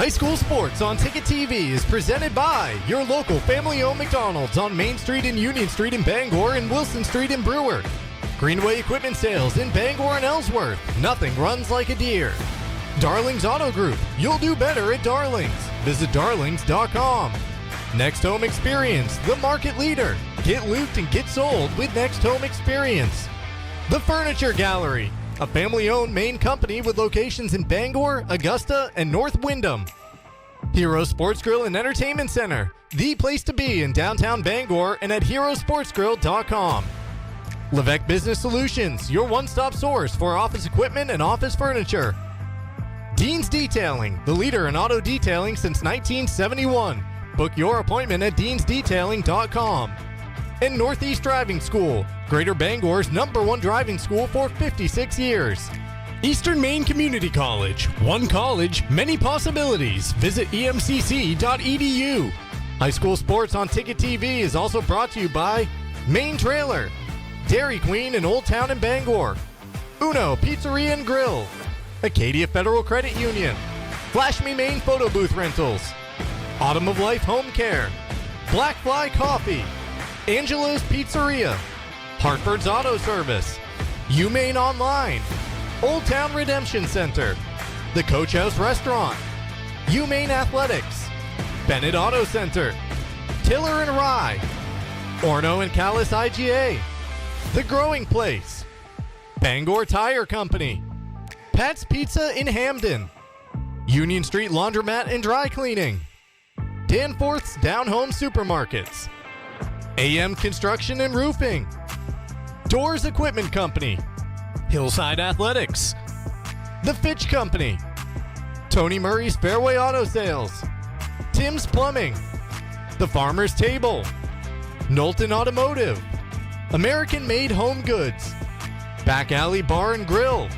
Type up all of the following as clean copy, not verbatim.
High school sports on Ticket TV is presented by your local family-owned McDonald's on Main Street and Union Street in Bangor and Wilson Street in Brewer. Greenway Equipment Sales in Bangor and Ellsworth. Nothing runs like a deer. Darlings Auto Group. You'll do better at Darlings. Visit darlings.com. Next Home Experience, the market leader. Get looped and get sold with Next Home Experience. The Furniture Gallery, a family-owned Maine company with locations in Bangor, Augusta, and North Windham. Hero Sports Grill and Entertainment Center, the place to be in downtown Bangor and at herosportsgrill.com. Levesque Business Solutions, your one-stop source for office equipment and office furniture. Dean's Detailing, the leader in auto detailing since 1971. Book your appointment at deansdetailing.com. And Northeast Driving School, Greater Bangor's #1 driving school for 56 years. Eastern Maine Community College, one college, many possibilities. Visit emcc.edu. High school sports on Ticket TV is also brought to you by Maine Trailer, Dairy Queen in Old Town and Bangor, Uno Pizzeria and Grill, Acadia Federal Credit Union, Flash Me Maine Photo Booth Rentals, Autumn of Life Home Care, Black Fly Coffee, Angelo's Pizzeria, Hartford's Auto Service, UMaine Online, Old Town Redemption Center, the Coach House Restaurant, UMaine Athletics, Bennett Auto Center, Tiller and Rye, Orno and Callis IGA, The Growing Place, Bangor Tire Company, Pat's Pizza in Hamden, Union Street Laundromat and Dry Cleaning, Danforth's Down Home Supermarkets, AM Construction and Roofing, Doors Equipment Company, Hillside Athletics, The Fitch Company, Tony Murray's Fairway Auto Sales, Tim's Plumbing, The Farmer's Table, Knowlton Automotive, American Made Home Goods, Back Alley Bar and Grill,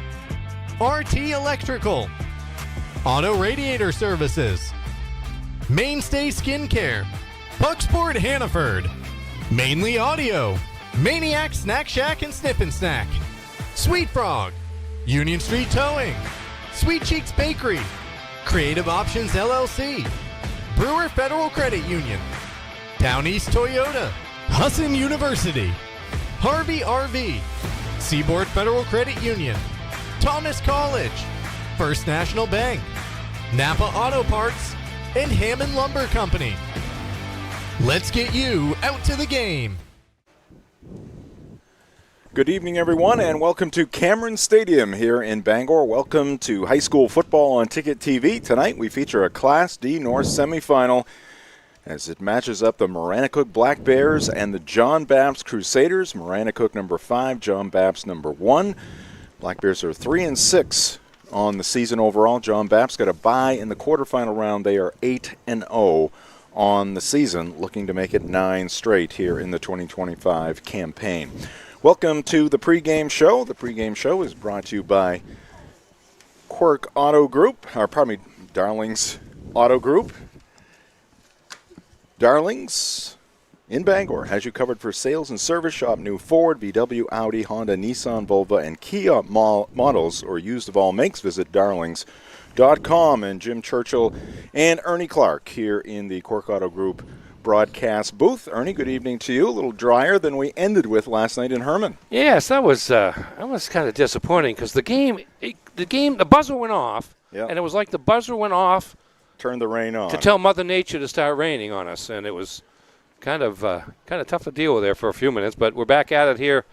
RT Electrical, Auto Radiator Services, Mainstay Skincare, Pucksport Hannaford, Mainly Audio, Maniac Snack Shack and Snip and Snack, Sweet Frog, Union Street Towing, Sweet Cheeks Bakery, Creative Options LLC, Brewer Federal Credit Union, Down East Toyota, Husson University, Harvey RV, Seaboard Federal Credit Union, Thomas College, First National Bank, Napa Auto Parts, and Hammond Lumber Company. Let's get you out to the game. Good evening, everyone, and welcome to Cameron Stadium here in Bangor. Welcome to high school football on Ticket TV. Tonight we feature a Class D North semifinal as it matches up the Maranacook Black Bears and the John Bapst Crusaders. Maranacook number 5, John Bapst number 1. Black Bears are 3-6 on the season overall. John Bapst got a bye in the quarterfinal round. They are 8-0 on the season, looking to make it 9 straight here in the 2025 campaign. Welcome to the pregame show. The pregame show is brought to you by Quirk Auto Group, Darlings Auto Group. Darlings in Bangor has you covered for sales and service. Shop new Ford, VW, Audi, Honda, Nissan, Volvo, and Kia models or used of all makes. Visit darlings.com. And Jim Churchill and Ernie Clark here in the Quirk Auto Group broadcast booth. Ernie, good evening to you. A little drier than we ended with last night in Herman. Yes, that was kind of disappointing because the buzzer went off, and it was like the buzzer went off. Turn the rain on. To tell Mother Nature to start raining on us, and it was kind of tough to deal with there for a few minutes. But we're back at it here,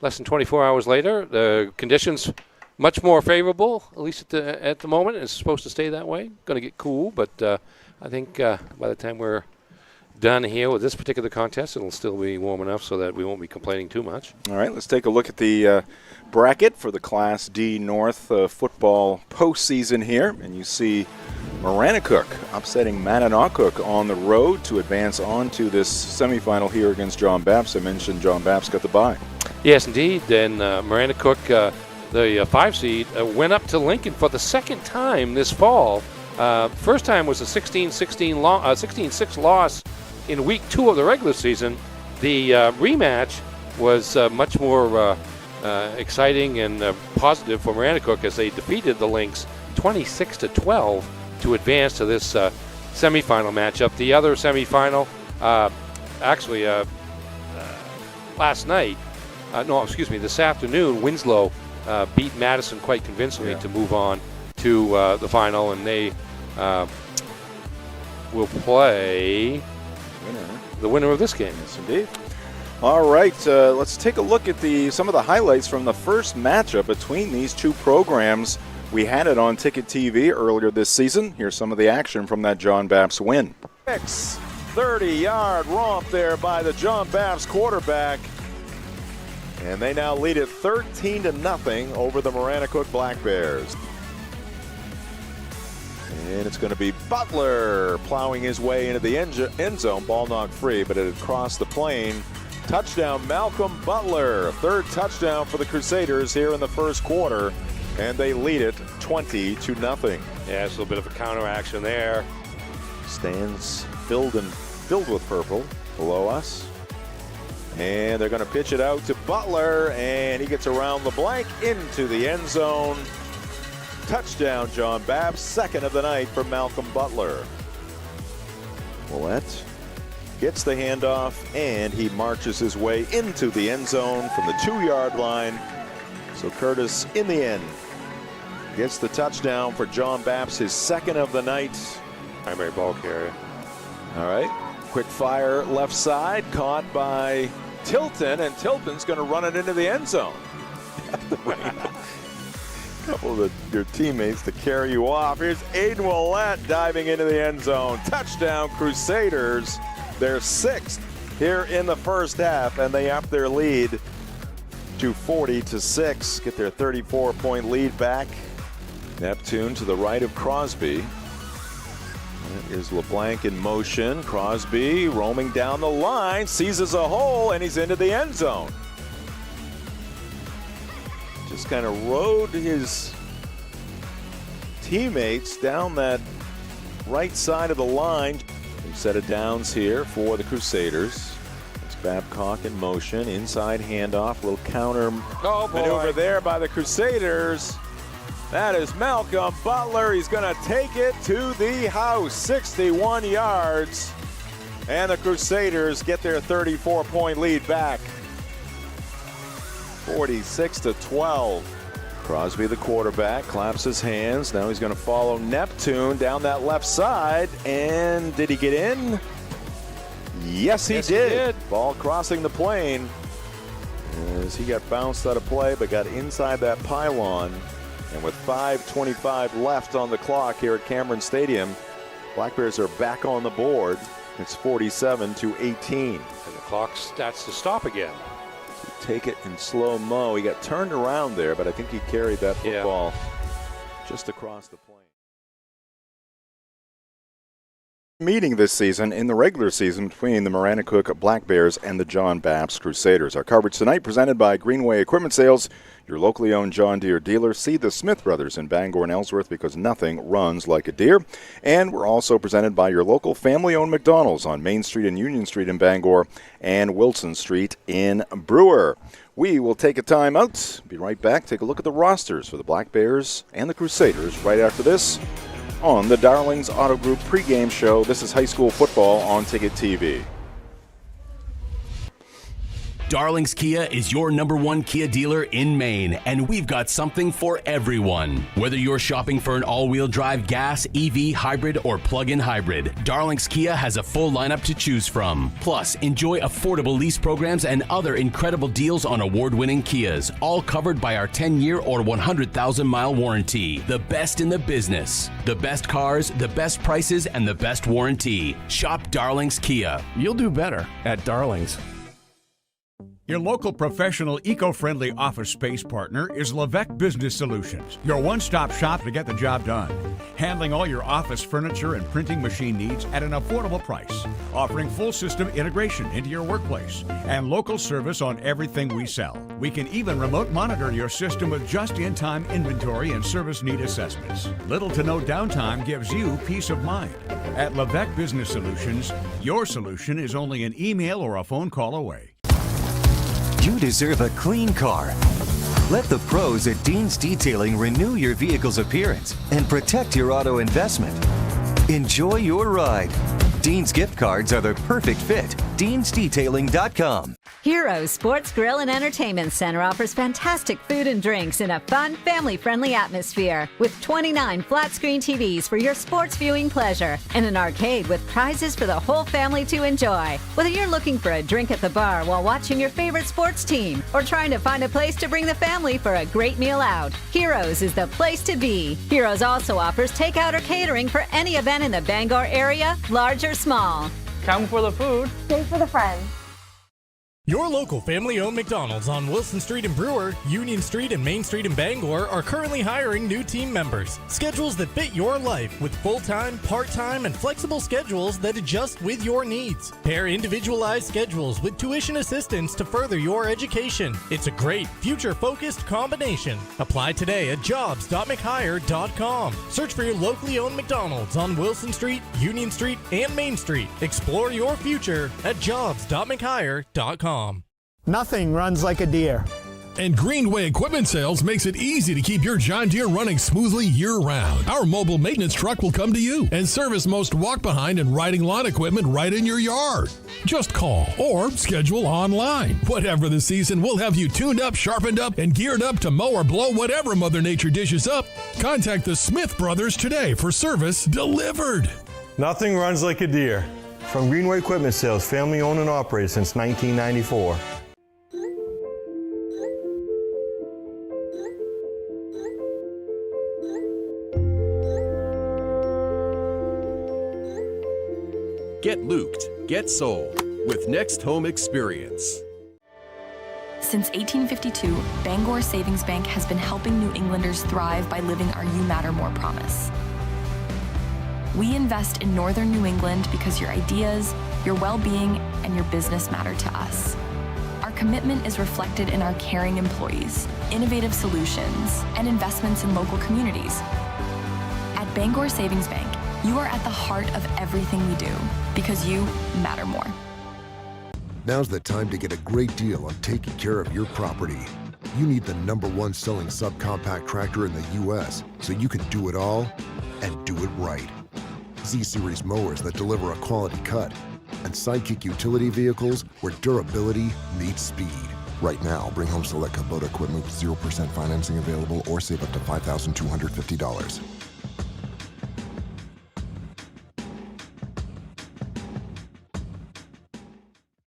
less than 24 hours later. The conditions much more favorable, at least at the moment. It's supposed to stay that way. Going to get cool, but I think by the time we're done here with this particular contest, it'll still be warm enough so that we won't be complaining too much. All right, let's take a look at the bracket for the Class D North football postseason here. And you see Maranacook upsetting Maranacook on the road to advance on to this semifinal here against John Bapst. I mentioned John Bapst got the bye. Yes, indeed. And Maranacook, the 5 seed, went up to Lincoln for the second time this fall. First time was a 16-6 loss in week 2 of the regular season. The rematch was much more exciting and positive for Maranacook as they defeated the Lynx 26-12 to advance to this semifinal matchup. The other semifinal, last night, this afternoon, Winslow beat Madison quite convincingly to move on to the final, and they will play the winner of this game. Yes, indeed. All right, let's take a look at some of the highlights from the first matchup between these two programs. We had it on Ticket TV earlier this season. Here's some of the action from that John Bapst win. 30-yard romp there by the John Bapst quarterback. And they now lead it 13-0 over the Maranacook Black Bears. And it's going to be Butler plowing his way into the end zone. Ball knocked free, but it had crossed the plane. Touchdown, Malcolm Butler. Third touchdown for the Crusaders here in the first quarter. And they lead it 20-0. Yeah, it's a little bit of a counter action there. Stands filled with purple below us. And they're going to pitch it out to Butler, and he gets around the blank into the end zone. Touchdown, John Bapst. Second of the night for Malcolm Butler. Willett gets the handoff, and he marches his way into the end zone from the 2-yard line. So Curtis, in the end, gets the touchdown for John Bapst, his second of the night. Primary ball carrier. All right, quick fire left side, caught by Tilton, and Tilton's going to run it into the end zone. A couple of your teammates to carry you off. Here's Aiden Willett diving into the end zone. Touchdown, Crusaders. They're 6th here in the first half, and they up their lead to 40-6. Get their 34-point lead back. Neptune to the right of Crosby. That is LeBlanc in motion. Crosby roaming down the line, seizes a hole, and he's into the end zone. Just kind of rode his teammates down that right side of the line. Set of downs here for the Crusaders. It's Babcock in motion, inside handoff, little counter maneuver there by the Crusaders. That is Malcolm Butler. He's going to take it to the house, 61 yards. And the Crusaders get their 34-point lead back, 46-12. Crosby, the quarterback, claps his hands. Now he's going to follow Neptune down that left side. And did he get in? Yes, he did. Ball crossing the plane as he got bounced out of play, but got inside that pylon. And with 5:25 left on the clock here at Cameron Stadium, Black Bears are back on the board. It's 47-18. And the clock starts to stop again. Take it in slow-mo. He got turned around there, but I think he carried that football just across the plane. Meeting this season in the regular season between the Maranacook Black Bears and the John Bapst Crusaders. Our coverage tonight presented by Greenway Equipment Sales, your locally owned John Deere dealer. See the Smith Brothers in Bangor and Ellsworth because nothing runs like a Deere. And we're also presented by your local family-owned McDonald's on Main Street and Union Street in Bangor and Wilson Street in Brewer. We will take a time out, be right back, take a look at the rosters for the Black Bears and the Crusaders right after this on the Darlings Auto Group pregame show. This is high school football on Ticket TV. Darlings Kia is your #1 Kia dealer in Maine, and we've got something for everyone. Whether you're shopping for an all-wheel drive gas, EV, hybrid, or plug-in hybrid, Darlings Kia has a full lineup to choose from. Plus, enjoy affordable lease programs and other incredible deals on award-winning Kias, all covered by our 10-year or 100,000-mile warranty. The best in the business. The best cars, the best prices, and the best warranty. Shop Darlings Kia. You'll do better at Darlings. Your local professional eco-friendly office space partner is Levesque Business Solutions, your one-stop shop to get the job done. Handling all your office furniture and printing machine needs at an affordable price. Offering full system integration into your workplace and local service on everything we sell. We can even remote monitor your system with just-in-time inventory and service need assessments. Little to no downtime gives you peace of mind. At Levesque Business Solutions, your solution is only an email or a phone call away. You deserve a clean car. Let the pros at Dean's Detailing renew your vehicle's appearance and protect your auto investment. Enjoy your ride. Dean's gift cards are the perfect fit. Dean'sDetailing.com. Heroes Sports Grill and Entertainment Center offers fantastic food and drinks in a fun, family-friendly atmosphere with 29 flat-screen TVs for your sports viewing pleasure and an arcade with prizes for the whole family to enjoy. Whether you're looking for a drink at the bar while watching your favorite sports team or trying to find a place to bring the family for a great meal out, Heroes is the place to be. Heroes also offers takeout or catering for any event in the Bangor area, large or small. Come for the food. Stay for the friends. Your local family-owned McDonald's on Wilson Street in Brewer, Union Street and Main Street in Bangor are currently hiring new team members. Schedules that fit your life with full-time, part-time, and flexible schedules that adjust with your needs. Pair individualized schedules with tuition assistance to further your education. It's a great, future-focused combination. Apply today at jobs.mchire.com. Search for your locally owned McDonald's on Wilson Street, Union Street, and Main Street. Explore your future at jobs.mchire.com. Nothing runs like a deer. And Greenway Equipment Sales makes it easy to keep your John Deere running smoothly year-round. Our mobile maintenance truck will come to you and service most walk-behind and riding lawn equipment right in your yard. Just call or schedule online. Whatever the season, we'll have you tuned up, sharpened up, and geared up to mow or blow whatever Mother Nature dishes up. Contact the Smith Brothers today for service delivered. Nothing runs like a deer. From Greenway Equipment Sales, family owned and operated since 1994. Get looped, get sold with Next Home Experience. Since 1852, Bangor Savings Bank has been helping New Englanders thrive by living our You Matter More promise. We invest in Northern New England because your ideas, your well-being, and your business matter to us. Our commitment is reflected in our caring employees, innovative solutions, and investments in local communities. At Bangor Savings Bank, you are at the heart of everything we do because you matter more. Now's the time to get a great deal on taking care of your property. You need the #1 selling subcompact tractor in the U.S. so you can do it all and do it right. Z-Series mowers that deliver a quality cut, and Sidekick utility vehicles where durability meets speed. Right now, bring home select Kubota equipment with 0% financing available or save up to $5,250.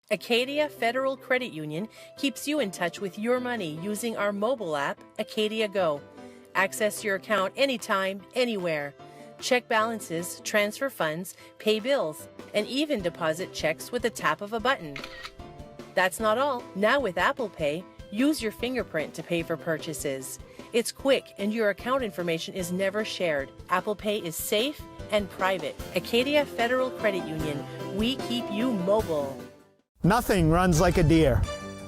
Acadia Federal Credit Union keeps you in touch with your money using our mobile app, Acadia Go. Access your account anytime, anywhere. Check balances, transfer funds, pay bills, and even deposit checks with the tap of a button. That's not all. Now with Apple Pay, use your fingerprint to pay for purchases. It's quick and your account information is never shared. Apple Pay is safe and private. Acadia Federal Credit Union. We keep you mobile. Nothing runs like a deer.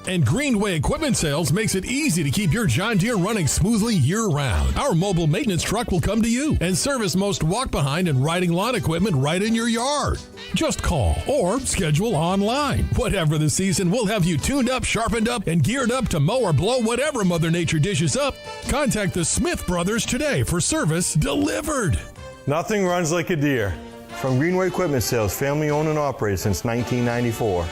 And Greenway Equipment Sales makes it easy to keep your John Deere running smoothly year-round. Our mobile maintenance truck will come to you and service most walk-behind and riding lawn equipment right in your yard. Just call or schedule online. Whatever the season, we'll have you tuned up, sharpened up, and geared up to mow or blow whatever Mother Nature dishes up. Contact the Smith Brothers today for service delivered. Nothing runs like a deer. From Greenway Equipment Sales, family owned and operated since 1994.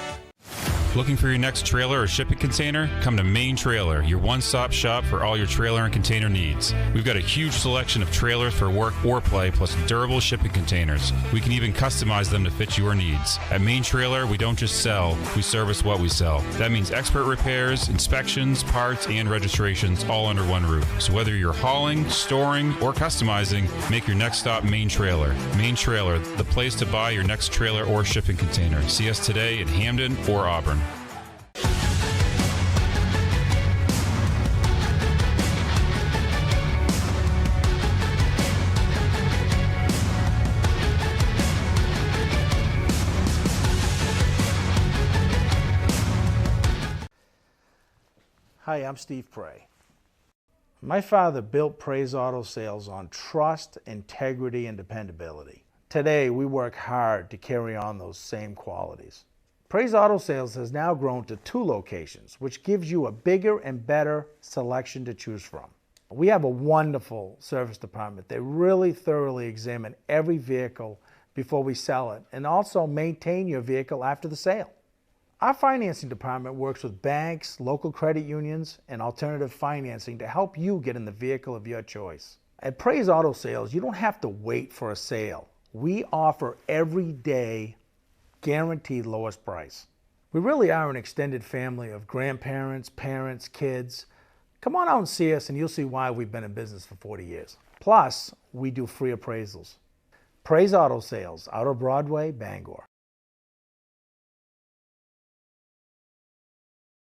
Looking for your next trailer or shipping container? Come to Maine Trailer, your one-stop shop for all your trailer and container needs. We've got a huge selection of trailers for work or play, plus durable shipping containers. We can even customize them to fit your needs. At Maine Trailer, we don't just sell, we service what we sell. That means expert repairs, inspections, parts, and registrations all under one roof. So whether you're hauling, storing, or customizing, make your next stop Maine Trailer. Maine Trailer, the place to buy your next trailer or shipping container. See us today in Hamden or Auburn. Hi, I'm Steve Prey. My father built Prey's Auto Sales on trust, integrity, and dependability. Today, we work hard to carry on those same qualities. Praise Auto Sales has now grown to 2 locations, which gives you a bigger and better selection to choose from. We have a wonderful service department. They really thoroughly examine every vehicle before we sell it and also maintain your vehicle after the sale. Our financing department works with banks, local credit unions, and alternative financing to help you get in the vehicle of your choice. At Praise Auto Sales, you don't have to wait for a sale. We offer every day guaranteed lowest price. We really are an extended family of grandparents, parents, kids. Come on out and see us and you'll see why we've been in business for 40 years. Plus, we do free appraisals. Praise Auto Sales, Outer Broadway, Bangor.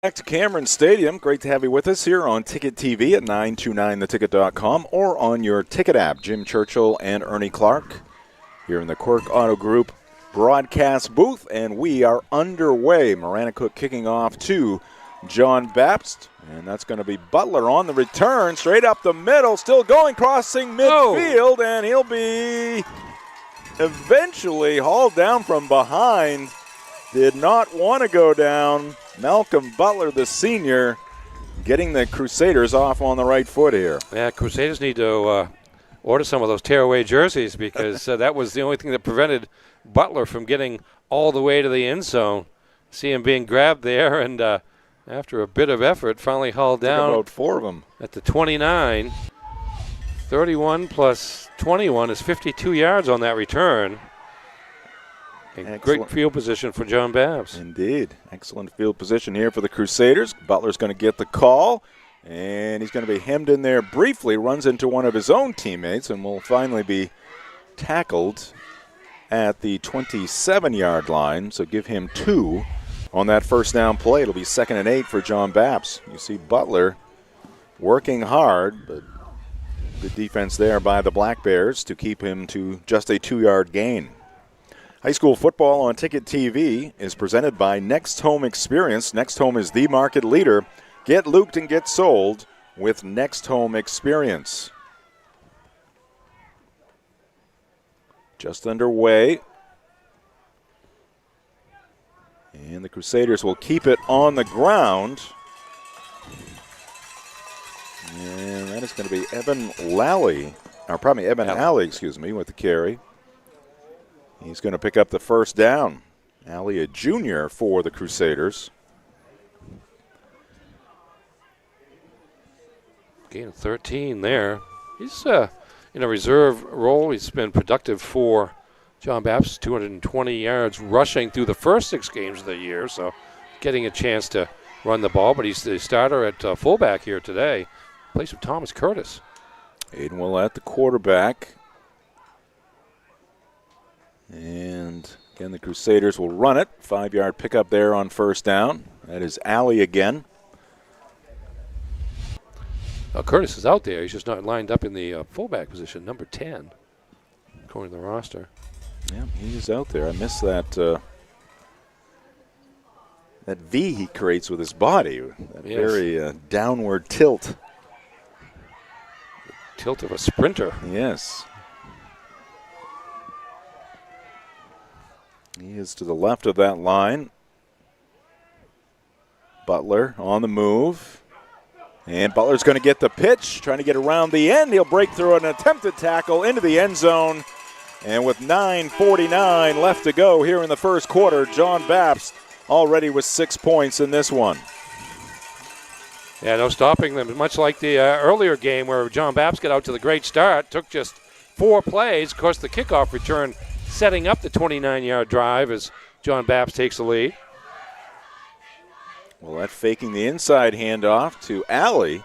Back to Cameron Stadium. Great to have you with us here on Ticket TV at 929theticket.com or on your Ticket app. Jim Churchill and Ernie Clark here in the Quirk Auto Group broadcast booth, and we are underway. Maranacook kicking off to John Bapst, and that's going to be Butler on the return, straight up the middle, still going, crossing midfield, and he'll be eventually hauled down from behind. Did not want to go down. Malcolm Butler, the senior, getting the Crusaders off on the right foot here. Yeah, Crusaders need to order some of those tearaway jerseys because that was the only thing that prevented Butler from getting all the way to the end zone. See him being grabbed there, and after a bit of effort, finally hauled down. About 4 of them. At the 29. 31 plus 21 is 52 yards on that return. And great field position for John Bapst. Indeed. Excellent field position here for the Crusaders. Butler's going to get the call, and he's going to be hemmed in there briefly, runs into one of his own teammates, and will finally be tackled at the 27-yard line. So give him 2 on that first down play. It'll be 2nd and 8 for John Bapst. You see Butler working hard, but good defense there by the Black Bears to keep him to just a 2-yard gain. High school football on Ticket TV is presented by Next Home Experience. Next Home is the market leader. Get looped and get sold with Next Home Experience. Just underway. And the Crusaders will keep it on the ground. And that is going to be Evan Alley, with the carry. He's going to pick up the first down. Alley, a junior for the Crusaders. Gain of 13 there. He's in a reserve role. He's been productive for John Bapst, 220 yards rushing through the first 6 games of the year, so getting a chance to run the ball. But he's the starter at fullback here today. Plays with Thomas Curtis. Aiden Willett, the quarterback. And again, the Crusaders will run it. 5-yard pickup there on first down. That is Alley again. Curtis is out there. He's just not lined up in the fullback position, number 10, according to the roster. Yeah, he is out there. I missed that that V he creates with his body. That very downward tilt. The tilt of a sprinter. Yes. He is to the left of that line. Butler on the move. And Butler's going to get the pitch, trying to get around the end. He'll break through an attempted tackle into the end zone. And with 9:49 left to go here in the first quarter, John Bapst already with 6 points in this one. Yeah, no stopping them. Much like the earlier game where John Bapst got out to the great start, took just 4 plays. Of course, the kickoff return setting up the 29-yard drive as John Bapst takes the lead. Well, that faking the inside handoff to Alley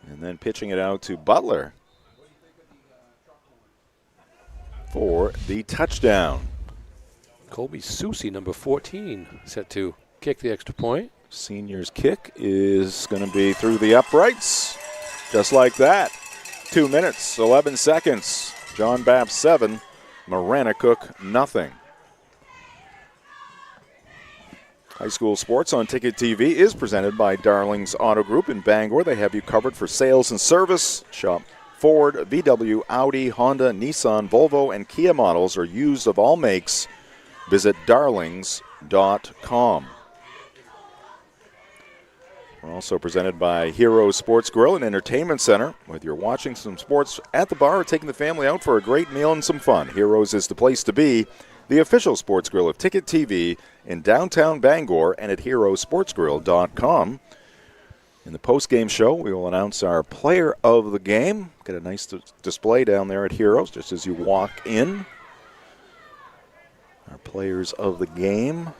and then pitching it out to Butler for the touchdown. Colby Soucy, number 14, set to kick the extra point. Senior's kick is going to be through the uprights, just like that. 2 minutes, 11 seconds. John Bapst 7, Maranacook nothing. High school sports on Ticket TV is presented by Darling's Auto Group in Bangor. They have you covered for sales and service. Shop Ford, VW, Audi, Honda, Nissan, Volvo, and Kia models are used of all makes. Visit darlings.ca. HeroSportsGrill.com. We're also presented by Hero Sports Grill and Entertainment Center. Whether you're watching some sports at the bar or taking the family out for a great meal and some fun, Heroes is the place to be. The official sports grill of Ticket TV in downtown Bangor and at HeroSportsGrill.com. In the post-game show, we will announce our player of the game. Got a nice display down there at Heroes just as you walk in. Our players of the game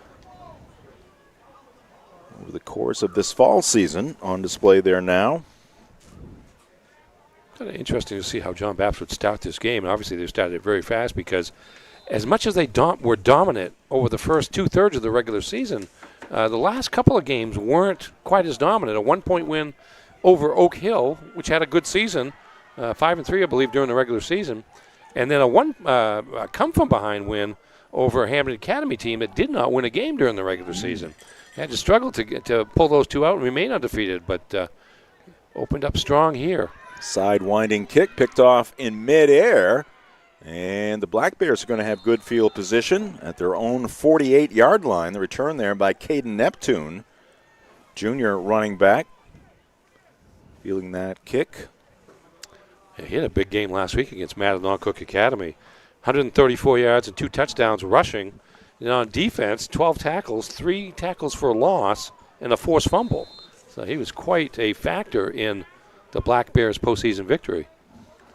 over the course of this fall season on display there now. Kind of interesting to see how John Bapst would start this game. And obviously, they started it very fast because as much as they were dominant over the first two-thirds of the regular season, the last couple of games weren't quite as dominant. A 1-point win over Oak Hill, which had a good season, 5-3, I believe, during the regular season, and then a come-from-behind win over a Hampton Academy team that did not win a game during the regular season. Had to struggle to pull those two out and remain undefeated, but opened up strong here. Side-winding kick picked off in midair, and the Black Bears are going to have good field position at their own 48-yard line. The return there by Caden Neptune, junior running back, feeling that kick. Yeah, he had a big game last week against Maranacook Academy. 134 yards and 2 touchdowns rushing. And on defense, 12 tackles, 3 tackles for a loss, and a forced fumble. So he was quite a factor in the Black Bears' postseason victory.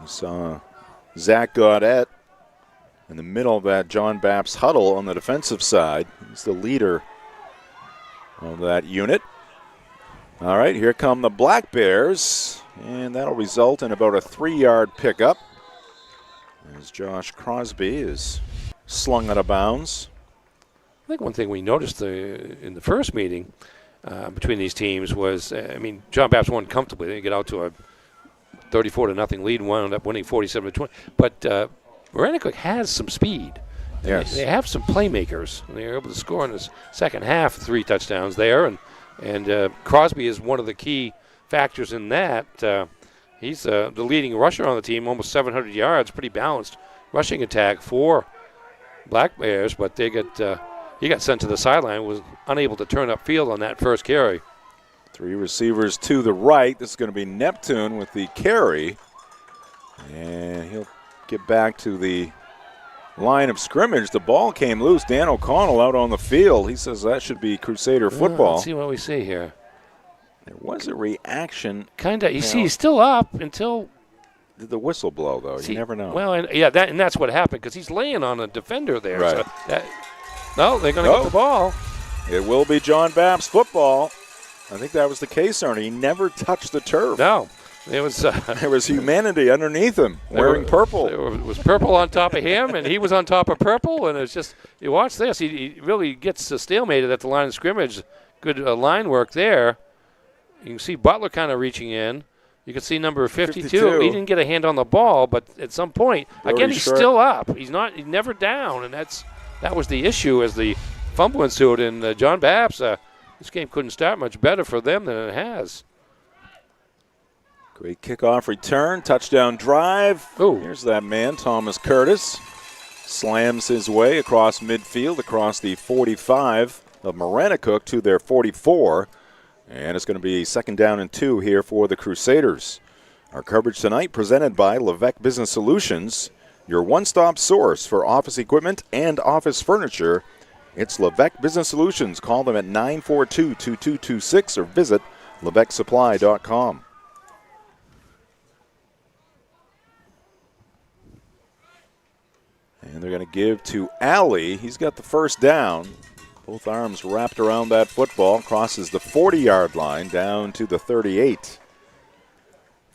We saw Zach Gaudette in the middle of that John Bapst huddle on the defensive side. He's the leader of that unit. All right, here come the Black Bears, and that'll result in about a 3-yard pickup as Josh Crosby is slung out of bounds. I think one thing we noticed in the first meeting between these teams was, John Bapst won comfortably. They get out to a 34-0 lead and wound up winning 47-20. But Maranacook has some speed. Yes. They have some playmakers. And they were able to score in the second half 3 touchdowns there. And Crosby is one of the key factors in that. He's the leading rusher on the team, almost 700 yards, pretty balanced rushing attack for Black Bears. But he got sent to the sideline, was unable to turn upfield on that first carry. 3 receivers to the right. This is going to be Neptune with the carry. And he'll get back to the line of scrimmage. The ball came loose. Dan O'Connell out on the field. He says that should be Crusader football. Let's see what we see here. There was a reaction. Kind of. You see, he's still up until the whistle blow, though. You never know. Well, and that's what happened because he's laying on a defender there. Right. So no, they're going to get the ball. It will be John Bapst football. I think that was the case, Ernie. He never touched the turf. No. It was there was humanity underneath him, wearing purple. There was purple on top of him, and he was on top of purple. And it's just, you watch this. He really gets stalemated at the line of scrimmage. Good line work there. You can see Butler kind of reaching in. You can see number 52. He didn't get a hand on the ball, but at some point, again, he's still up. He's never down, and that was the issue as the fumble ensued. And John Bapst, this game couldn't start much better for them than it has. Great kickoff return, touchdown drive. Ooh. Here's that man, Thomas Curtis. Slams his way across midfield, across the 45 of Maranacook to their 44. And it's going to be 2nd down and 2 here for the Crusaders. Our coverage tonight presented by Levesque Business Solutions, your one-stop source for office equipment and office furniture. It's Levesque Business Solutions. Call them at 942-2226 or visit LevesqueSupply.com. And they're going to give to Alley. He's got the first down. Both arms wrapped around that football. Crosses the 40-yard line down to the 38.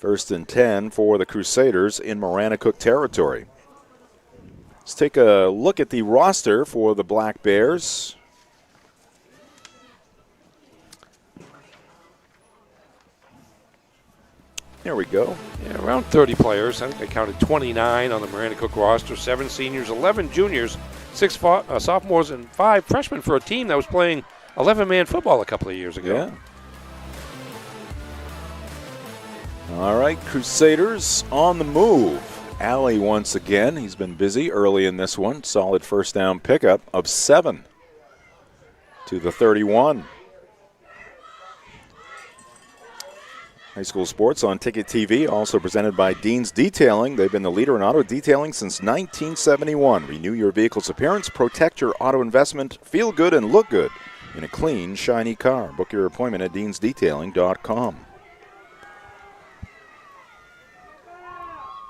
1st and 10 for the Crusaders in Maranacook territory. Let's take a look at the roster for the Black Bears. There we go. Yeah, around 30 players. I think I counted 29 on the Maranacook roster. 7 seniors, 11 juniors, 6 sophomores, and 5 freshmen for a team that was playing 11-man football a couple of years ago. Yeah. All right, Crusaders on the move. Alley once again. He's been busy early in this one. Solid first down pickup of 7. to the 31. High school sports on Ticket TV, also presented by Dean's Detailing. They've been the leader in auto detailing since 1971. Renew your vehicle's appearance, protect your auto investment, feel good and look good in a clean, shiny car. Book your appointment at deansdetailing.com.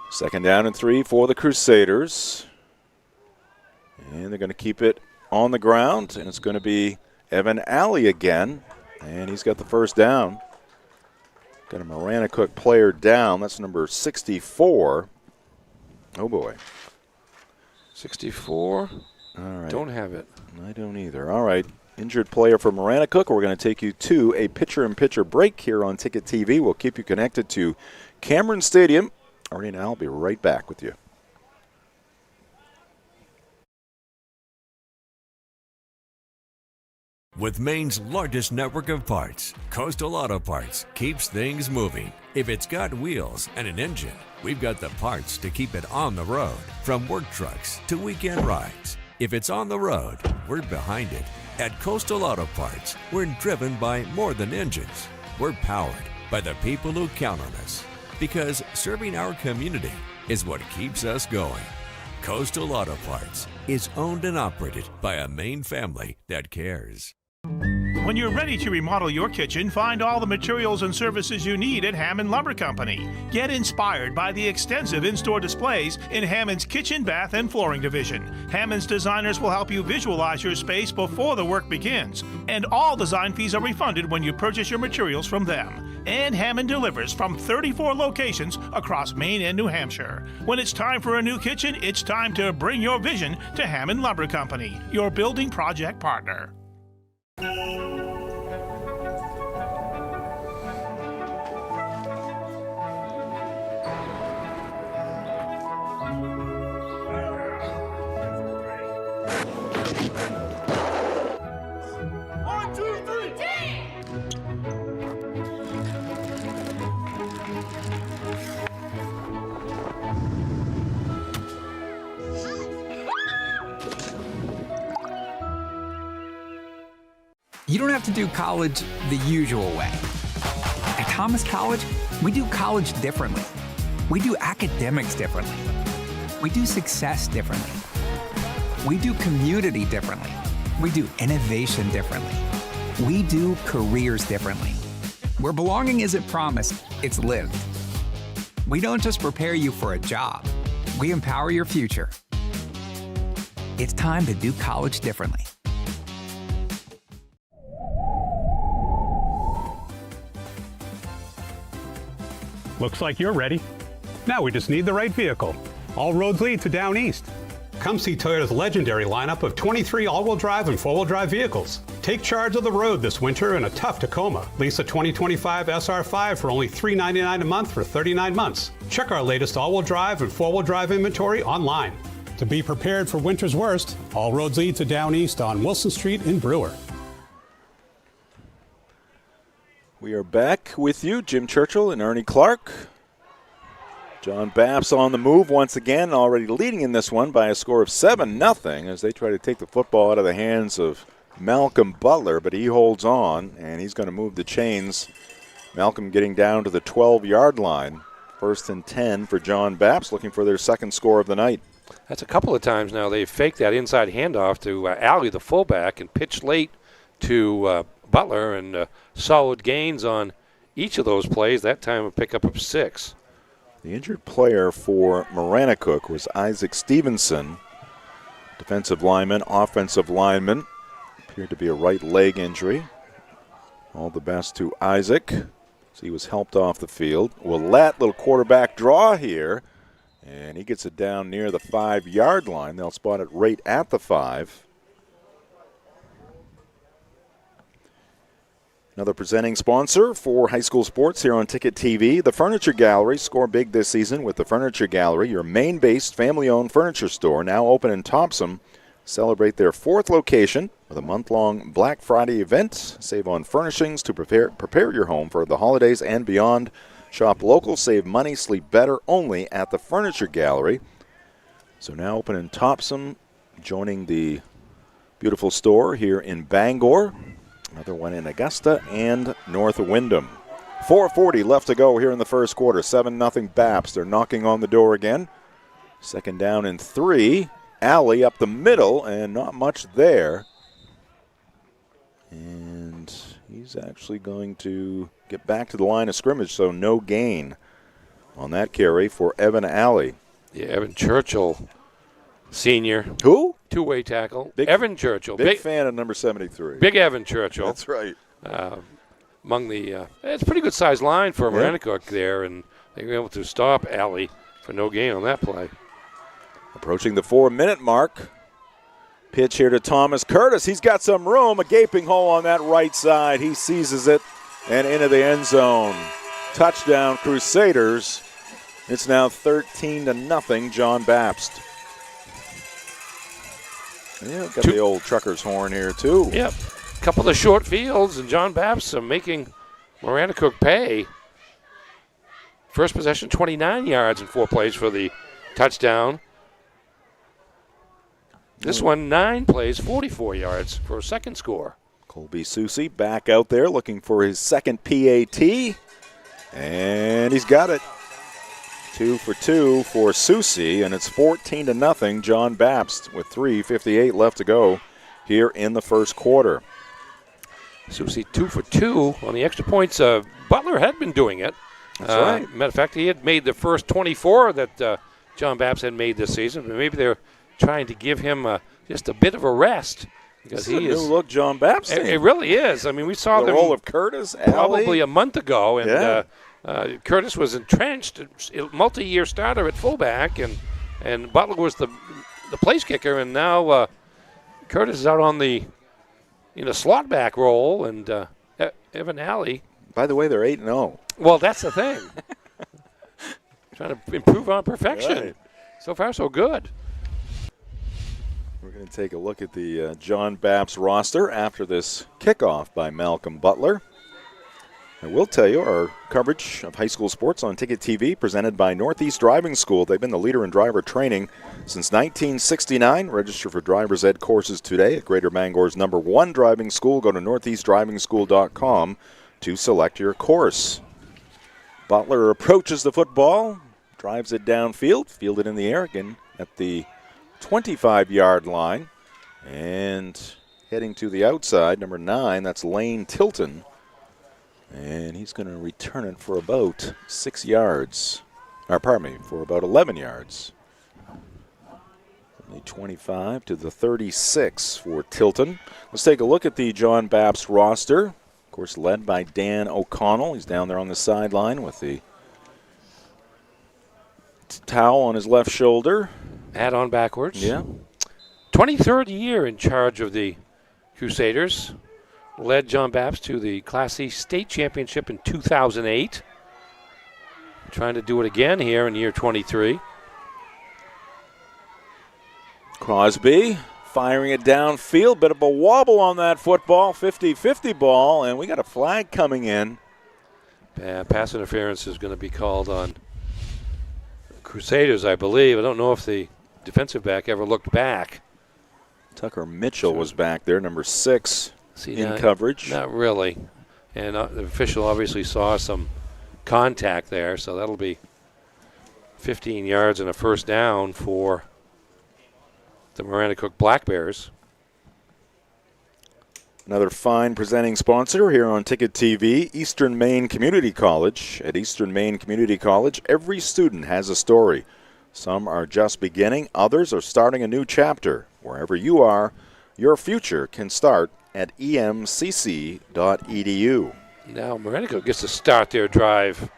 Second down and 3 for the Crusaders. And they're going to keep it on the ground, and it's going to be Evan Alley again, and he's got the first down. Got a Maranacook player down. That's number 64. Oh, boy. 64? All right. Don't have it. I don't either. All right. Injured player for Maranacook. We're going to take you to a pitcher-in-pitcher break here on Ticket TV. We'll keep you connected to Cameron Stadium. Arnie and I'll be right back with you. With Maine's largest network of parts, Coastal Auto Parts keeps things moving. If it's got wheels and an engine, we've got the parts to keep it on the road. From work trucks to weekend rides. If it's on the road, we're behind it. At Coastal Auto Parts, we're driven by more than engines. We're powered by the people who count on us. Because serving our community is what keeps us going. Coastal Auto Parts is owned and operated by a Maine family that cares. When you're ready to remodel your kitchen, find all the materials and services you need at Hammond Lumber Company. Get inspired by the extensive in-store displays in Hammond's kitchen, bath, and flooring division. Hammond's designers will help you visualize your space before the work begins. And all design fees are refunded when you purchase your materials from them. And Hammond delivers from 34 locations across Maine and New Hampshire. When it's time for a new kitchen, it's time to bring your vision to Hammond Lumber Company, your building project partner. You don't have to do college the usual way. At Thomas College, we do college differently. We do academics differently. We do success differently. We do community differently. We do innovation differently. We do careers differently. Where belonging isn't promised, it's lived. We don't just prepare you for a job, we empower your future. It's time to do college differently. Looks like you're ready. Now we just need the right vehicle. All roads lead to Down East. Come see Toyota's legendary lineup of 23 all-wheel drive and four-wheel drive vehicles. Take charge of the road this winter in a tough Tacoma. Lease a 2025 SR5 for only $399 a month for 39 months. Check our latest all-wheel drive and four-wheel drive inventory online. To be prepared for winter's worst, all roads lead to Down East on Wilson Street in Brewer. We are back with you, Jim Churchill and Ernie Clark. John Bapst on the move once again, already leading in this one by a score of 7-0 as they try to take the football out of the hands of Malcolm Butler, but he holds on, and he's going to move the chains. Malcolm getting down to the 12-yard line. 1st and 10 for John Bapst, looking for their second score of the night. That's a couple of times now they've faked that inside handoff to Alley, the fullback, and pitched late to Butler, and solid gains on each of those plays. That time a pickup of 6. The injured player for Maranacook was Isaac Stevenson, defensive lineman, offensive lineman. Appeared to be a right leg injury. All the best to Isaac as he was helped off the field. Willett, little quarterback draw here, and he gets it down near the 5-yard line. They'll spot it right at the 5. Another presenting sponsor for high school sports here on Ticket TV, the Furniture Gallery. Score big this season with the Furniture Gallery, your Maine-based family-owned furniture store, now open in Topsom. Celebrate their 4th location with a month-long Black Friday event. Save on furnishings to prepare your home for the holidays and beyond. Shop local, save money, sleep better only at the Furniture Gallery. So now open in Topsom, joining the beautiful store here in Bangor. Another one in Augusta and North Windham. 4:40 left to go here in the first quarter. 7-0 Bapst. They're knocking on the door again. Second down and 3. Alley up the middle, and not much there. And he's actually going to get back to the line of scrimmage, so no gain on that carry for Evan Alley. Yeah, Evan Churchill, senior. Who? Two-way tackle. Evan Churchill. Big fan of number 73. Big Evan Churchill. That's right. Among the it's a pretty good-sized line for Maranacook there, and they were able to stop Alley for no gain on that play. Approaching the 4-minute mark. Pitch here to Thomas Curtis. He's got some room, a gaping hole on that right side. He seizes it and into the end zone. Touchdown Crusaders. It's now 13-0 John Bapst. Yeah, got the old trucker's horn here too. Yep. A couple of short fields, and John Bapst are making Maranacook pay. First possession, 29 yards in 4 plays for the touchdown. This one, 9 plays, 44 yards for a second score. Colby Susie back out there looking for his second PAT. And he's got it. 2 for 2 for Susie, and it's 14-0 John Bapst with 3:58 left to go here in the first quarter. Susie 2 for 2 on the extra points. Butler had been doing it. That's right. Matter of fact, he had made the first 24 that John Bapst had made this season. But maybe they're trying to give him just a bit of a rest. Because he is a new look John Bapst. It really is. I mean, we saw the them role of Curtis, probably Alley. a month ago, and Curtis was entrenched, a multi-year starter at fullback, and Butler was the place kicker, and now Curtis is out on the slot back role, and Evan Alley. By the way, they're 8-0. Well, that's the thing. Trying to improve on perfection. Right. So far, so good. We're going to take a look at the John Bapst roster after this kickoff by Malcolm Butler. I will tell you, our coverage of high school sports on Ticket TV presented by Northeast Driving School. They've been the leader in driver training since 1969. Register for driver's ed courses today at Greater Bangor's #1 driving school. Go to northeastdrivingschool.com to select your course. Butler approaches the football, drives it downfield, fielded in the air again at the 25-yard line, and heading to the outside, number 9, that's Lane Tilton. And he's going to return it for about 6 yards. Or pardon me, for about 11 yards. From the 25 to the 36 for Tilton. Let's take a look at the John Bapst roster. Of course, led by Dan O'Connell. He's down there on the sideline with the towel on his left shoulder. Hat on backwards. Yeah. 23rd year in charge of the Crusaders. Led John Bapst to the Class C state championship in 2008. Trying to do it again here in year 23. Crosby firing it downfield. Bit of a wobble on that football. 50-50 ball, and we got a flag coming in. Pass interference is going to be called on Crusaders, I believe. I don't know if the defensive back ever looked back. Tucker Mitchell was back there, number 6. In coverage. Not really. And the official obviously saw some contact there, so that'll be 15 yards and a first down for the Maranacook Black Bears. Another fine presenting sponsor here on Ticket TV, Eastern Maine Community College. At Eastern Maine Community College, every student has a story. Some are just beginning, others are starting a new chapter. Wherever you are, your future can start at emcc.edu. Now Maranacook gets to start their drive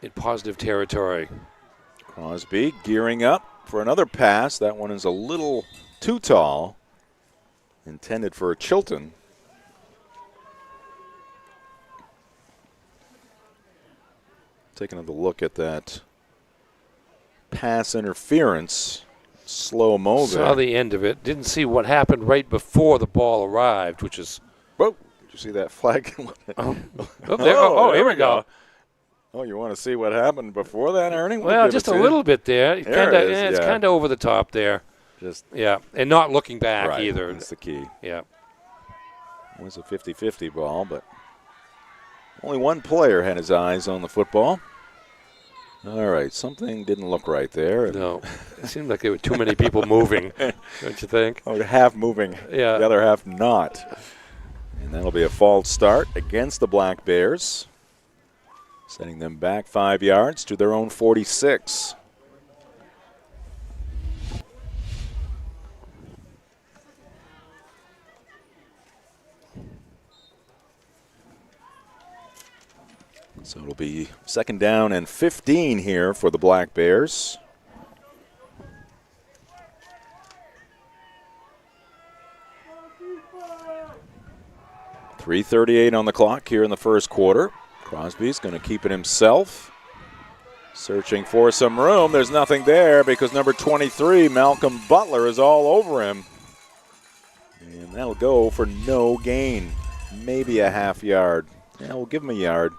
in positive territory. Crosby gearing up for another pass. That one is a little too tall. Intended for Chilton. Take another look at that pass interference. Slow-mo there. Saw the end of it. Didn't see what happened right before the ball arrived, which is... Whoa, did you see that flag? Here we go. Oh, you want to see what happened before that, Ernie? Well, just a little bit there. It's kind of over the top there. Just and not looking back right, either. That's the key. Yeah. It was a 50-50 ball, but only one player had his eyes on the football. All right, something didn't look right there. No, it seemed like there were too many people moving, don't you think? Oh, half moving, yeah. The other half not. And that'll be a false start against the Black Bears, sending them back 5 yards to their own 46. So it'll be 2nd down and 15 here for the Black Bears. .338 on the clock here in the first quarter. Crosby's going to keep it himself. Searching for some room. There's nothing there because number 23, Malcolm Butler, is all over him. And that'll go for no gain. Maybe a half yard. Yeah, we'll give him a yard.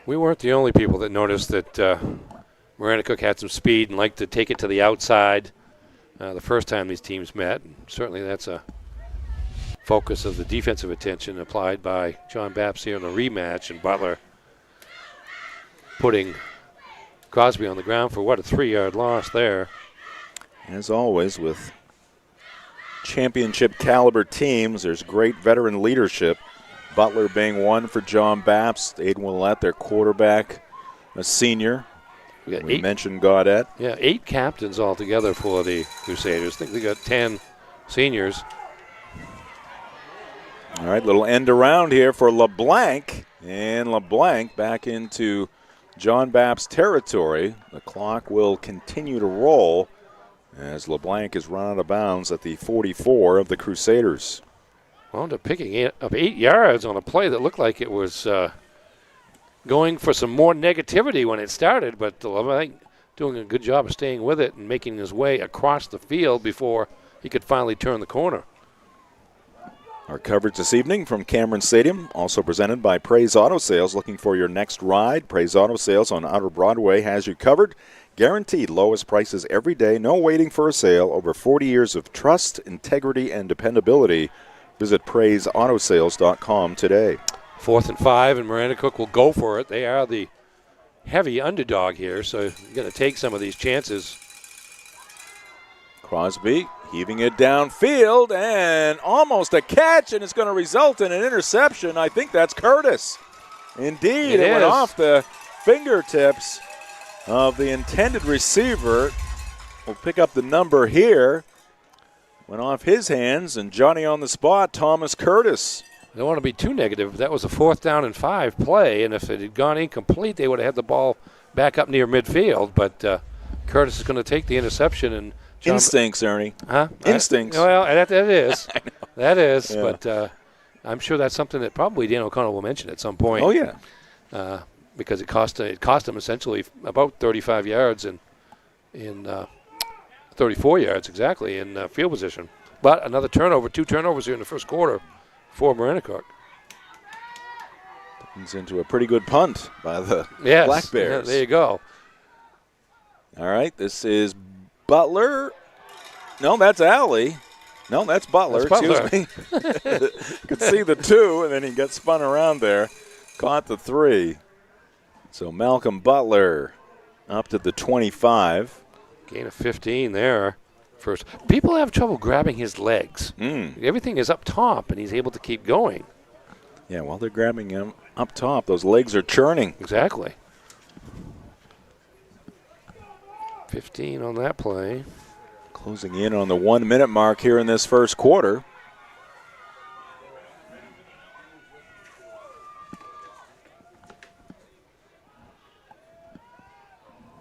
We weren't the only people that noticed that Maranacook had some speed and liked to take it to the outside the first time these teams met. And certainly that's a focus of the defensive attention applied by John Bapst here in the rematch, and Butler putting Crosby on the ground for what, a 3-yard loss there. As always with championship caliber teams, there's great veteran leadership. Butler being one for John Bapst, Aiden Willett, their quarterback, a senior. We mentioned Gaudette. Yeah, 8 captains altogether for the Crusaders. I think they got 10 seniors. All right, little end around here for LeBlanc. And LeBlanc back into John Bapst territory. The clock will continue to roll as LeBlanc is run out of bounds at the 44 of the Crusaders. Wound up picking up 8 yards on a play that looked like it was going for some more negativity when it started, but LeBlanc doing a good job of staying with it and making his way across the field before he could finally turn the corner. Our coverage this evening from Cameron Stadium, also presented by Praise Auto Sales. Looking for your next ride? Praise Auto Sales on Outer Broadway has you covered. Guaranteed lowest prices every day, no waiting for a sale. Over 40 years of trust, integrity, and dependability. Visit PraiseAutoSales.com today. 4th and 5, and Maranacook will go for it. They are the heavy underdog here, so you're going to take some of these chances. Crosby heaving it downfield, and almost a catch, and it's going to result in an interception. I think that's Curtis. Indeed, it went off the fingertips of the intended receiver. We'll pick up the number here. Went off his hands, and Johnny on the spot, Thomas Curtis. I don't want to be too negative. That was a 4th down and 5 play, and if it had gone incomplete, they would have had the ball back up near midfield. But Curtis is going to take the interception. And instincts, Ernie. Huh? Instincts. Well, that is. That is. Yeah. But I'm sure that's something that probably Dan O'Connell will mention at some point. Oh, yeah. Because it cost him essentially about 35 yards in 34 yards exactly in field position. But another turnover, 2 turnovers here in the first quarter for Maranacook. Turns into a pretty good punt by the Black Bears. Yeah, there you go. All right, this is Butler. No, that's Alley. No, that's Butler. Excuse me. Could see the 2, and then he got spun around there. Caught the 3. So Malcolm Butler up to the 25. Gain of 15 there. First, people have trouble grabbing his legs. Everything is up top, and he's able to keep going. Yeah, while they're grabbing him up top, those legs are churning. Exactly. 15 on that play. Closing in on the 1-minute mark here in this first quarter.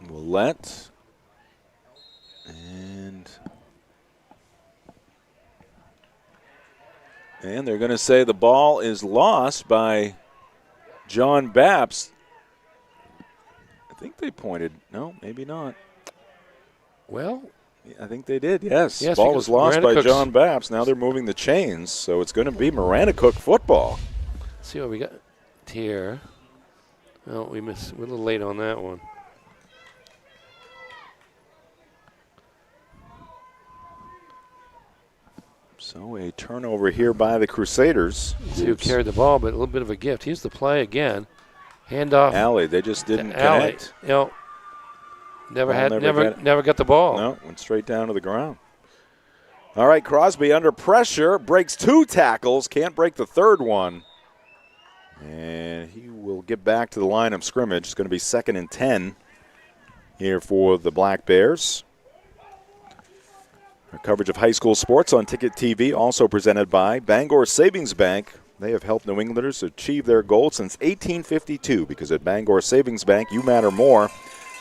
Willett. And they're going to say the ball is lost by John Bapst. I think they pointed. No, maybe not. Well, I think they did, yes. Ball was lost by John Bapst. Now they're moving the chains, so it's going to be Maranacook football. Let's see what we got here. Oh, we're a little late on that one. So a turnover here by the Crusaders. See who carried the ball, but a little bit of a gift. Here's the play again. Handoff. Alley, they just didn't connect. You know, never got the ball. No, went straight down to the ground. All right, Crosby under pressure, breaks 2 tackles, can't break the third one. And he will get back to the line of scrimmage. It's going to be 2nd and 10 here for the Black Bears. Our coverage of high school sports on Ticket TV, also presented by Bangor Savings Bank. They have helped New Englanders achieve their goals since 1852, because at Bangor Savings Bank, you matter more.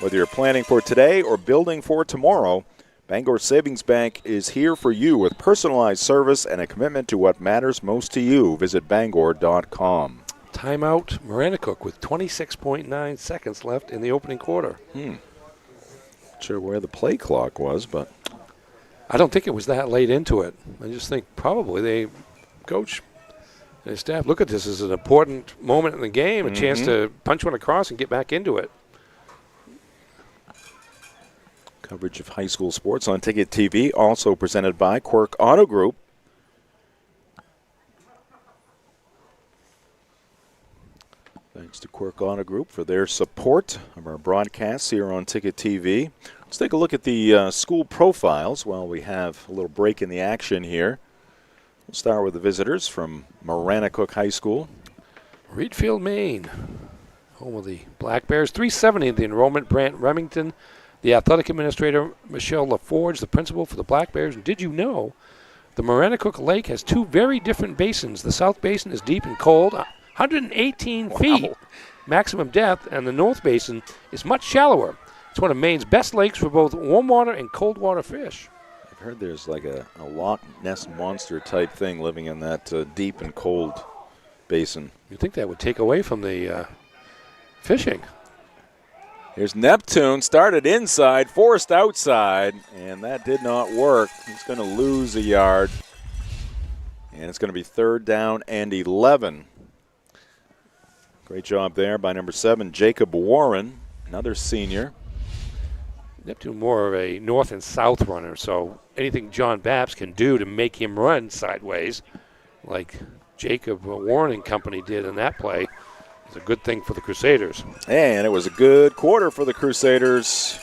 Whether you're planning for today or building for tomorrow, Bangor Savings Bank is here for you with personalized service and a commitment to what matters most to you. Visit Bangor.com. Timeout, Maranacook with 26.9 seconds left in the opening quarter. Not sure where the play clock was, but I don't think it was that late into it. I just think probably coach and his staff look at this as an important moment in the game, a chance to punch one across and get back into it. Coverage of high school sports on Ticket TV, also presented by Quirk Auto Group. Thanks to Quirk Auto Group for their support of our broadcasts here on Ticket TV. Let's take a look at the school profiles while we have a little break in the action here. We'll start with the visitors from Maranacook High School. Reedfield, Maine, home of the Black Bears. 370 in the enrollment. Brant Remington, the athletic administrator. Michelle LaForge, the principal for the Black Bears. And did you know the Maranacook Lake has 2 very different basins? The South Basin is deep and cold, 118 feet maximum depth, and the North Basin is much shallower. It's one of Maine's best lakes for both warm water and cold water fish. I've heard there's like a Loch Ness Monster type thing living in that deep and cold basin. You'd think that would take away from the fishing. Here's Neptune, started inside, forced outside, and that did not work. He's going to lose a yard, and it's going to be 3rd down and 11. Great job there by number 7, Jacob Warren, another senior. Neptune more of a north and south runner, so anything John Bapst can do to make him run sideways, like Jacob Warren and company did in that play, is a good thing for the Crusaders. And it was a good quarter for the Crusaders.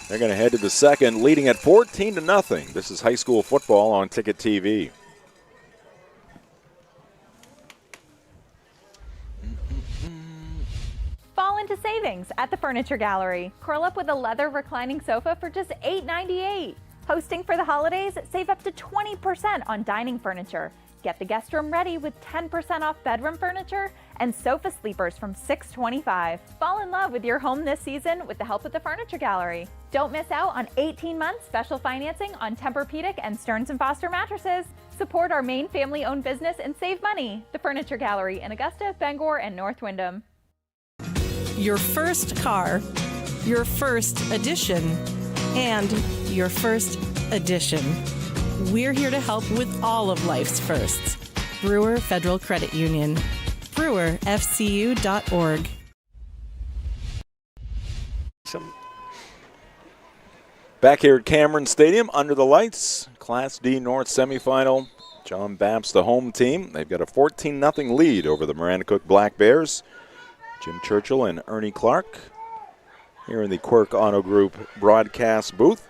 They're going to head to the second, leading at 14-0. This is high school football on Ticket TV. Fall into savings at the Furniture Gallery. Curl up with a leather reclining sofa for just $8.98. Hosting for the holidays, save up to 20% on dining furniture. Get the guest room ready with 10% off bedroom furniture and sofa sleepers from $6.25. Fall in love with your home this season with the help of the Furniture Gallery. Don't miss out on 18 months special financing on Tempur-Pedic and Stearns & Foster mattresses. Support our Maine family-owned business and save money. The Furniture Gallery in Augusta, Bangor, and North Windham. Your first car, your first edition, and your first edition. We're here to help with all of life's firsts. Brewer Federal Credit Union. BrewerFCU.org. Back here at Cameron Stadium, under the lights, Class D North semifinal. John Bapst, the home team. They've got a 14-0 lead over the Maranacook Black Bears. Jim Churchill and Ernie Clark here in the Quirk Auto Group broadcast booth.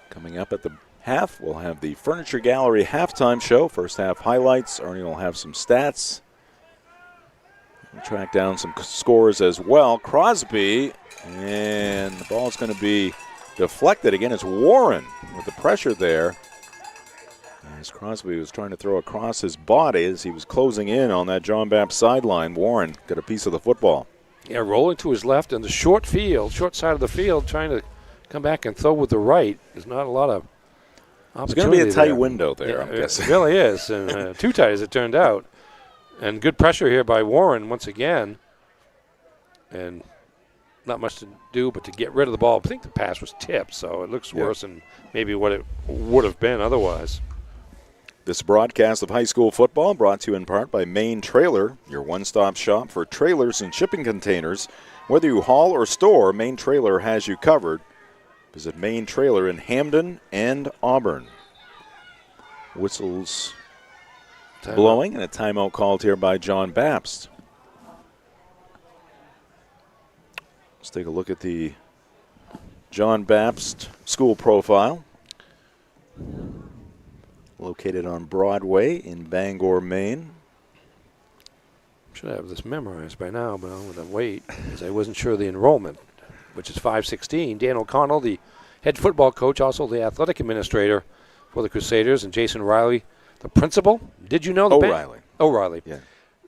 Coming up at the half, we'll have the Furniture Gallery halftime show. First half highlights. Ernie will have some stats. We'll track down some scores as well. Crosby, and the ball's going to be deflected again. It's Warren with the pressure there. As Crosby was trying to throw across his body as he was closing in on that John Bapst sideline, Warren got a piece of the football. Yeah, rolling to his left in the short side of the field, trying to come back and throw with the right. There's not a lot of opportunity. It's going to be a tight window there, yeah, I'm guessing. It really is, and too tight as it turned out. And good pressure here by Warren once again. And not much to do but to get rid of the ball. I think the pass was tipped, so it looks worse than maybe what it would have been otherwise. This broadcast of high school football brought to you in part by Maine Trailer, your one-stop shop for trailers and shipping containers. Whether you haul or store, Maine Trailer has you covered. Visit Maine Trailer in Hamden and Auburn. Whistles blowing and a timeout called here by John Bapst. Let's take a look at the John Bapst school profile. Located on Broadway in Bangor, Maine. Should have this memorized by now, but I'm going to wait because I wasn't sure of the enrollment, which is 516. Dan O'Connell, the head football coach, also the athletic administrator for the Crusaders, and Jason Riley, the principal. Did you know the O'Reilly? Yeah.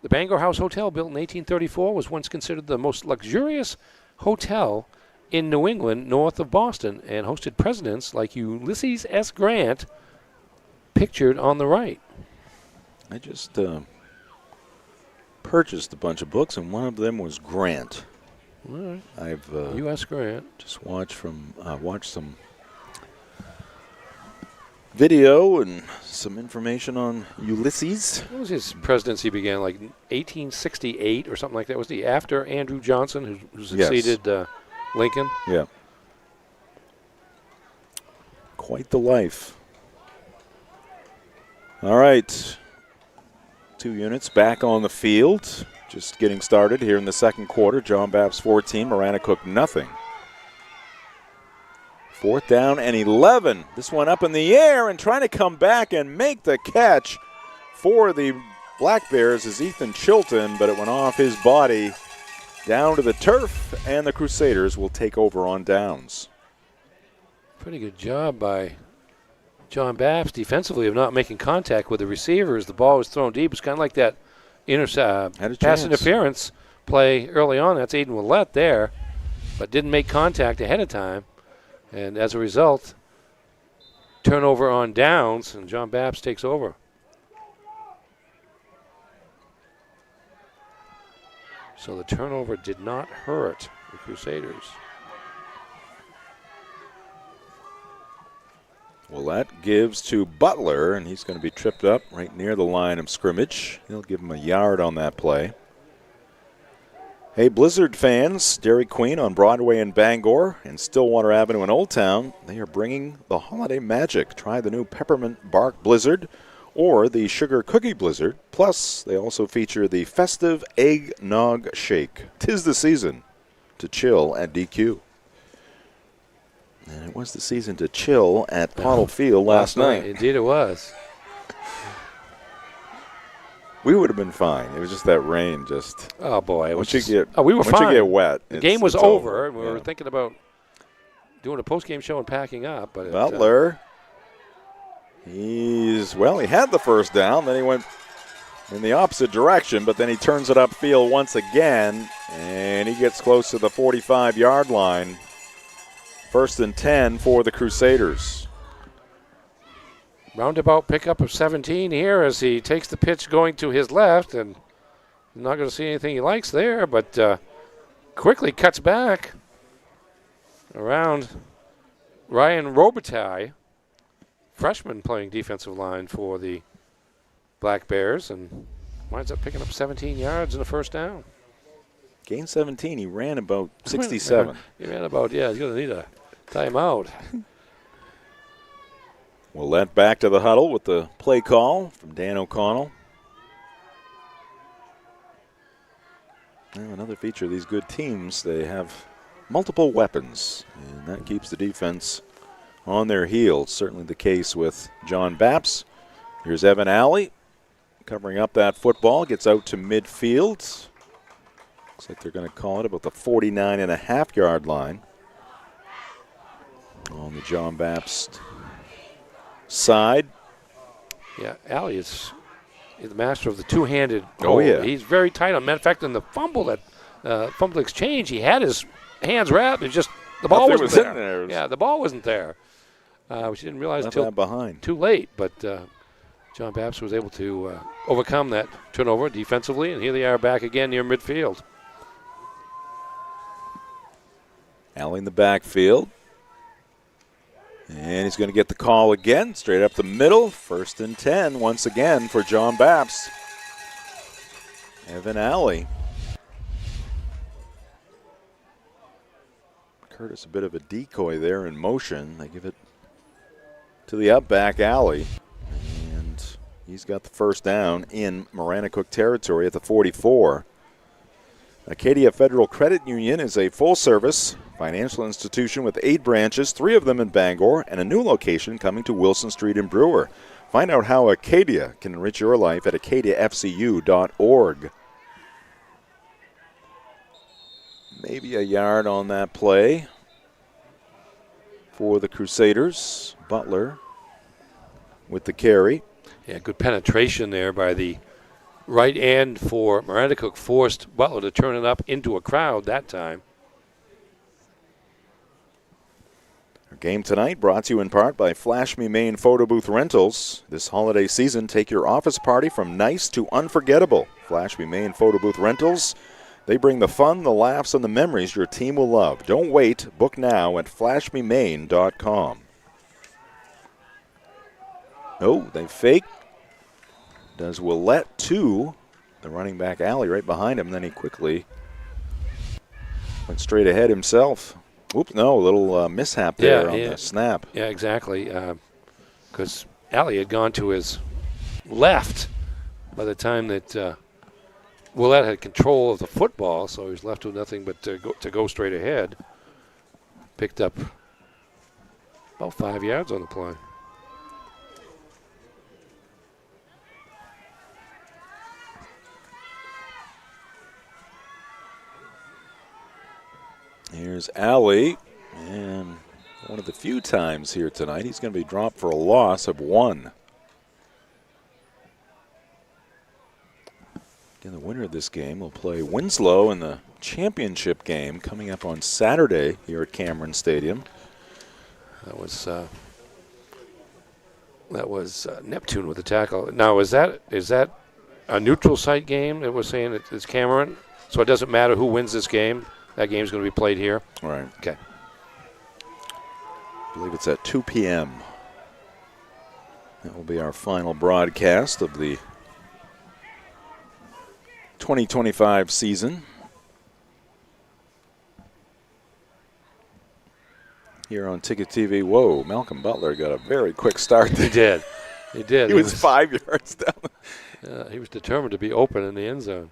The Bangor House Hotel, built in 1834, was once considered the most luxurious hotel in New England, north of Boston, and hosted presidents like Ulysses S. Grant, pictured on the right. I just purchased a bunch of books, and one of them was Grant. All right. I've U.S. Grant. Just watched some video and some information on Ulysses. When was his presidency began? Like 1868 or something like that. Was he after Andrew Johnson, who succeeded Lincoln? Yeah. Quite the life. All right. 2 units back on the field. Just getting started here in the second quarter. John Bapst 14, Maranacook nothing. 4th down and 11. This one up in the air and trying to come back and make the catch for the Black Bears is Ethan Chilton, but it went off his body down to the turf, and the Crusaders will take over on downs. Pretty good job by John Bapst defensively of not making contact with the receivers. The ball was thrown deep. It's kind of like that pass interference play early on. That's Aiden Willett there, but didn't make contact ahead of time. And as a result, turnover on downs, and John Bapst takes over. So the turnover did not hurt the Crusaders. Well, that gives to Butler, and he's going to be tripped up right near the line of scrimmage. He'll give him a yard on that play. Hey, Blizzard fans, Dairy Queen on Broadway in Bangor and Stillwater Avenue in Old Town, they are bringing the holiday magic. Try the new Peppermint Bark Blizzard or the Sugar Cookie Blizzard. Plus, they also feature the festive Eggnog Shake. 'Tis the season to chill at DQ. And it was the season to chill at Pottle Field last night. Indeed it was. We would have been fine. It was just that rain. Oh boy! Once you get wet, the game was over. We were thinking about doing a post-game show and packing up. But Butler, he had the first down. Then he went in the opposite direction, but then he turns it upfield once again, and he gets close to the 45-yard line. 1st and 10 for the Crusaders. Roundabout pickup of 17 here as he takes the pitch going to his left, and not going to see anything he likes there, but quickly cuts back around Ryan Robitaille, freshman playing defensive line for the Black Bears, and winds up picking up 17 yards and a first down. Gain 17. He ran about 67. He ran about, he's going to need a timeout. Well, that back to the huddle with the play call from Dan O'Connell. Now, another feature of these good teams, they have multiple weapons, and that keeps the defense on their heels. Certainly the case with John Bapst. Here's Evan Alley covering up that football, gets out to midfield. Looks like they're going to call it about the 49.5-yard line on the John Bapst side. Yeah, Alley is the master of the two-handed goal. Oh, yeah. He's very tight on. Matter of fact, in the fumble exchange, he had his hands wrapped. It's just the ball wasn't there. Yeah, the ball wasn't there, which he didn't realize until too late. But John Bapst was able to overcome that turnover defensively, and here they are back again near midfield. Alley in the backfield. And he's going to get the call again, straight up the middle. 1st and 10 once again for John Bapst. Evan Alley. Curtis a bit of a decoy there in motion. They give it to the up back Alley. He's got the first down in Maranacook territory at the 44. Acadia Federal Credit Union is a full-service financial institution with 8 branches, 3 of them in Bangor, and a new location coming to Wilson Street in Brewer. Find out how Acadia can enrich your life at acadiafcu.org. Maybe a yard on that play for the Crusaders. Butler with the carry. Yeah, good penetration there by the right end for Maranacook. Forced Butler to turn it up into a crowd that time. Our game tonight brought to you in part by Flash Me Maine Photo Booth Rentals. This holiday season, take your office party from nice to unforgettable. Flash Me Maine Photo Booth Rentals. They bring the fun, the laughs, and the memories your team will love. Don't wait. Book now at flashmemaine.com. Oh, they fake. Does Willette to the running back alley right behind him. Then he quickly went straight ahead himself. Oops, no, a little mishap there on the snap. Yeah, exactly. Because Alley had gone to his left by the time that Willette had control of the football, so he was left with nothing but to go straight ahead. Picked up about 5 yards on the play. Here's Alley, and one of the few times here tonight he's going to be dropped for a loss of 1. Again, the winner of this game will play Winslow in the championship game coming up on Saturday here at Cameron Stadium. That was Neptune with the tackle. Now, is that a neutral site game that we're saying it's Cameron? So it doesn't matter who wins this game? That game's going to be played here? Right. Okay. I believe it's at 2 p.m. That will be our final broadcast of the 2025 season here on Ticket TV. Whoa, Malcolm Butler got a very quick start there. He did. He did. He was 5 yards down. He was determined to be open in the end zone.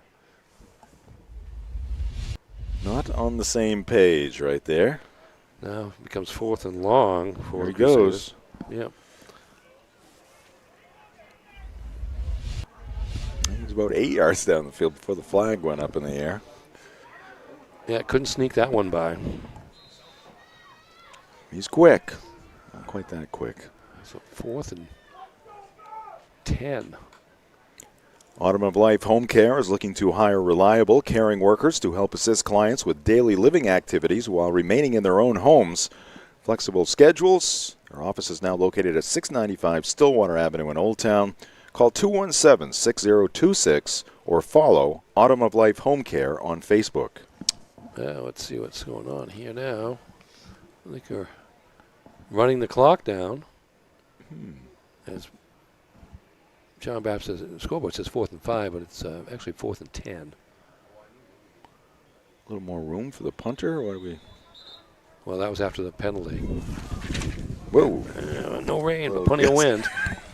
Not on the same page right there. Now it becomes 4th and long for Here he Crusaders. goes. Yep. He was about 8 yards down the field before the flag went up in the air. Yeah, couldn't sneak that one by. He's quick. Not quite that quick. So 4th and 10. Autumn of Life Home Care is looking to hire reliable, caring workers to help assist clients with daily living activities while remaining in their own homes. Flexible schedules. Their office is now located at 695 Stillwater Avenue in Old Town. Call 217-6026 or follow Autumn of Life Home Care on Facebook. Let's see what's going on here now. I think we're running the clock down. As John Bapst says, the scoreboard says 4th and 5, but it's actually 4th and 10. A little more room for the punter, or what do we? Well, that was after the penalty. Whoa. No rain, but plenty of wind.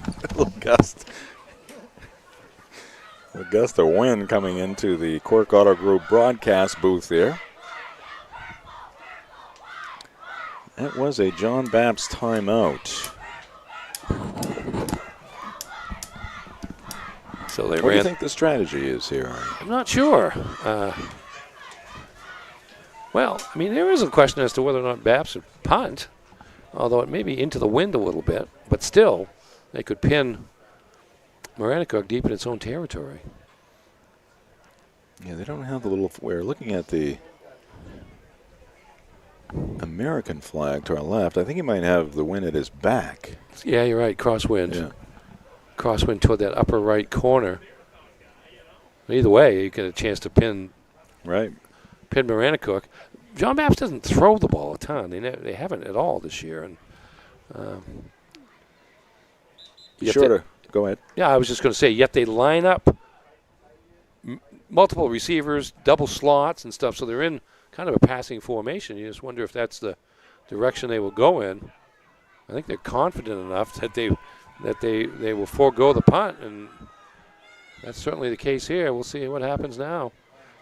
A little gust. A gust of wind coming into the Quirk Auto Group broadcast booth there. That was a John Bapst timeout. So they what do ran. you think the strategy is here? I'm not sure. Well, I mean, there is a question as to whether or not Bapst would punt, although it may be into the wind a little bit. But still, they could pin Maranacook deep in its own territory. Yeah, they don't have the little. We're looking at the American flag to our left. I think he might have the wind at his back. Yeah, you're right. Crosswind. Yeah. Crosswind toward that upper right corner. Either way, you get a chance to pin Maranacook. John Bapst doesn't throw the ball a ton. They haven't at all this year. And go ahead. Yeah, I was just going to say, yet they line up multiple receivers, double slots and stuff, so they're in kind of a passing formation. You just wonder if that's the direction they will go in. I think they're confident enough that they that they will forego the punt, and that's certainly the case here. We'll see what happens now.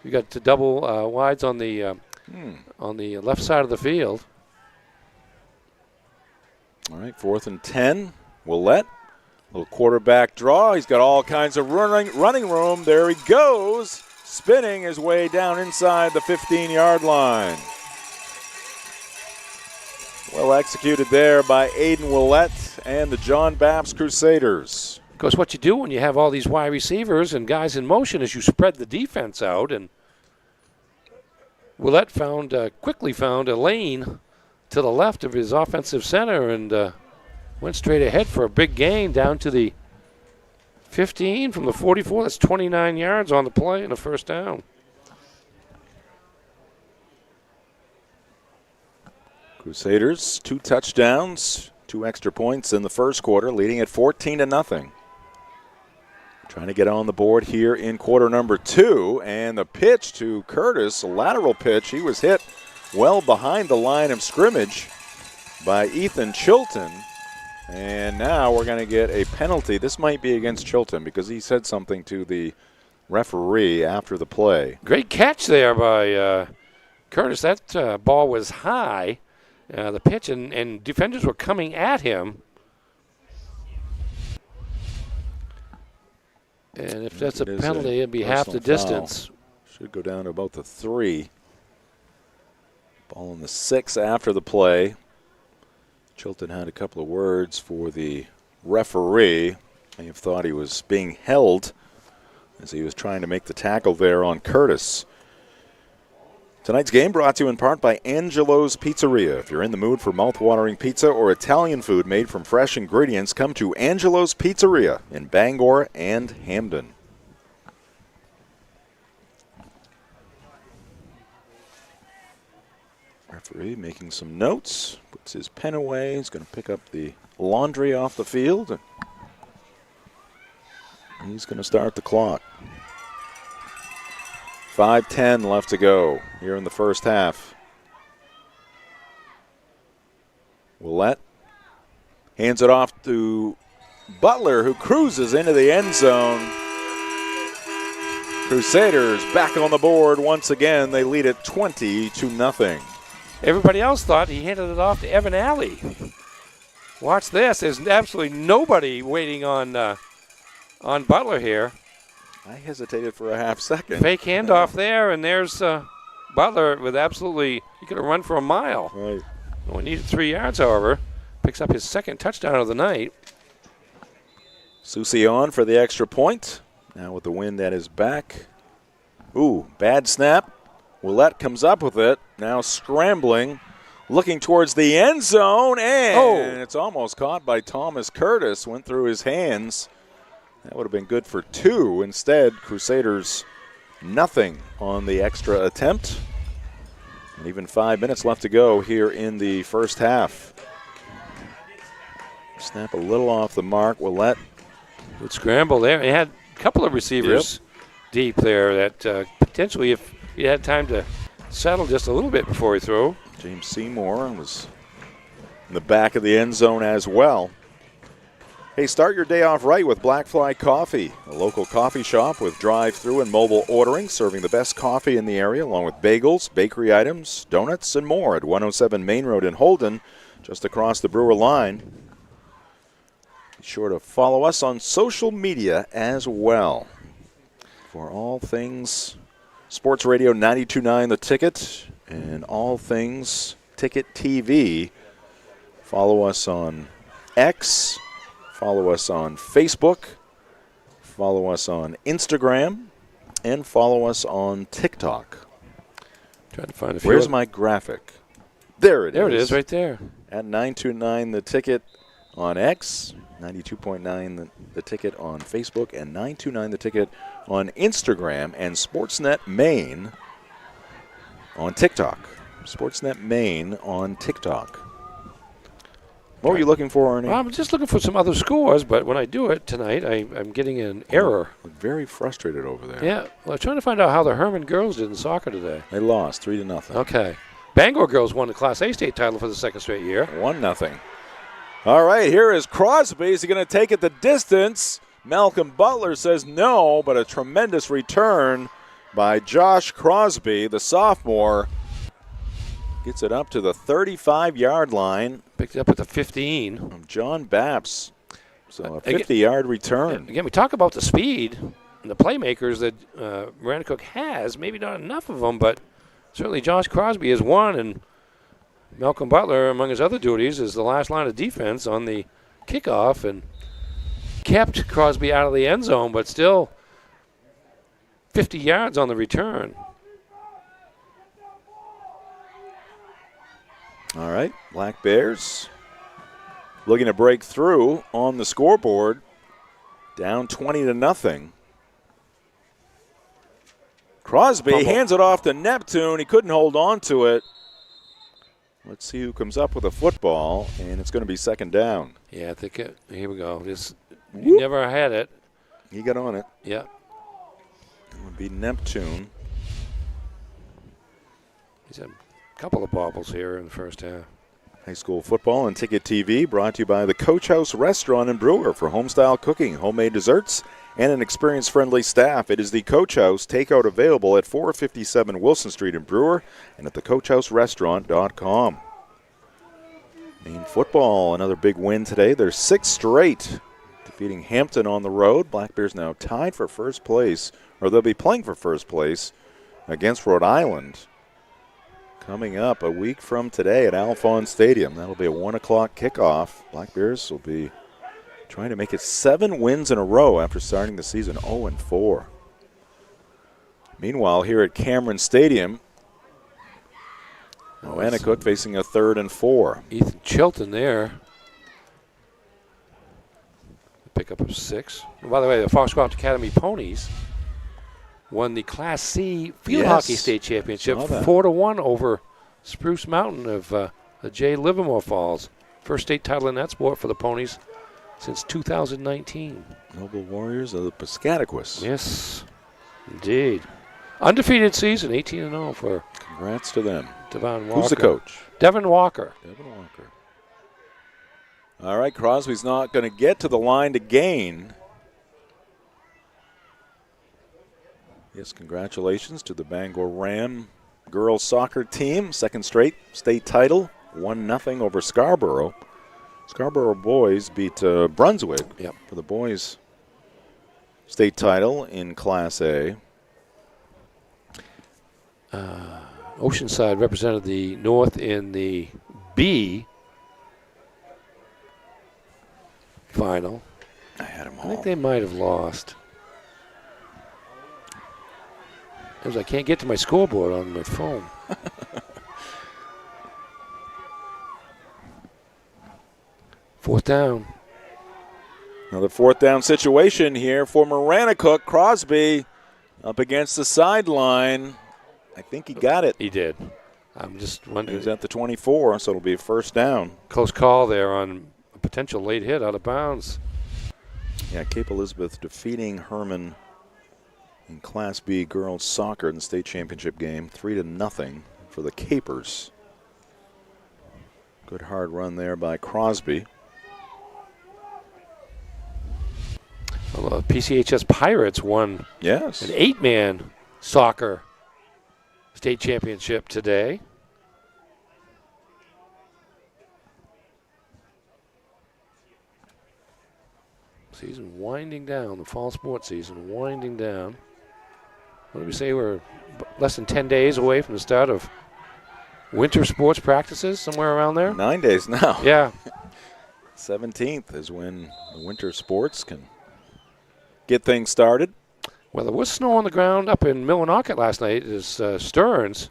You got the double wides on the left side of the field. All right, 4th and 10. Willett, little quarterback draw. He's got all kinds of running room. There he goes, spinning his way down inside the 15-yard line. Well executed there by Aiden Willett and the John Bapst Crusaders. Because what you do when you have all these wide receivers and guys in motion is you spread the defense out, and Willett quickly found a lane to the left of his offensive center and went straight ahead for a big gain down to the 15 from the 44. That's 29 yards on the play and a first down. Crusaders, 2 touchdowns, 2 extra points in the first quarter, leading at 14-0. Trying to get on the board here in quarter number 2, and the pitch to Curtis, a lateral pitch. He was hit well behind the line of scrimmage by Ethan Chilton, and now we're going to get a penalty. This might be against Chilton because he said something to the referee after the play. Great catch there by Curtis. That ball was high. The pitch and defenders were coming at him. And if that's a penalty, it'd be half the distance. Should go down to about the 3. Ball on the 6 after the play. Chilton had a couple of words for the referee. May have thought he was being held as he was trying to make the tackle there on Curtis. Tonight's game brought to you in part by Angelo's Pizzeria. If you're in the mood for mouth-watering pizza or Italian food made from fresh ingredients, come to Angelo's Pizzeria in Bangor and Hamden. Referee making some notes, puts his pen away. He's going to pick up the laundry off the field. And he's going to start the clock. 5:10 left to go here in the first half. Willett hands it off to Butler, who cruises into the end zone. Crusaders back on the board once again. They lead it 20-0. Everybody else thought he handed it off to Evan Alley. Watch this. There's absolutely nobody waiting on Butler here. I hesitated for a half second. Fake handoff there, and there's Butler with absolutely, he could have run for a mile. Right. Only needed 3 yards, however. Picks up his second touchdown of the night. Susi on for the extra point. Now with the wind at his back. Ooh, bad snap. Willett comes up with it. Now scrambling, looking towards the end zone, and it's almost caught by Thomas Curtis. Went through his hands. That would have been good for 2. Instead, Crusaders nothing on the extra attempt. And even 5 minutes left to go here in the first half. Snap a little off the mark. Willett. Good scramble there. He had a couple of receivers deep there that potentially, if he had time to settle just a little bit before he threw. James Seymour was in the back of the end zone as well. Hey, start your day off right with Black Fly Coffee, a local coffee shop with drive-through and mobile ordering, serving the best coffee in the area, along with bagels, bakery items, donuts, and more at 107 Main Road in Holden, just across the Brewer line. Be sure to follow us on social media as well for all things Sports Radio 92.9 The Ticket and all things Ticket TV. Follow us on X. Follow us on Facebook, follow us on Instagram, and follow us on TikTok. Trying to find a few. Where's my graphic? There it is. There it is, right there. At 929 The Ticket on X, 92.9 the Ticket on Facebook, and 929 The Ticket on Instagram, and Sportsnet Maine on TikTok. Sportsnet Maine on TikTok. What were you looking for, Ernie? Well, I'm just looking for some other scores, but when I do it tonight, I'm getting an error. Very frustrated over there. Yeah, well, I'm trying to find out how the Herman girls did in soccer today. They lost 3-0. Okay. Bangor girls won the Class A state title for the second straight year. 1-0. All right, here is Crosby. Is he going to take it the distance? Malcolm Butler says no, but a tremendous return by Josh Crosby, the sophomore. Gets it up to the 35-yard line. Picked it up at the 15. Of John Bapst. So a 50-yard return. Again, we talk about the speed and the playmakers that Maranacook has. Maybe not enough of them, but certainly Josh Crosby is one, and Malcolm Butler, among his other duties, is the last line of defense on the kickoff and kept Crosby out of the end zone, but still 50 yards on the return. All right, Black Bears looking to break through on the scoreboard, down 20-0. Crosby hands it off to Neptune. He couldn't hold on to it. Let's see who comes up with a football, and it's going to be second down. Yeah, I think here we go. He never had it. He got on it. Yeah. It would be Neptune. He's had a couple of bobbles here in the first half. High school football and Ticket TV brought to you by the Coach House Restaurant and Brewer for homestyle cooking, homemade desserts, and an experience-friendly staff. It is the Coach House. Takeout available at 457 Wilson Street in Brewer and at thecoachhouserestaurant.com. Maine football, another big win today. They're 6th straight, defeating Hampton on the road. Black Bears now tied for first place, or they'll be playing for first place against Rhode Island. Coming up a week from today at Alphon Stadium. That'll be a 1 o'clock kickoff. Black Bears will be trying to make it 7 wins in a row after starting the season 0-4. Meanwhile, here at Cameron Stadium, Maranacook facing a 3rd and 4. Ethan Chilton there. Pickup of 6. And by the way, the Foxcroft Academy Ponies won the Class C Field Hockey State Championship 4-1 over Spruce Mountain of the J. Livermore Falls. First state title in that sport for the Ponies since 2019. Noble Warriors of the Piscataquis. Yes, indeed. Undefeated season, 18-0 for. Congrats to them. Devon Walker. Who's the coach? Devin Walker. Devin Walker. All right, Crosby's not going to get to the line to gain. Yes, congratulations to the Bangor Ram girls soccer team. 2nd straight state title, 1-0 over Scarborough. Scarborough boys beat Brunswick for the boys' state title in Class A. Oceanside represented the North in the B final. I had them all. I think they might have lost. Because I can't get to my scoreboard on my phone. Fourth down. Another 4th down situation here for Maranacook. Crosby up against the sideline. I think he got it. He did. I'm just wondering. He's at the 24, so it'll be a 1st down. Close call there on a potential late hit out of bounds. Yeah, Cape Elizabeth defeating Herman in Class B girls soccer in the state championship game, 3-0 for the Capers. Good hard run there by Crosby. Well, PCHS Pirates won an 8-man soccer state championship today. Season winding down, the fall sports season winding down. What did we say? We're less than 10 days away from the start of winter sports practices, somewhere around there? 9 days now. Yeah. 17th is when the winter sports can get things started. Well, there was snow on the ground up in Millinocket last night as Stearns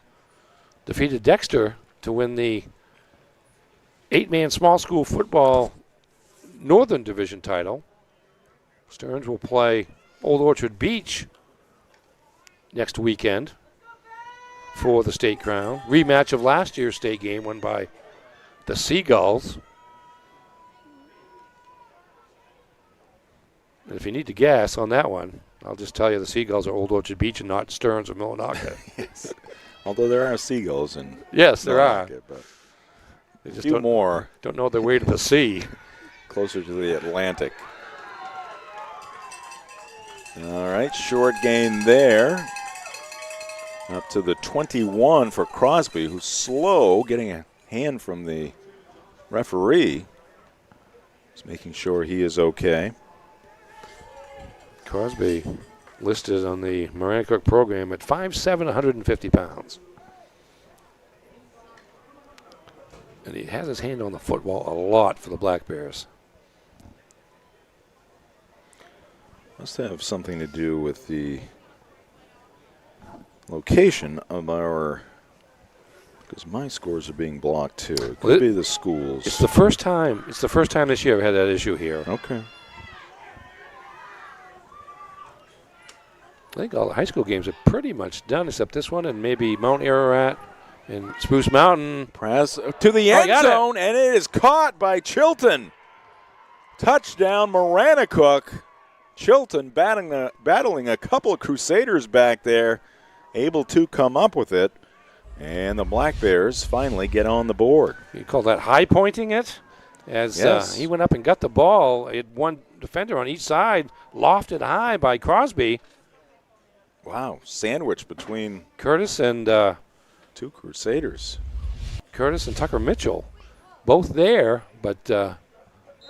defeated Dexter to win the 8-man small school football Northern Division title. Stearns will play Old Orchard Beach next weekend for the state crown. Rematch of last year's state game won by the Seagulls. And if you need to guess on that one, I'll just tell you the Seagulls are Old Orchard Beach and not Stearns or Millinocket. Yes. Although there are Seagulls in yes, there are. But They just few more. Don't know their way to the sea. Closer to the Atlantic. All right, short gain there. Up to the 21 for Crosby, who's slow, getting a hand from the referee. He's making sure he is okay. Crosby listed on the Maranacook program at 5'7", 150 pounds. And he has his hand on the football a lot for the Black Bears. Must have something to do with the location of our, because my scores are being blocked too. It could be the schools. It's the first time. It's the first time this year I've had that issue here. Okay. I think all the high school games are pretty much done except this one and maybe Mount Ararat and Spruce Mountain. Press to the end zone, and it is caught by Chilton. Touchdown, Maranacook. Chilton battling a couple of Crusaders back there, able to come up with it. And the Black Bears finally get on the board. You call that high pointing it? As yes. He went up and got the ball. It had one defender on each side, lofted high by Crosby. Wow, sandwich between Curtis and two Crusaders. Curtis and Tucker Mitchell, both there, but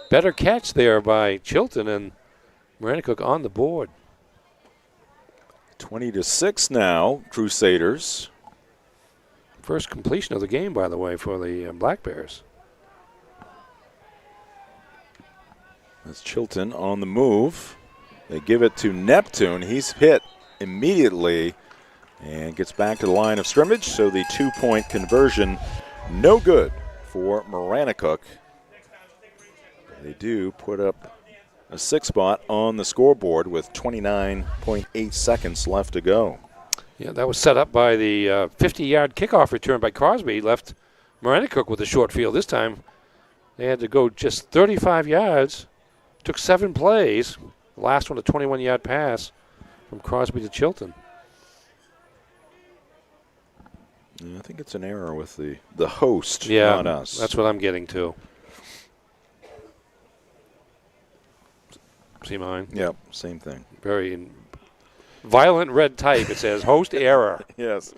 better catch there by Chilton and Maranacook on the board. 20-6 now, Crusaders. First completion of the game, by the way, for the Black Bears. That's Chilton on the move. They give it to Neptune. He's hit immediately and gets back to the line of scrimmage. So the 2-point conversion, no good for Maranacook. They do put up a 6 spot on the scoreboard with 29.8 seconds left to go. Yeah, that was set up by the 50-yard kickoff return by Crosby. Left Maranacook with a short field. This time they had to go just 35 yards. Took 7 plays. The last one, a 21-yard pass from Crosby to Chilton. Yeah, I think it's an error with the host, yeah, not us. That's what I'm getting to. See mine? Yep, same thing. Very violent red type. It says host error. Yes.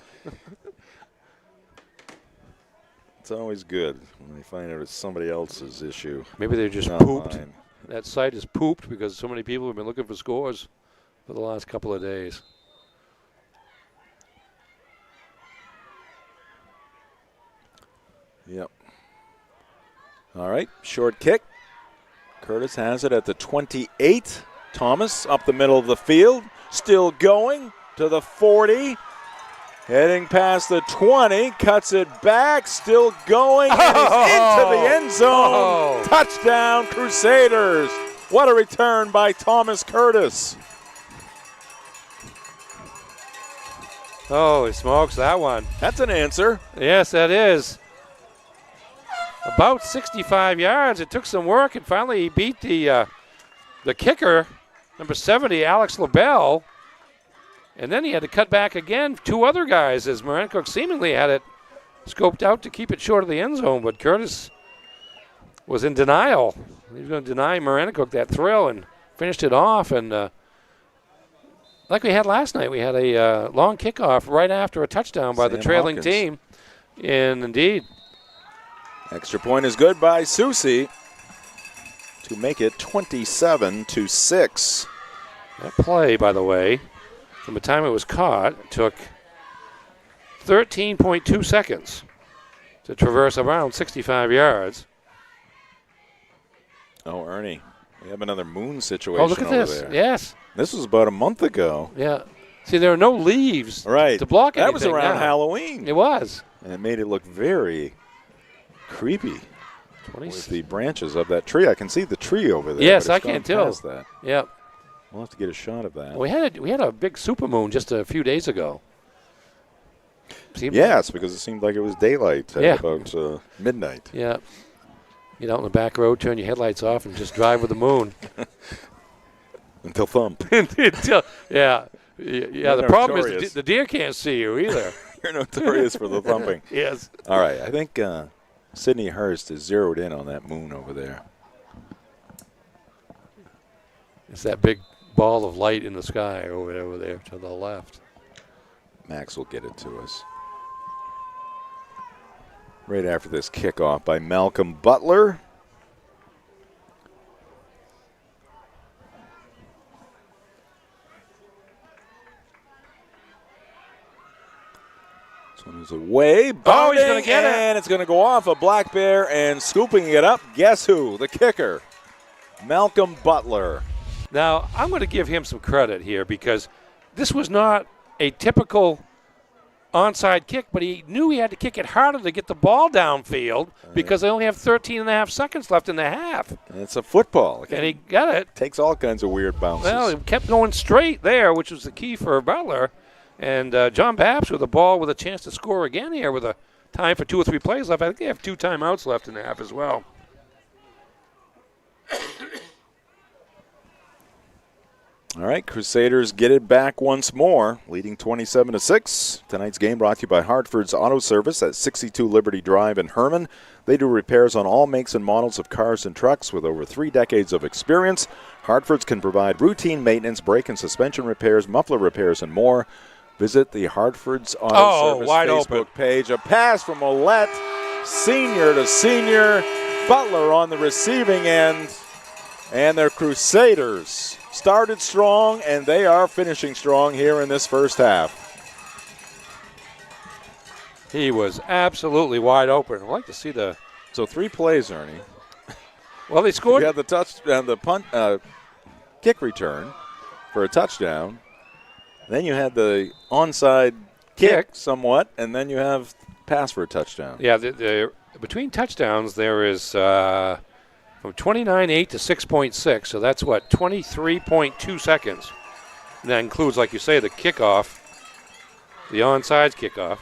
It's always good when they find out it's somebody else's issue. Maybe they just not pooped. mine. That site is pooped because so many people have been looking for scores for the last couple of days. Yep. All right, short kick. Curtis has it at the 28. Thomas up the middle of the field, still going to the 40. Heading past the 20, cuts it back, still going, and he's into the end zone. Touchdown, Crusaders. What a return by Thomas Curtis. Oh, he smokes that one. That's an answer. Yes, that is. About 65 yards. It took some work, and finally he beat the kicker, number 70, Alex LaBelle. And then he had to cut back again. 2 other guys as Maranacook seemingly had it scoped out to keep it short of the end zone, but Curtis was in denial. He was going to deny Maranacook that thrill and finished it off. And like we had last night, we had a long kickoff right after a touchdown by the trailing team. And indeed. Extra point is good by Susi to make it 27-6. That play, by the way, from the time it was caught, took 13.2 seconds to traverse around 65 yards. Oh, Ernie, we have another moon situation over there. Oh, look at this. There. Yes. This was about a month ago. Yeah. See, there are no leaves to block anything. That was around now. Halloween. It was. And it made it look very creepy with the branches of that tree. I can see the tree over there. Yes, but I it's can gone too. past that. Yep. We'll have to get a shot of that. We had a big supermoon just a few days ago. Yes, because it seemed like it was daylight at about midnight. Yeah. Get out on the back road, turn your headlights off, and just drive with the moon. Until thump. Yeah. The problem is the deer can't see you either. You're notorious for the thumping. Yes. All right. I think Sidney Hurst is zeroed in on that moon over there. It's that big ball of light in the sky over there to the left. Max will get it to us. Right after this kickoff by Malcolm Butler. This one is away. He's going Bounding, to get it. and it's going to go off a Black Bear, and scooping it up, guess who? The kicker, Malcolm Butler. Now, I'm going to give him some credit here because this was not a typical onside kick, but he knew he had to kick it harder to get the ball downfield because they only have 13 and a half seconds left in the half. And it's a football. And he got it. Takes all kinds of weird bounces. Well, he kept going straight there, which was the key for Butler. And John Bapst with the ball with a chance to score again here with a time for 2 or 3 plays left. I think they have 2 timeouts left in the half as well. All right, Crusaders get it back once more, leading 27-6. Tonight's game brought to you by Hartford's Auto Service at 62 Liberty Drive in Herman. They do repairs on all makes and models of cars and trucks with over 3 decades of experience. Hartford's can provide routine maintenance, brake and suspension repairs, muffler repairs, and more. Visit the Hartford's Auto Service wide Facebook open page. A pass from Ouellette, senior to senior. Butler on the receiving end. And their Crusaders started strong, and they are finishing strong here in this first half. He was absolutely wide open. I'd like to see the... So 3 plays, Ernie. Well, they scored. You had the touchdown, the punt, kick return for a touchdown. Then you had the onside kick somewhat, and then you have pass for a touchdown. Yeah, between touchdowns there is from 29.8 to 6.6, so that's what, 23.2 seconds. And that includes, like you say, the kickoff, the onside kickoff.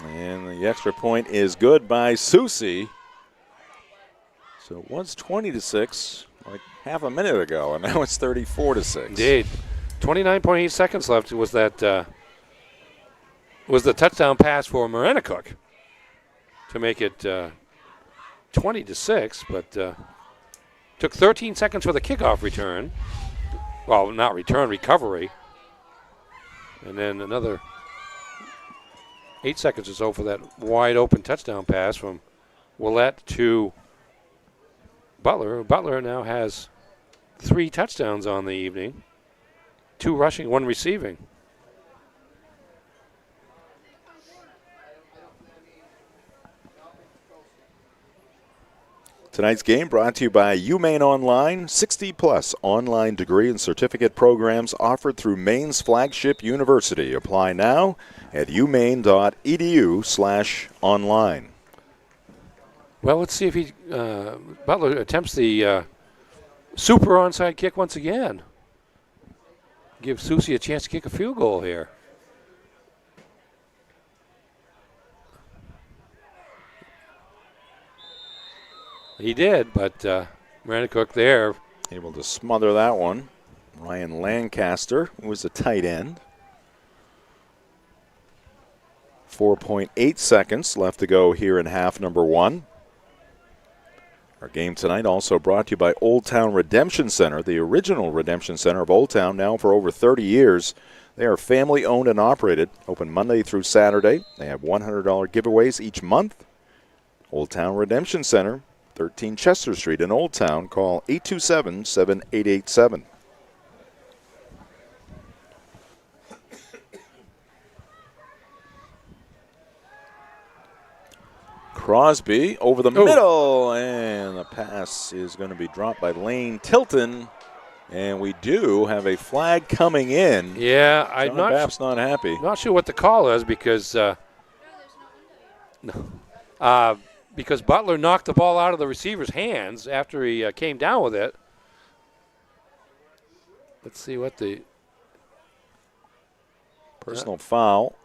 And the extra point is good by Susi. So it was 20-6 like half a minute ago, and now it's 34-6. Indeed. 29.8 seconds left was that was the touchdown pass for Maranacook to make it 20-6, but took 13 seconds for the kickoff return. Well, not return, recovery. And then another 8 seconds or so for that wide open touchdown pass from Ouellette to Butler. Butler now has 3 touchdowns on the evening. 2 rushing, 1 receiving. Tonight's game brought to you by Maine Online, 60-plus online degree and certificate programs offered through Maine's flagship university. Apply now at umaine.edu/online. Well, let's see if he Butler attempts the super onside kick once again. Give Susi a chance to kick a field goal here. He did, but Maranacook there. Able to smother that one. Ryan Lancaster was a tight end. 4.8 seconds left to go here in half number 1. Our game tonight also brought to you by Old Town Redemption Center, the original Redemption Center of Old Town, now for over 30 years. They are family owned and operated, open Monday through Saturday. They have $100 giveaways each month. Old Town Redemption Center, 13 Chester Street in Old Town. Call 827-7887. Crosby over the middle, and the pass is going to be dropped by Lane Tilton. And we do have a flag coming in. Yeah, I'm John Bapst not happy. Not sure what the call is because because Butler knocked the ball out of the receiver's hands after he came down with it. Let's see what the personal foul.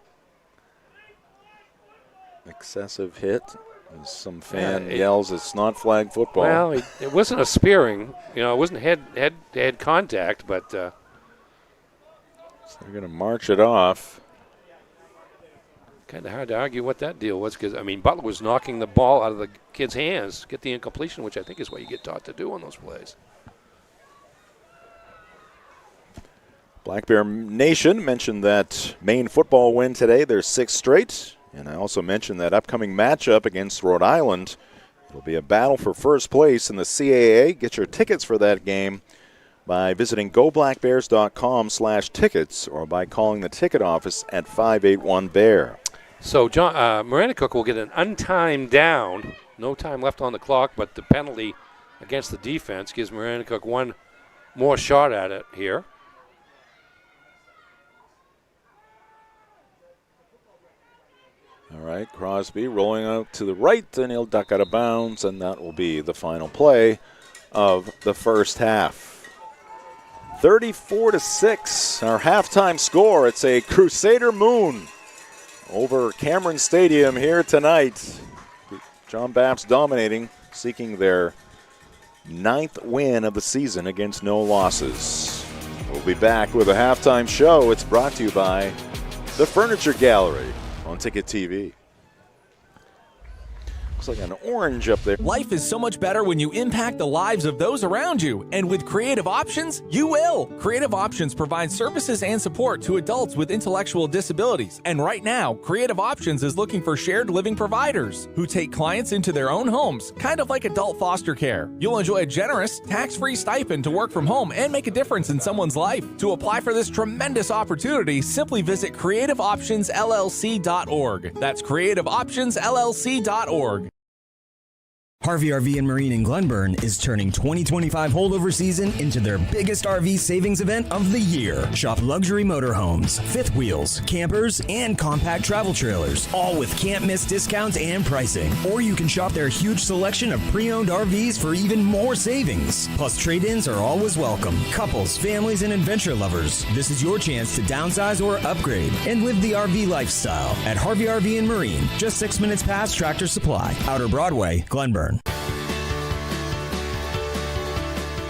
Excessive hit. Some fan yells it's not flag football. Well, it wasn't a spearing. You know, it wasn't head contact, but so they're going to march it off. Kind of hard to argue what that deal was because, I mean, Butler was knocking the ball out of the kid's hands, get the incompletion, which I think is what you get taught to do on those plays. Black Bear Nation mentioned that Maine football win today, their 6th straight. And I also mentioned that upcoming matchup against Rhode Island. It'll be a battle for first place in the CAA. Get your tickets for that game by visiting goblackbears.com/tickets or by calling the ticket office at 581-BEAR. So John Maranacook will get an untimed down, no time left on the clock, but the penalty against the defense gives Maranacook one more shot at it here. All right, Crosby rolling out to the right, and he'll duck out of bounds, and that will be the final play of the first half. 34-6, our halftime score. It's a Crusader Moon over Cameron Stadium here tonight. John Bapst dominating, seeking their 9th win of the season against no losses. We'll be back with a halftime show. It's brought to you by the Furniture Gallery on Ticket TV. Looks like an orange up there. Life is so much better when you impact the lives of those around you. And with Creative Options, you will. Creative Options provides services and support to adults with intellectual disabilities. And right now, Creative Options is looking for shared living providers who take clients into their own homes, kind of like adult foster care. You'll enjoy a generous, tax-free stipend to work from home and make a difference in someone's life. To apply for this tremendous opportunity, simply visit creativeoptionsllc.org. That's creativeoptionsllc.org. Harvey RV and Marine in Glenburn is turning 2025 holdover season into their biggest RV savings event of the year. Shop luxury motorhomes, fifth wheels, campers, and compact travel trailers, all with can't-miss discounts and pricing. Or you can shop their huge selection of pre-owned RVs for even more savings. Plus, trade-ins are always welcome. Couples, families, and adventure lovers, this is your chance to downsize or upgrade and live the RV lifestyle at Harvey RV and Marine, just 6 minutes past Tractor Supply, Outer Broadway, Glenburn.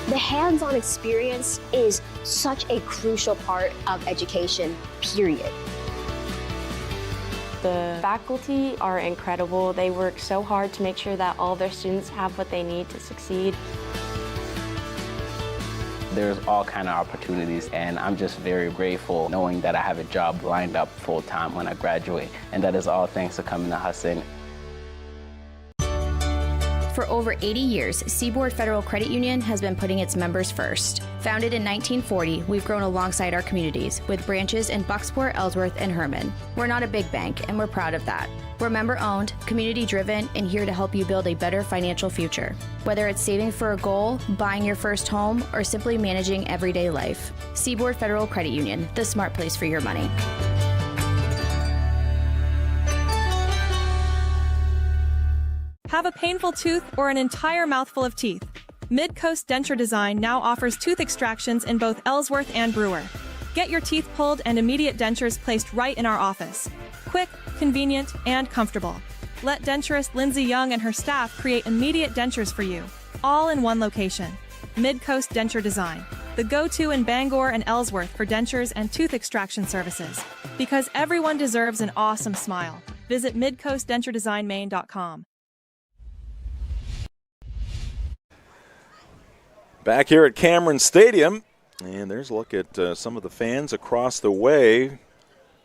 The hands-on experience is such a crucial part of education, period. The faculty are incredible. They work so hard to make sure that all their students have what they need to succeed. There's all kind of opportunities, and I'm just very grateful knowing that I have a job lined up full-time when I graduate, and that is all thanks to coming to Hudson. For over 80 years, Seaboard Federal Credit Union has been putting its members first. Founded in 1940, we've grown alongside our communities with branches in Bucksport, Ellsworth, and Herman. We're not a big bank, and we're proud of that. We're member-owned, community-driven, and here to help you build a better financial future. Whether it's saving for a goal, buying your first home, or simply managing everyday life. Seaboard Federal Credit Union, the smart place for your money. Have a painful tooth or an entire mouthful of teeth? Mid-Coast Denture Design now offers tooth extractions in both Ellsworth and Brewer. Get your teeth pulled and immediate dentures placed right in our office. Quick, convenient, and comfortable. Let denturist Lindsay Young and her staff create immediate dentures for you, all in one location. Mid-Coast Denture Design, the go-to in Bangor and Ellsworth for dentures and tooth extraction services. Because everyone deserves an awesome smile. Visit midcoastdenturedesignmaine.com. Back here at Cameron Stadium, and there's a look at some of the fans across the way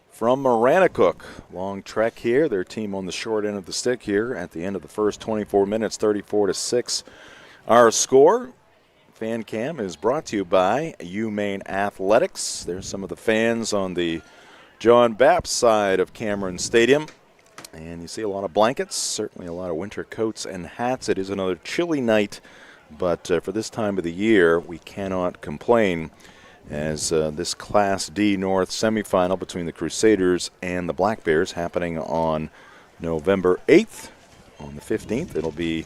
from Maranacook. Long trek here, their team on the short end of the stick here at the end of the first 24 minutes, 34-6. Our score, Fan Cam, is brought to you by Maine Athletics. There's some of the fans on the John Bapst side of Cameron Stadium. And you see a lot of blankets, certainly a lot of winter coats and hats. It is another chilly night. But for this time of the year, we cannot complain as this Class D North semifinal between the Crusaders and the Black Bears happening on November 8th. On the 15th, it'll be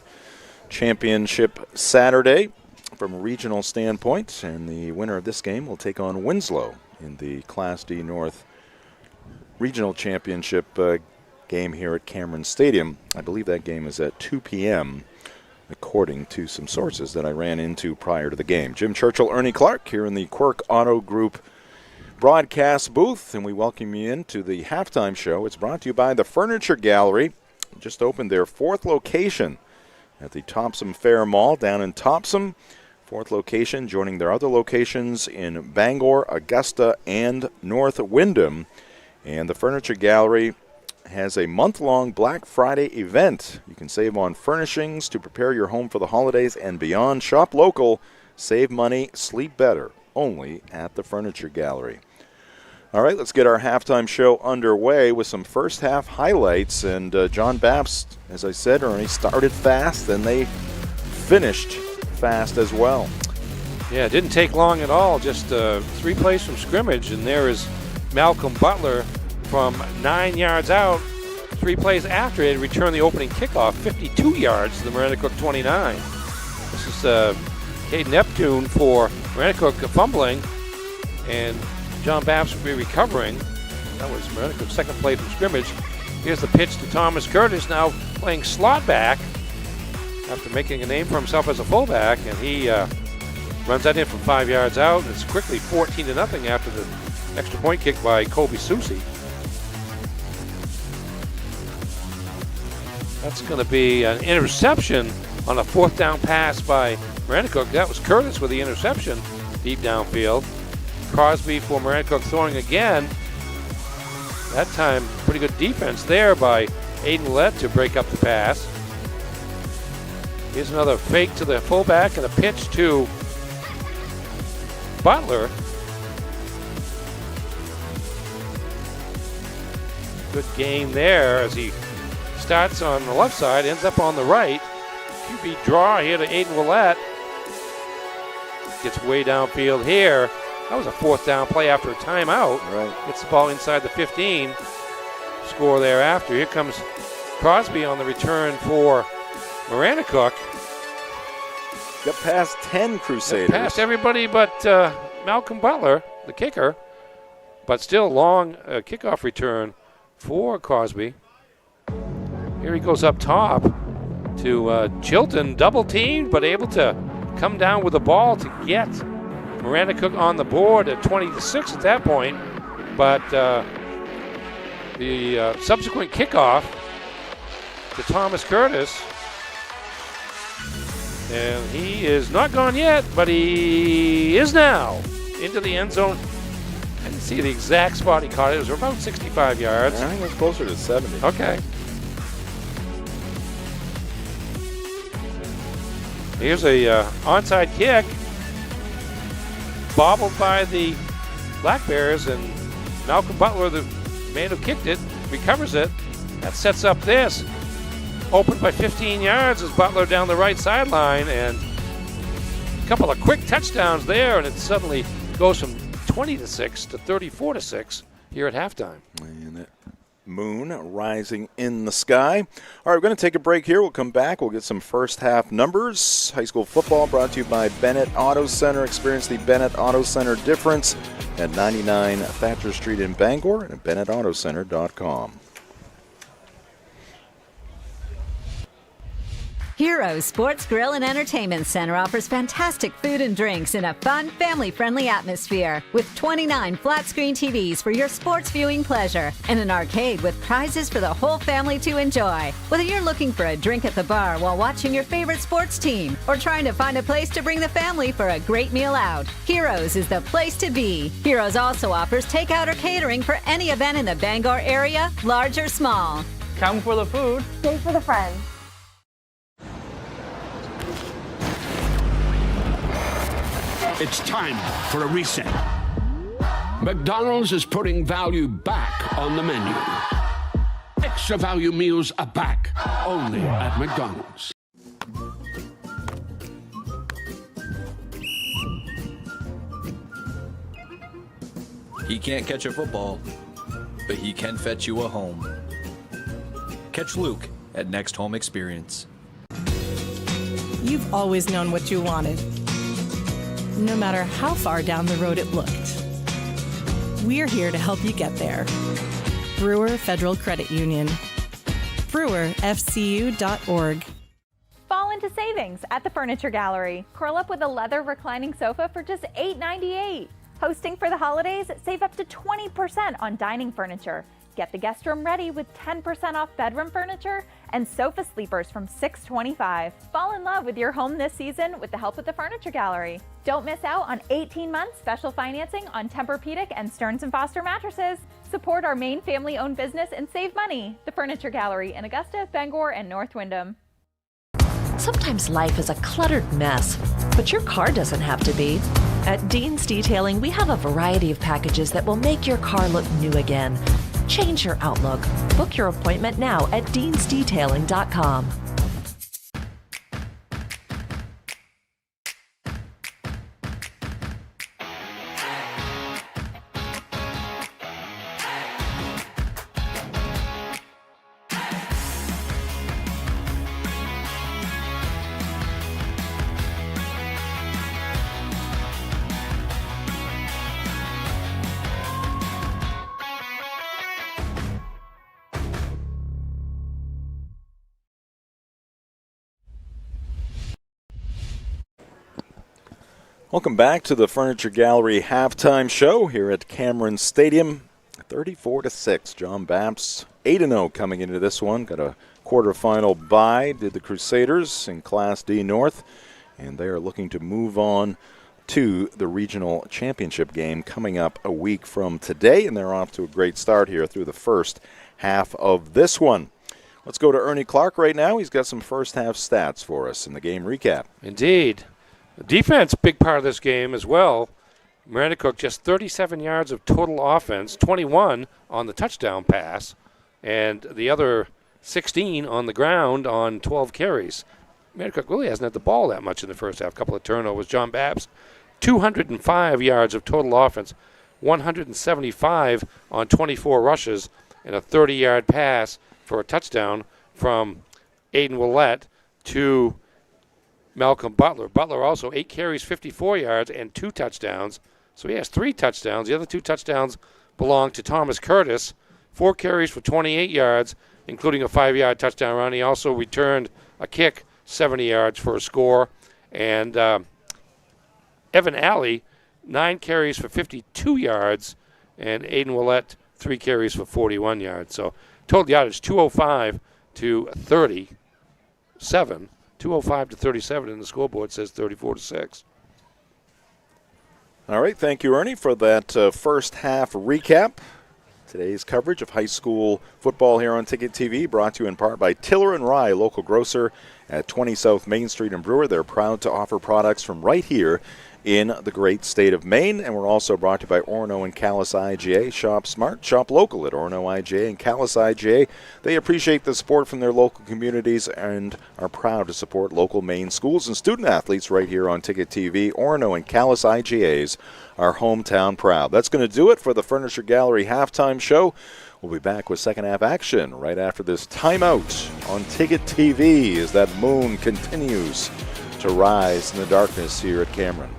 Championship Saturday from a regional standpoint, and the winner of this game will take on Winslow in the Class D North Regional Championship game here at Cameron Stadium. I believe that game is at 2 p.m., according to some sources that I ran into prior to the game. Jim Churchill, Ernie Clark here in the Quirk Auto Group broadcast booth, and we welcome you into the halftime show. It's brought to you by the Furniture Gallery. Just opened their 4th location at the Topsom Fair Mall down in Topsom. 4th location, joining their other locations in Bangor, Augusta, and North Windham. And the Furniture Gallery has a month-long Black Friday event. You can save on furnishings to prepare your home for the holidays and beyond. Shop local, save money, sleep better, only at the Furniture Gallery. All right, let's get our halftime show underway with some first half highlights. And John Bapst, as I said, Ernie, started fast and they finished fast as well. Yeah, it didn't take long at all. Just 3 plays from scrimmage, and there is Malcolm Butler from 9 yards out. 3 plays after it, returned the opening kickoff, 52 yards to the Maranacook 29. This is Cade Neptune for Maranacook fumbling, and John Bapst will be recovering. That was Maranacook's second play from scrimmage. Here's the pitch to Thomas Curtis, now playing slot back after making a name for himself as a fullback, and he runs that in from 5 yards out. It's quickly 14-0 after the extra point kick by Kobe Susi. That's going to be an interception on a 4th down pass by Maranacook. That was Curtis with the interception deep downfield. Crosby for Maranacook throwing again. That time, pretty good defense there by Aiden Willett to break up the pass. Here's another fake to the fullback and a pitch to Butler. Good game there as he starts on the left side, ends up on the right. QB draw here to Aiden Willett. Gets way downfield here. That was a 4th down play after a timeout. Right. Gets the ball inside the 15. Score thereafter. Here comes Crosby on the return for Maranacook. Got past 10 Crusaders. Got past everybody but Malcolm Butler, the kicker. But still long kickoff return for Crosby. Here he goes up top to Chilton, double teamed, but able to come down with the ball to get Maranacook on the board at 20-6 at that point. But the subsequent kickoff to Thomas Curtis, and he is not gone yet, but he is now into the end zone. I didn't see the exact spot he caught it. It was about 65 yards. I think it was closer to 70. Okay. Here's a onside kick, bobbled by the Black Bears, and Malcolm Butler, the man who kicked it, recovers it. That sets up this. Opened by 15 yards as Butler down the right sideline, and a couple of quick touchdowns there, and it suddenly goes from 20-6 to 34-6 here at halftime. And that moon rising in the sky. All right, we're going to take a break here. We'll come back. We'll get some first half numbers. High school football brought to you by Bennett Auto Center. Experience the Bennett Auto Center difference at 99 Thatcher Street in Bangor and at BennettAutoCenter.com. Heroes Sports Grill and Entertainment Center offers fantastic food and drinks in a fun, family-friendly atmosphere with 29 flat-screen TVs for your sports viewing pleasure and an arcade with prizes for the whole family to enjoy. Whether you're looking for a drink at the bar while watching your favorite sports team or trying to find a place to bring the family for a great meal out, Heroes is the place to be. Heroes also offers takeout or catering for any event in the Bangor area, large or small. Come for the food. Stay for the friends. It's time for a reset. McDonald's is putting value back on the menu. Extra value meals are back, only at McDonald's. He can't catch a football, but he can fetch you a home. Catch Luke at Next Home Experience. You've always known what you wanted, no matter how far down the road it looked. We're here to help you get there. Brewer Federal Credit Union. BrewerFCU.org. Fall into savings at the Furniture Gallery. Curl up with a leather reclining sofa for just $8.98. Hosting for the holidays, save up to 20% on dining furniture. Get the guest room ready with 10% off bedroom furniture and sofa sleepers from $625. Fall in love with your home this season with the help of the Furniture Gallery. Don't miss out on 18 months special financing on Tempur-Pedic and Stearns & Foster mattresses. Support our Maine family-owned business and save money. The Furniture Gallery in Augusta, Bangor, and North Windham. Sometimes life is a cluttered mess, but your car doesn't have to be. At Dean's Detailing, we have a variety of packages that will make your car look new again. Change your outlook. Book your appointment now at deansdetailing.com. Welcome back to the Furniture Gallery halftime show here at Cameron Stadium. 34-6. John Bapst 8-0 coming into this one. Got a quarterfinal bye. Did the Crusaders in Class D North, and they are looking to move on to the regional championship game coming up a week from today, and they're off to a great start here through the first half of this one. Let's go to Ernie Clark right now. He's got some first half stats for us in the game recap. Indeed. Defense, big part of this game as well. Maranacook just 37 yards of total offense, 21 on the touchdown pass, and the other 16 on the ground on 12 carries. Maranacook really hasn't had the ball that much in the first half. A couple of turnovers. John Bapst, 205 yards of total offense, 175 on 24 rushes, and a 30-yard pass for a touchdown from Aiden Willett to Malcolm Butler. Butler also 8 carries, 54 yards, and 2 touchdowns. So he has 3 touchdowns. The other 2 touchdowns belong to Thomas Curtis. 4 carries for 28 yards, including a 5-yard touchdown run. He also returned a kick, 70 yards for a score. And Evan Alley, 9 carries for 52 yards, and Aiden Willett, 3 carries for 41 yards. So total yardage 205 to 37. 205 to 37, and the scoreboard says 34-6. All right, thank you, Ernie, for that first half recap. Today's coverage of high school football here on Ticket TV brought to you in part by Tiller & Rye, local grocer at 20 South Main Street in Brewer. They're proud to offer products from right here in the great state of Maine. And we're also brought to you by Orono and Calais IGA. Shop smart, shop local at Orono IGA and Calais IGA. They appreciate the support from their local communities and are proud to support local Maine schools and student athletes right here on Ticket TV. Orono and Calais IGAs are hometown proud. That's going to do it for the Furniture Gallery halftime show. We'll be back with second half action right after this timeout on Ticket TV as that moon continues to rise in the darkness here at Cameron.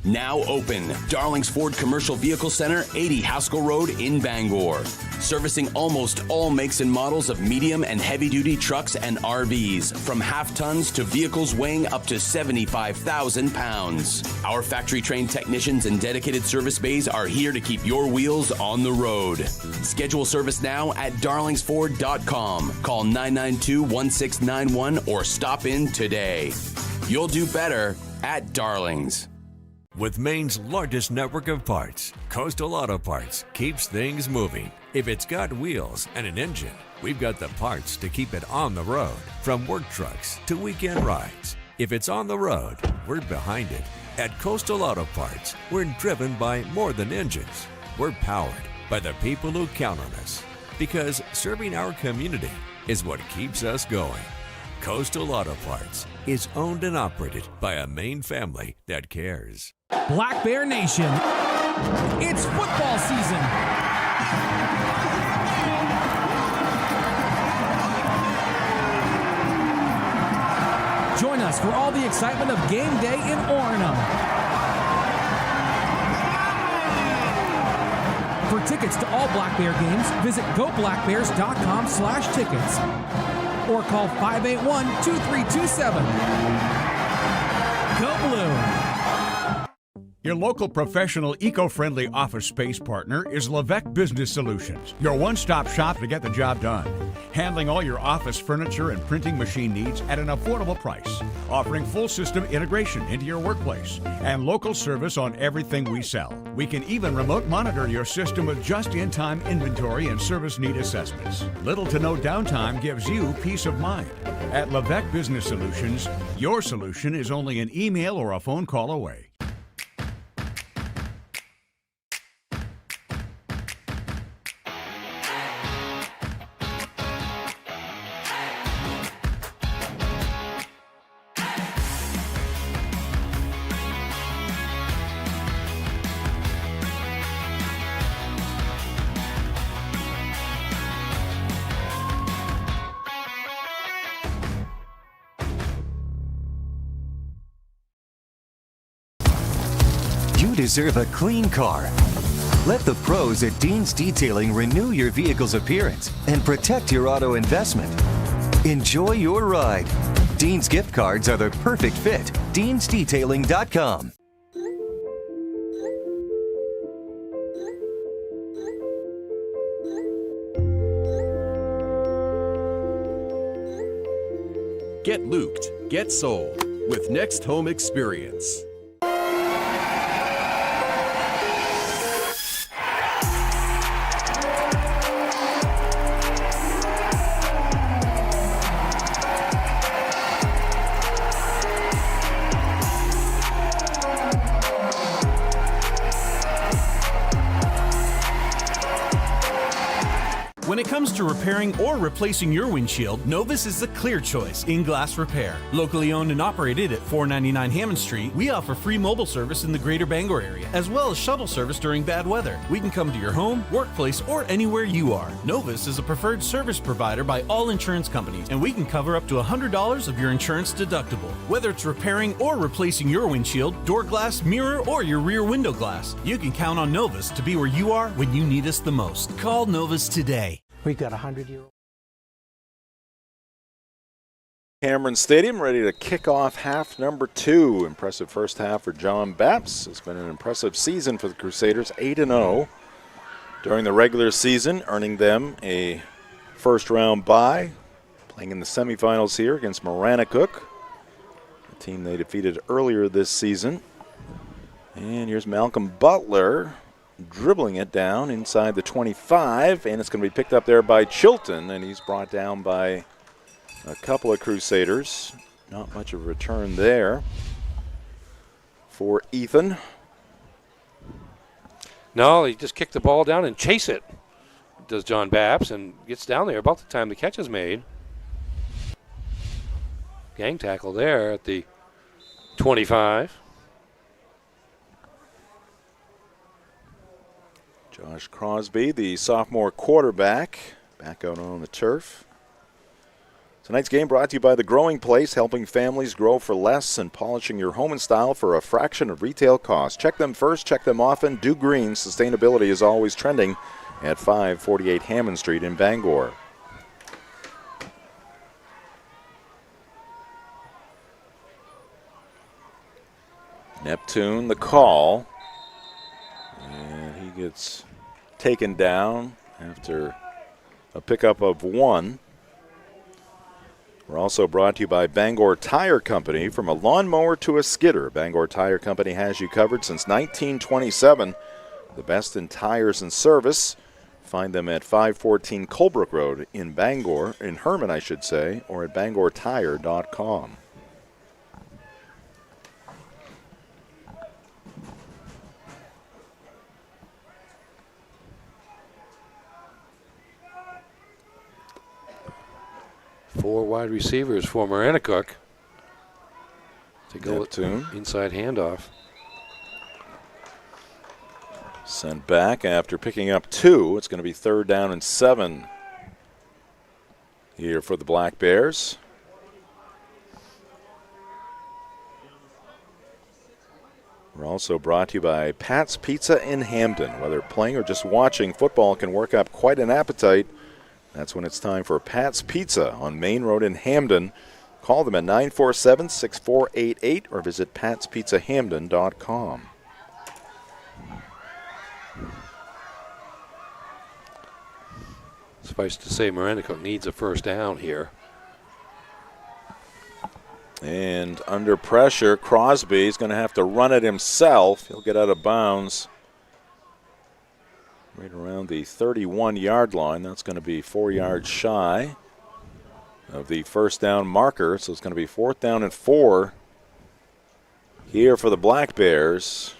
Now open, Darling's Ford Commercial Vehicle Center, 80 Haskell Road in Bangor. Servicing almost all makes and models of medium and heavy-duty trucks and RVs, from half-tons to vehicles weighing up to 75,000 pounds. Our factory-trained technicians and dedicated service bays are here to keep your wheels on the road. Schedule service now at darlingsford.com. Call 992-1691 or stop in today. You'll do better at Darling's. With Maine's largest network of parts, Coastal Auto Parts keeps things moving. If it's got wheels and an engine, we've got the parts to keep it on the road. From work trucks to weekend rides, if it's on the road, we're behind it. At Coastal Auto Parts, we're driven by more than engines. We're powered by the people who count on us. Because serving our community is what keeps us going. Coastal Auto Parts is owned and operated by a Maine family that cares. Black Bear Nation, it's football season. Join us for all the excitement of game day in Orono. For tickets to all Black Bear games, visit goblackbears.com/tickets or call 581-2327. Go Blue! Your local professional eco-friendly office space partner is Levesque Business Solutions, your one-stop shop to get the job done. Handling all your office furniture and printing machine needs at an affordable price. Offering full system integration into your workplace and local service on everything we sell. We can even remote monitor your system with just-in-time inventory and service need assessments. Little to no downtime gives you peace of mind. At Levesque Business Solutions, your solution is only an email or a phone call away. You deserve a clean car. Let the pros at Dean's Detailing renew your vehicle's appearance and protect your auto investment. Enjoy your ride. Dean's gift cards are the perfect fit. DeansDetailing.com. Get looped, get sold with Next Home Experience. When it comes to repairing or replacing your windshield, Novus is the clear choice in glass repair. Locally owned and operated at 499 Hammond Street, we offer free mobile service in the greater Bangor area, as well as shuttle service during bad weather. We can come to your home, workplace, or anywhere you are. Novus is a preferred service provider by all insurance companies, and we can cover up to $100 of your insurance deductible. Whether it's repairing or replacing your windshield, door glass, mirror, or your rear window glass, you can count on Novus to be where you are when you need us the most. Call Novus today. We've got 100-year-old. Cameron Stadium ready to kick off half number 2. Impressive first half for John Bapst. It's been an impressive season for the Crusaders, 8-0 during the regular season, earning them a first-round bye, playing in the semifinals here against Maranacook, a team they defeated earlier this season. And here's Malcolm Butler dribbling it down inside the 25, and it's going to be picked up there by Chilton, and he's brought down by a couple of Crusaders. Not much of a return there for Ethan. No, he just kicked the ball down and chase it, does John Bapst, and gets down there about the time the catch is made. Gang tackle there at the 25. Josh Crosby, the sophomore quarterback, back out on the turf. Tonight's game brought to you by The Growing Place, helping families grow for less and polishing your home and style for a fraction of retail cost. Check them first, check them often. Do Green, sustainability is always trending at 548 Hammond Street in Bangor. Neptune, the call. And he gets taken down after a pickup of 1. We're also brought to you by Bangor Tire Company. From a lawnmower to a skidder, Bangor Tire Company has you covered since 1927. The best in tires and service. Find them at 514 Colebrook Road in Bangor, in Herman I should say, or at bangortire.com. Four wide receivers for Maranacook to go Neptune. Inside handoff. Sent back after picking up 2. It's going to be 3rd down and 7 here for the Black Bears. We're also brought to you by Pat's Pizza in Hamden. Whether playing or just watching, football can work up quite an appetite. That's when it's time for Pat's Pizza on Main Road in Hamden. Call them at 947-6488 or visit patspizzahamden.com. Suffice to say, Maranacook needs a first down here. And under pressure, Crosby is going to have to run it himself. He'll get out of bounds right around the 31-yard line. That's going to be 4 yards shy of the first down marker. So it's going to be 4th down and 4 here for the Black Bears.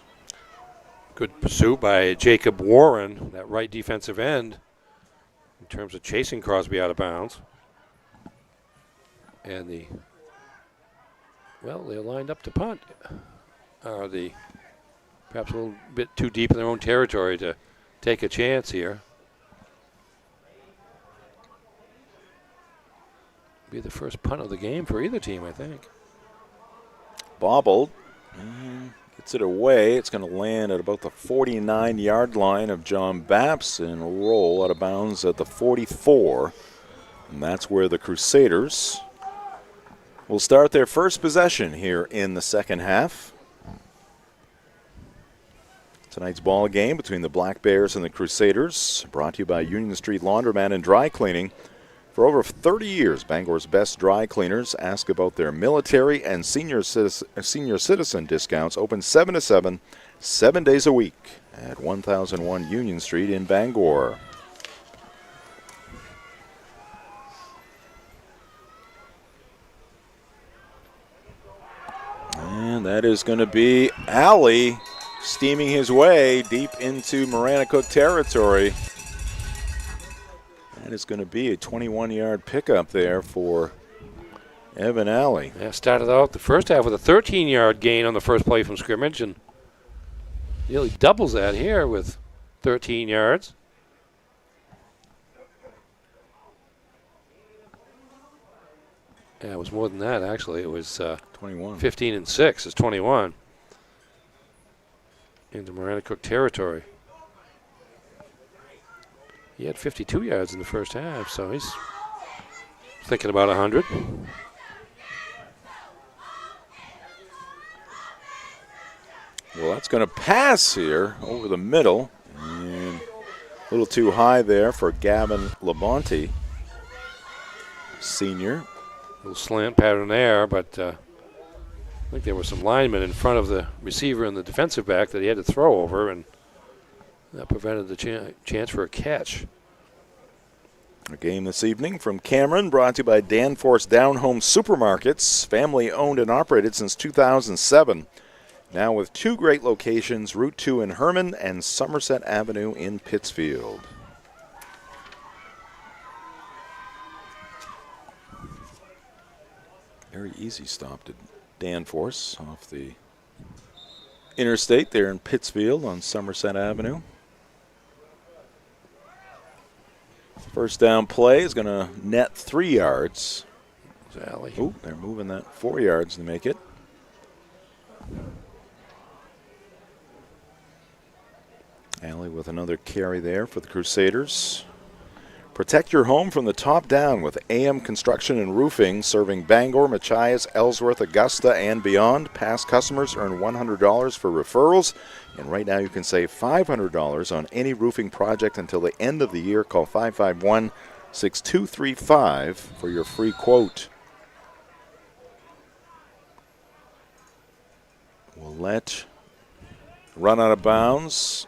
Good pursuit by Jacob Warren, that right defensive end, in terms of chasing Crosby out of bounds. And they're lined up to punt. Are they perhaps a little bit too deep in their own territory to take a chance here? Be the first punt of the game for either team, I think. Bobbled. Gets it away. It's going to land at about the 49-yard line of John Bapst and roll out of bounds at the 44. And that's where the Crusaders will start their first possession here in the second half. Tonight's ball game between the Black Bears and the Crusaders, brought to you by Union Street Laundromat and Dry Cleaning. For over 30 years, Bangor's best dry cleaners ask about their military and senior citizen discounts. Open 7 to 7, 7 days a week at 1001 Union Street in Bangor. And that is going to be Alley steaming his way deep into Maranacook territory. That is going to be a 21-yard pickup there for Evan Alley. Yeah, started out the first half with a 13-yard gain on the first play from scrimmage, and nearly doubles that here with 13 yards. Yeah, it was more than that, actually. It was 21. 15 and 6 is 21 into Maranacook territory. He had 52 yards in the first half, so he's thinking about 100. Well, that's going to pass here over the middle. And a little too high there for Gavin Labonte, senior. Little slant pattern there, but I think there were some linemen in front of the receiver and the defensive back that he had to throw over, and that prevented the chance for a catch. A game this evening from Cameron, brought to you by Danforth Down Home Supermarkets, family owned and operated since 2007. Now with 2 great locations, Route 2 in Herman and Somerset Avenue in Pittsfield. Very easy stop to Danforth off the interstate there in Pittsfield on Somerset Avenue. First down play is going to net 3 yards. Alley. Ooh, they're moving that 4 yards to make it. Alley with another carry there for the Crusaders. Protect your home from the top down with AM Construction and Roofing, serving Bangor, Machias, Ellsworth, Augusta, and beyond. Past customers earn $100 for referrals, and right now you can save $500 on any roofing project until the end of the year. Call 551-6235 for your free quote. Willette run out of bounds.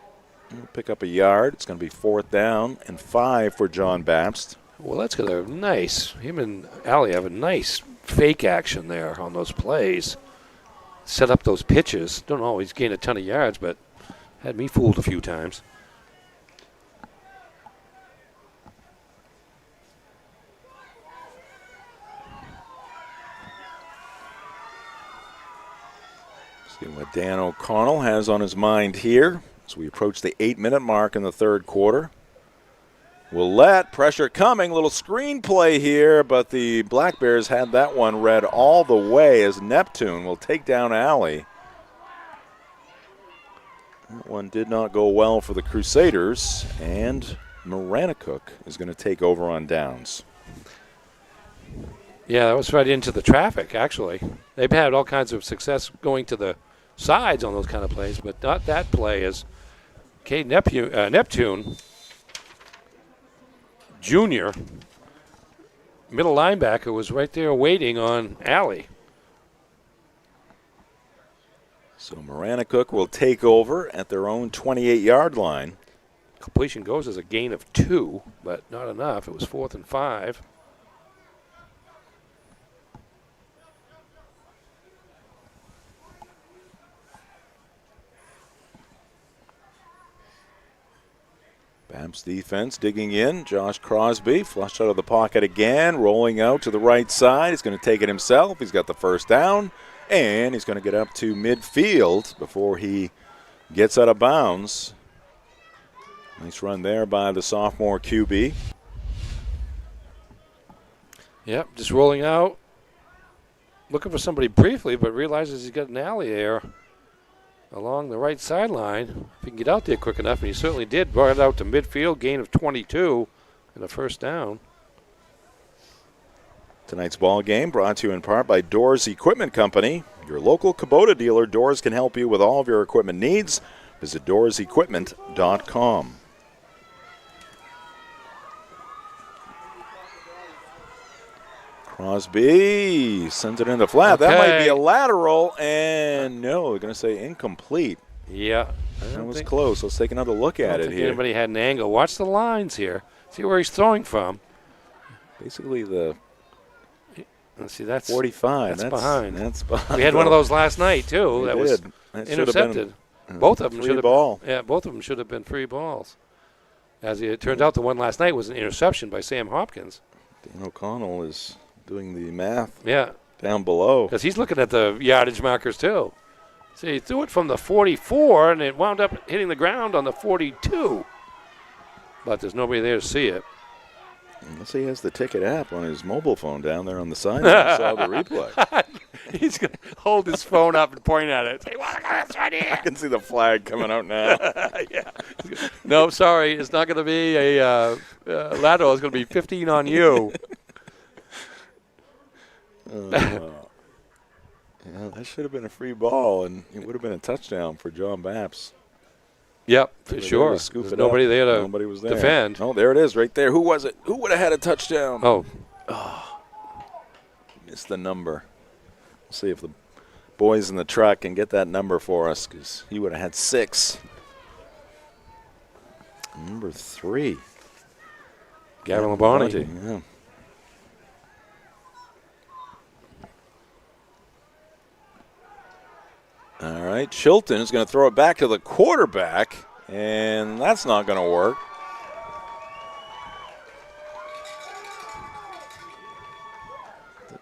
Pick up a yard. It's going to be 4th down and 5 for John Bapst. Well, that's going to nice. Him and Alley have a nice fake action there on those plays. Set up those pitches. Don't always gain a ton of yards, but had me fooled a few times. See what Dan O'Connell has on his mind here as we approach the 8-minute mark in the third quarter. Willette, pressure coming, little screen play here, but the Black Bears had that one read all the way as Neptune will take down Alley. That one did not go well for the Crusaders, and Maranacook is going to take over on downs. Yeah, that was right into the traffic, actually. They've had all kinds of success going to the sides on those kind of plays, but not that play as Cade Neptune, junior, middle linebacker, was right there waiting on Alley. So Maranacook will take over at their own 28-yard line. Completion goes as a gain of 2, but not enough. It was 4th and 5. Bapst defense digging in. Josh Crosby flushed out of the pocket again, rolling out to the right side. He's going to take it himself. He's got the first down, and he's going to get up to midfield before he gets out of bounds. Nice run there by the sophomore QB. Yep, just rolling out. Looking for somebody briefly, but realizes he's got an alley there along the right sideline. If he can get out there quick enough, and he certainly did, brought it out to midfield, gain of 22 and a first down. Tonight's ball game brought to you in part by Doors Equipment Company. Your local Kubota dealer. Doors can help you with all of your equipment needs. Visit doorsequipment.com. Crosby sends it in the flat. Okay. That might be a lateral, and no, they're going to say incomplete. Yeah. That was close. Let's take another look at it here. Anybody had an angle. Watch the lines here. See where he's throwing from. Basically the Let's see, that's 45. That's behind. That's behind. We had one of those last night, too. That was intercepted. Both of them should have ball. Yeah, both of them should have been free balls. As it turned out, the one last night was an interception by Sam Hopkins. Dan O'Connell is doing the math down below. Because he's looking at the yardage markers, too. See, he threw it from the 44, and it wound up hitting the ground on the 42. But there's nobody there to see it. Unless he has the ticket app on his mobile phone down there on the side. I saw the replay. He's going to hold his phone up and point at it. Say, "Well, that's right here." I can see the flag coming out now. Yeah. No, sorry. It's not going to be a lateral. It's going to be 15 on you. Yeah, that should have been a free ball, and it would have been a touchdown for John Bapst. Yep, for sure. There's nobody there to Nobody was there. defend. Oh, there it is right there. Who was it? Who would have had a touchdown? Oh. Missed the number. We'll see if the boys in the truck can get that number for us, because he would have had 6. Number 3. Gavin Labonte. Yeah. All right, Chilton is going to throw it back to the quarterback, and that's not going to work.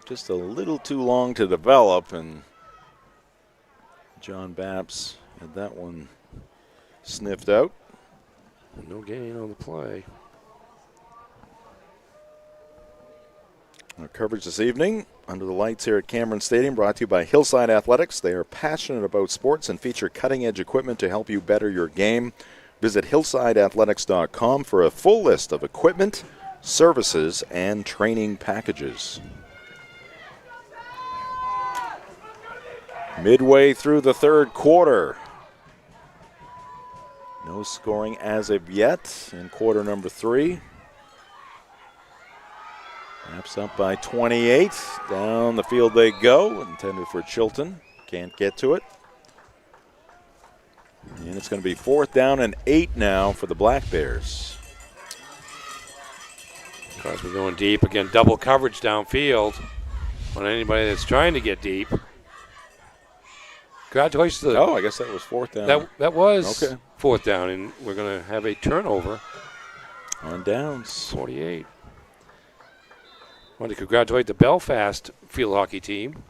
Just a little too long to develop, and John Bapst had that one sniffed out. No gain on the play. Our coverage this evening, under the lights here at Cameron Stadium, brought to you by Hillside Athletics. They are passionate about sports and feature cutting-edge equipment to help you better your game. Visit hillsideathletics.com for a full list of equipment, services, and training packages. Midway through the third quarter. No scoring as of yet in quarter number 3. Bapst up by 28. Down the field they go. Intended for Chilton. Can't get to it. And it's going to be 4th down and 8 now for the Black Bears. Crosby going deep. Again, double coverage downfield on anybody that's trying to get deep. Congratulations to the, I guess that was 4th down. That was 4th down, and we're going to have a turnover. On downs. 48. I want to congratulate the Belfast field hockey team.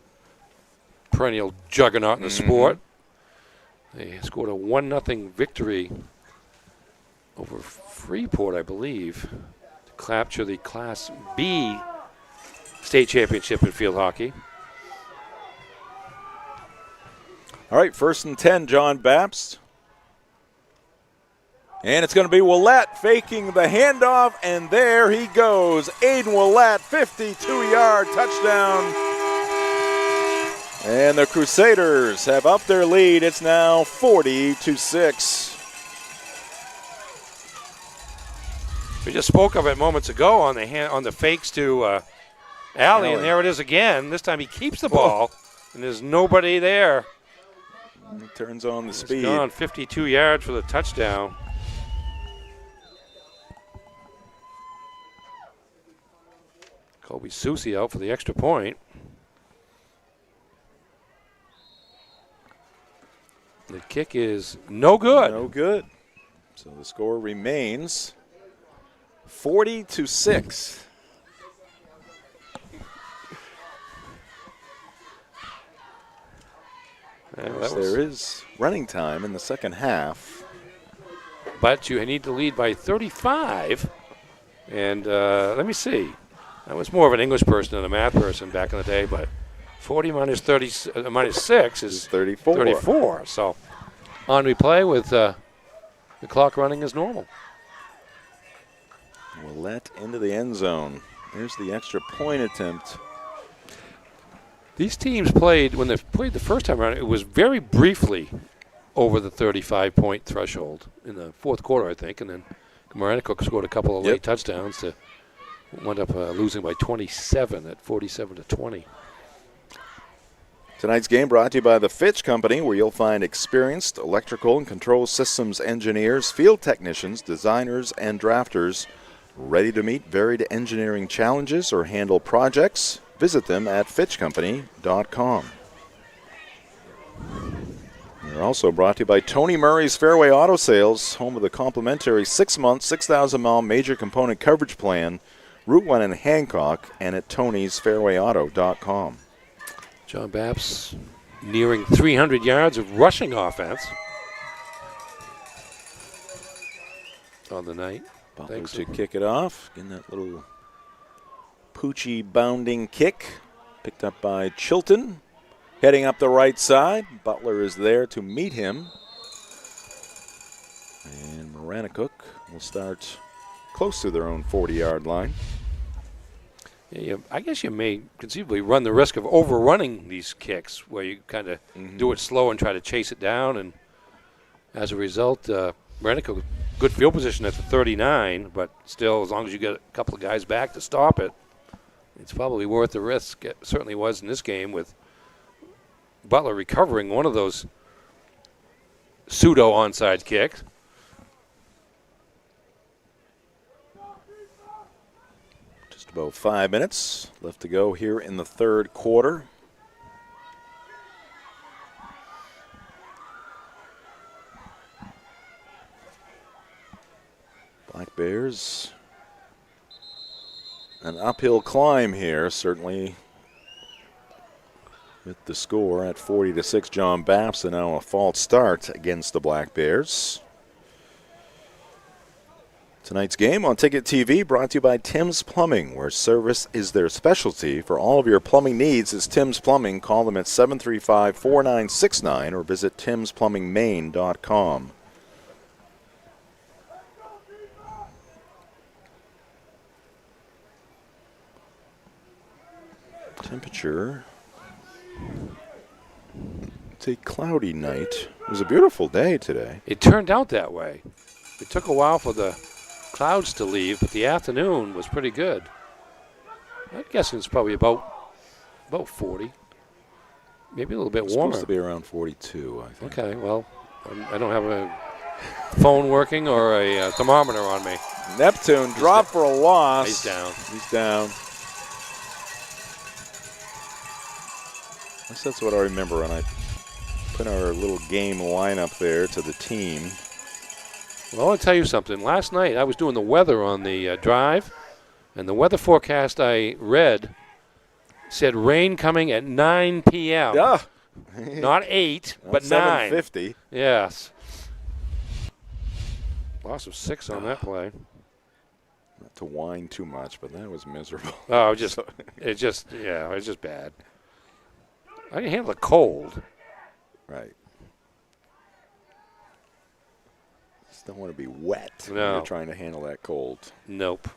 Perennial juggernaut in the sport. They scored a 1-0 victory over Freeport, I believe, to capture the Class B state championship in field hockey. All right, 1st and 10, John Bapst. And it's going to be Willett faking the handoff, and there he goes. Aiden Willett, 52-yard touchdown. And the Crusaders have upped their lead. It's now 40-6. We just spoke of it moments ago on the fakes to Allie, and there it is again. This time he keeps the ball, and there's nobody there. He turns on the speed. It's gone 52 yards for the touchdown. Kobe Susi out for the extra point. The kick is no good. No good. So the score remains 40-6. There is running time in the second half. But you need to lead by 35. And let me see. I was more of an English person than a math person back in the day, but 40 minus 6 is 34. 34. So on we play with the clock running as normal. Willett into the end zone. There's the extra point attempt. These teams played, when they played the first time around, it was very briefly over the 35-point threshold in the fourth quarter, I think, and then Maranacook scored a couple of late touchdowns to wound up losing by 27 at 47-20. Tonight's game brought to you by the Fitch Company, where you'll find experienced electrical and control systems engineers, field technicians, designers, and drafters ready to meet varied engineering challenges or handle projects. Visit them at fitchcompany.com. We're also brought to you by Tony Murray's Fairway Auto Sales, home of the complimentary 6-month, 6,000-mile major component coverage plan, Route 1 in Hancock, and at tonysfairwayauto.com. John Bapst nearing 300 yards of rushing offense on the night. Butler to kick it off. Getting that little Poochie bounding kick. Picked up by Chilton. Heading up the right side. Butler is there to meet him. And Maranacook will start close to their own 40-yard line. Yeah, I guess you may conceivably run the risk of overrunning these kicks where you kind of do it slow and try to chase it down. And as a result, Maranacook, good field position at the 39, but still, as long as you get a couple of guys back to stop it, it's probably worth the risk. It certainly was in this game with Butler recovering one of those pseudo onside kicks. Just about 5 minutes left to go here in the third quarter. Black Bears, an uphill climb here, certainly with the score at 40-6. John Bapst, and now a false start against the Black Bears. Tonight's game on Ticket TV brought to you by Tim's Plumbing, where service is their specialty. For all of your plumbing needs, it's Tim's Plumbing. Call them at 735-4969 or visit timsplumbingmaine.com. Temperature. It's a cloudy night. It was a beautiful day today. It turned out that way. It took a while for the clouds to leave, but the afternoon was pretty good. I'm guessing it's probably about 40. Maybe a little bit warmer. It's supposed to be around 42, I think. Okay, well, I don't have a phone working or a thermometer on me. Neptune dropped for a loss. He's down. He's down. I guess that's what I remember when I put our little game lineup there to the team. Well, I'll tell you something. Last night I was doing the weather on the drive, and the weather forecast I read said rain coming at 9 p.m. Yeah. Not 8, but 9. 7:50. Yes. Loss of 6 on that play. Not to whine too much, but that was miserable. Oh, it's just bad. I can handle the cold. Right. don't want to be wet when No. you're trying to handle that cold. Nope.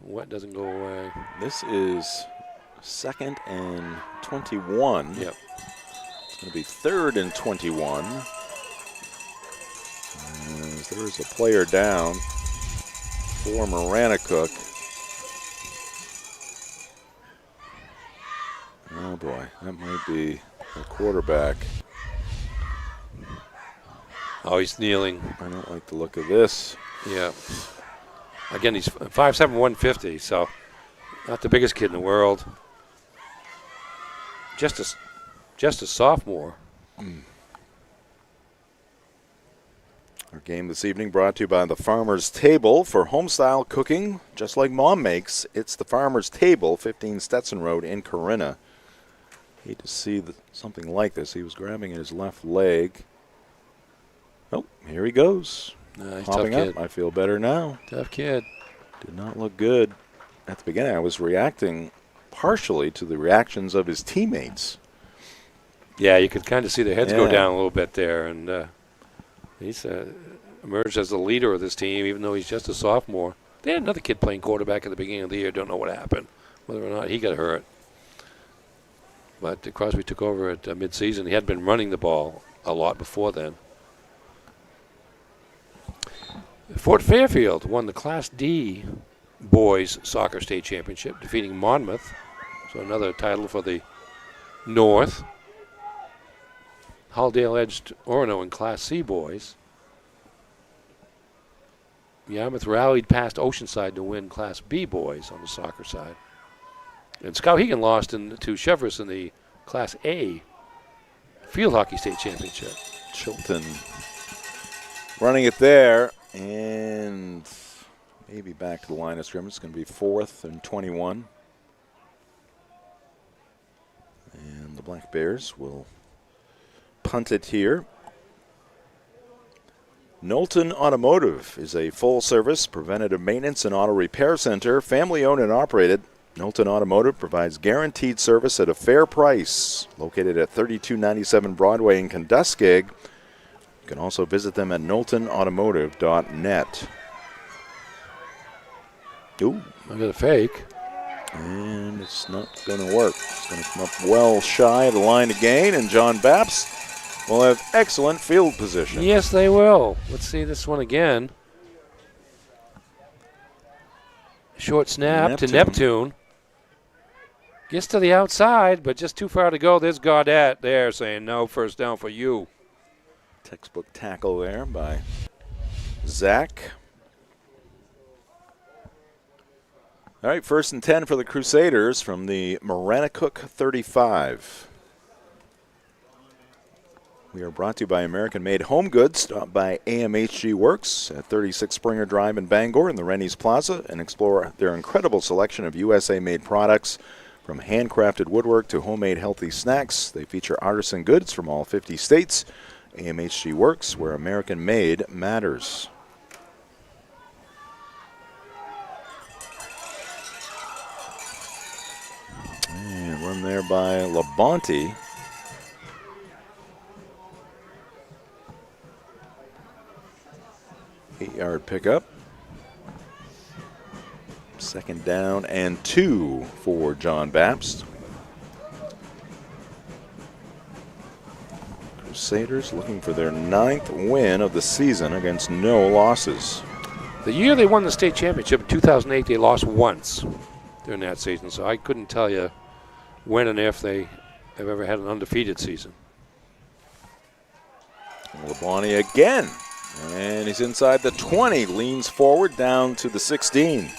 Wet doesn't go away. This is 2nd and 21. Yep. It's going to be 3rd and 21. As there is a player down for Maranacook. Oh boy, that might be the quarterback. Oh, he's kneeling. I don't like the look of this. Yeah. Again, he's 5'7", 150, so not the biggest kid in the world. Just a sophomore. Our game this evening brought to you by the Farmer's Table. For home-style cooking, just like Mom makes, it's the Farmer's Table, 15 Stetson Road in Corinna. Hate to see something like this. He was grabbing his left leg. Oh, here he goes. Nice, Popping tough up. kid. I feel better now. Tough kid. Did not look good at the beginning. I was reacting partially to the reactions of his teammates. Yeah, you could kind of see their heads go Yeah. down a little bit there, and he's emerged as the leader of this team, even though he's just a sophomore. They had another kid playing quarterback at the beginning of the year. Don't know what happened, whether or not he got hurt. But Crosby took over at midseason. He had been running the ball a lot before then. Fort Fairfield won the Class D boys soccer state championship, defeating Monmouth. So another title for the North. Halldale edged Orono in Class C boys. Yarmouth rallied past Oceanside to win Class B boys on the soccer side. And Skowhegan lost to Cheverus in the Class A field hockey state championship. Chilton running it there, and maybe back to the line of scrimmage. It's going to be 4th and 21. And the Black Bears will punt it here. Knowlton Automotive is a full-service preventative maintenance and auto repair center, family-owned and operated. Knowlton Automotive provides guaranteed service at a fair price. Located at 3297 Broadway in Kentuskig. You can also visit them at knowltonautomotive.net. Ooh, I got a fake. And it's not going to work. It's going to come up well shy of the line to gain, and John Bapst will have excellent field position. Yes, they will. Let's see this one again. Short snap to Neptune. Gets to the outside, but just too far to go. There's Gaudette there saying, no, first down for you. Textbook tackle there by Zach. All right, 1st and 10 for the Crusaders from the Maranacook 35. We are brought to you by American-made home goods. Stop by AMHG Works at 36 Springer Drive in Bangor in the Rennie's Plaza and explore their incredible selection of USA-made products. From handcrafted woodwork to homemade healthy snacks, they feature artisan goods from all 50 states. AMHG Works, where American-made matters. And run there by Labonte. Eight-yard pickup. 2nd down and 2 for John Bapst. Crusaders looking for their 9th win of the season against no losses. The year they won the state championship in 2008, they lost once during that season, so I couldn't tell you when and if they have ever had an undefeated season. Labonte again, and he's inside the 20, leans forward down to the 16.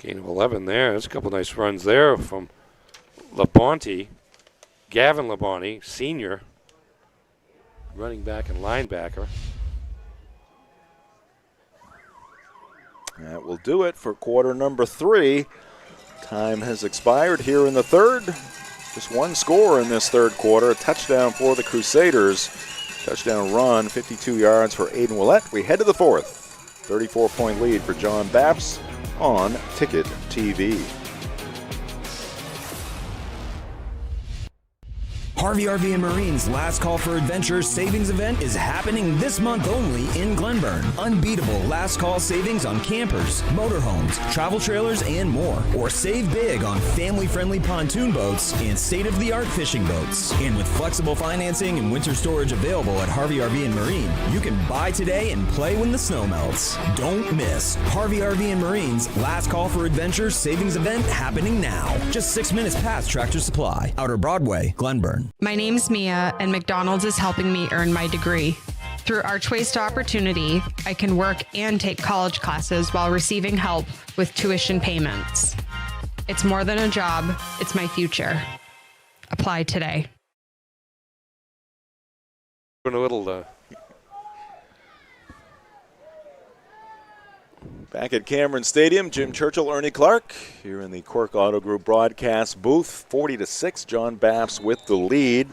Gain of 11 there. There's a couple nice runs there from Labonte. Gavin Labonte, senior, running back and linebacker. That will do it for quarter number 3. Time has expired here in the 3rd. Just one score in this 3rd quarter, a touchdown for the Crusaders. Touchdown run, 52 yards for Aiden Willett. We head to the 4th. 34-point lead for John Bapst on Ticket TV. Harvey RV and Marine's Last Call for Adventure savings event is happening this month only in Glenburn. Unbeatable last call savings on campers, motorhomes, travel trailers, and more. Or save big on family-friendly pontoon boats and state-of-the-art fishing boats. And with flexible financing and winter storage available at Harvey RV and Marine, you can buy today and play when the snow melts. Don't miss Harvey RV and Marine's Last Call for Adventure savings event happening now. Just 6 minutes past Tractor Supply, Outer Broadway, Glenburn. My name's Mia, and McDonald's is helping me earn my degree. Through Archways to Opportunity, I can work and take college classes while receiving help with tuition payments. It's more than a job, it's my future. Apply today. Doing a little Back at Cameron Stadium, Jim Churchill, Ernie Clark, here in the Quirk Auto Group broadcast booth. 40-6, John Bapst with the lead.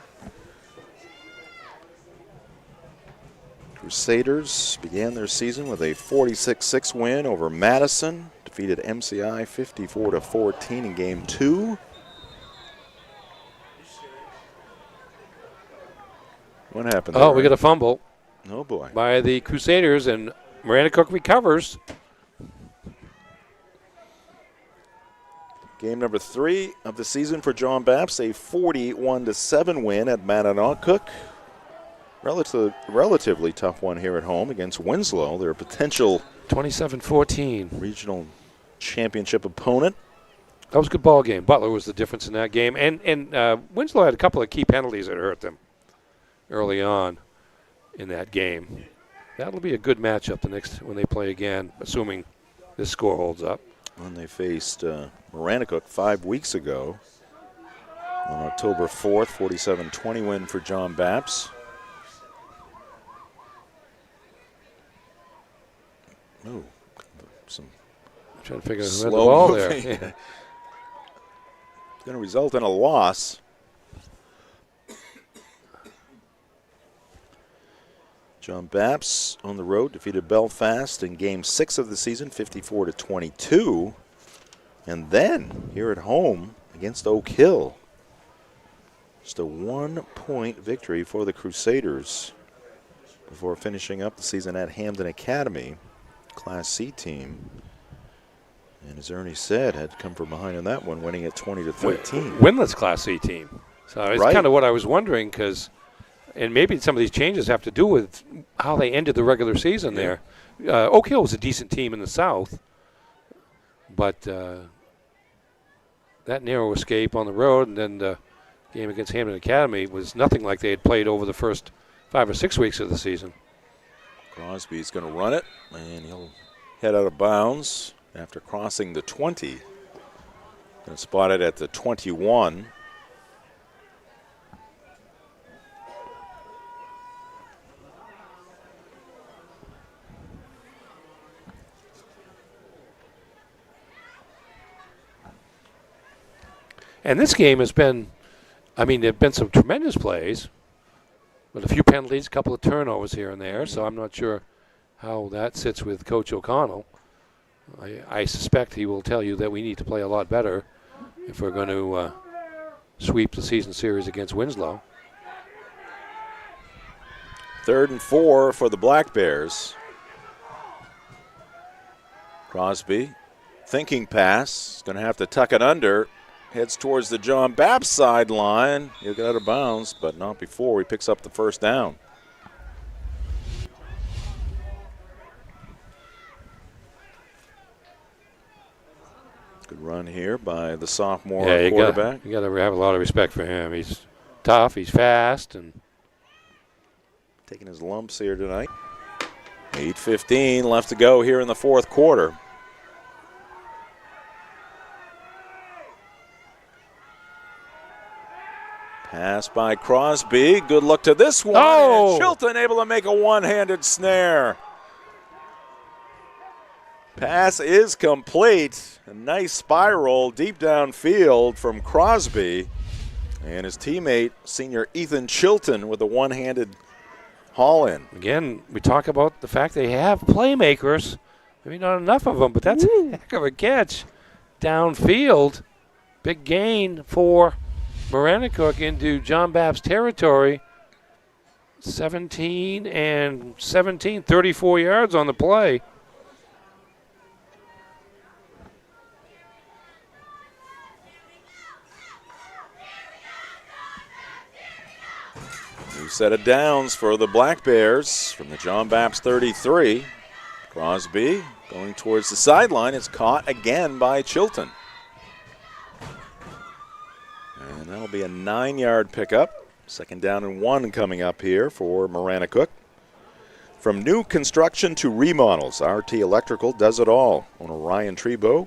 Crusaders began their season with a 46-6 win over Madison. Defeated MCI 54-14 in Game 2. What happened there? Oh, we got a fumble. Oh, boy. By the Crusaders, and Maranacook recovers. Game number 3 of the season for John Bapst, a 41-7 win at Maranacook. Relatively tough one here at home against Winslow, their potential 27-14 regional championship opponent. That was a good ball game. Butler was the difference in that game, and Winslow had a couple of key penalties that hurt them early on in that game. That'll be a good matchup when they play again, assuming this score holds up. When they faced Maranacook 5 weeks ago on October 4th, 47-20 win for John Bapst. Oh, some I'm trying to figure out who had the ball there. Yeah. It's going to result in a loss. John Bapst on the road defeated Belfast in Game 6 of the season, 54-22. And then here at home against Oak Hill, just a 1-point victory for the Crusaders before finishing up the season at Hamden Academy, Class C team. And as Ernie said, had to come from behind in that one, winning at 20-13. Winless Class C team. So it's kind of what I was wondering, because, and maybe some of these changes have to do with how they ended the regular season there. Oak Hill was a decent team in the South, but that narrow escape on the road and then the game against Hamden Academy was nothing like they had played over the first 5 or 6 weeks of the season. Crosby's going to run it, and he'll head out of bounds after crossing the 20. And spotted at the 21. And this game has been, I mean, there have been some tremendous plays, but a few penalties, a couple of turnovers here and there, so I'm not sure how that sits with Coach O'Connell. I suspect he will tell you that we need to play a lot better if we're going to sweep the season series against Winslow. 3rd and 4 for the Black Bears. Crosby, thinking pass, going to have to tuck it under. Heads towards the John Bapst sideline. He'll get out of bounds, but not before he picks up the first down. Good run here by the sophomore quarterback. You got to have a lot of respect for him. He's tough, he's fast, and taking his lumps here tonight. 8:15 left to go here in the fourth quarter. Pass by Crosby. Good look to this one. Oh! And Chilton able to make a one-handed snare. Pass is complete. A nice spiral deep downfield from Crosby. And his teammate, senior Ethan Chilton, with a one-handed haul-in. Again, we talk about the fact they have playmakers. Maybe not enough of them, but that's a heck of a catch. Downfield. Big gain for Maranacook into John Bapst territory. 17 and 17, 34 yards on the play. New set of downs for the Black Bears from the John Bapst 33. Crosby going towards the sideline. It's caught again by Chilton. And that'll be a 9-yard pickup. 2nd down and 1 coming up here for Maranacook. From new construction to remodels, RT Electrical does it all. Owner Ryan Trebo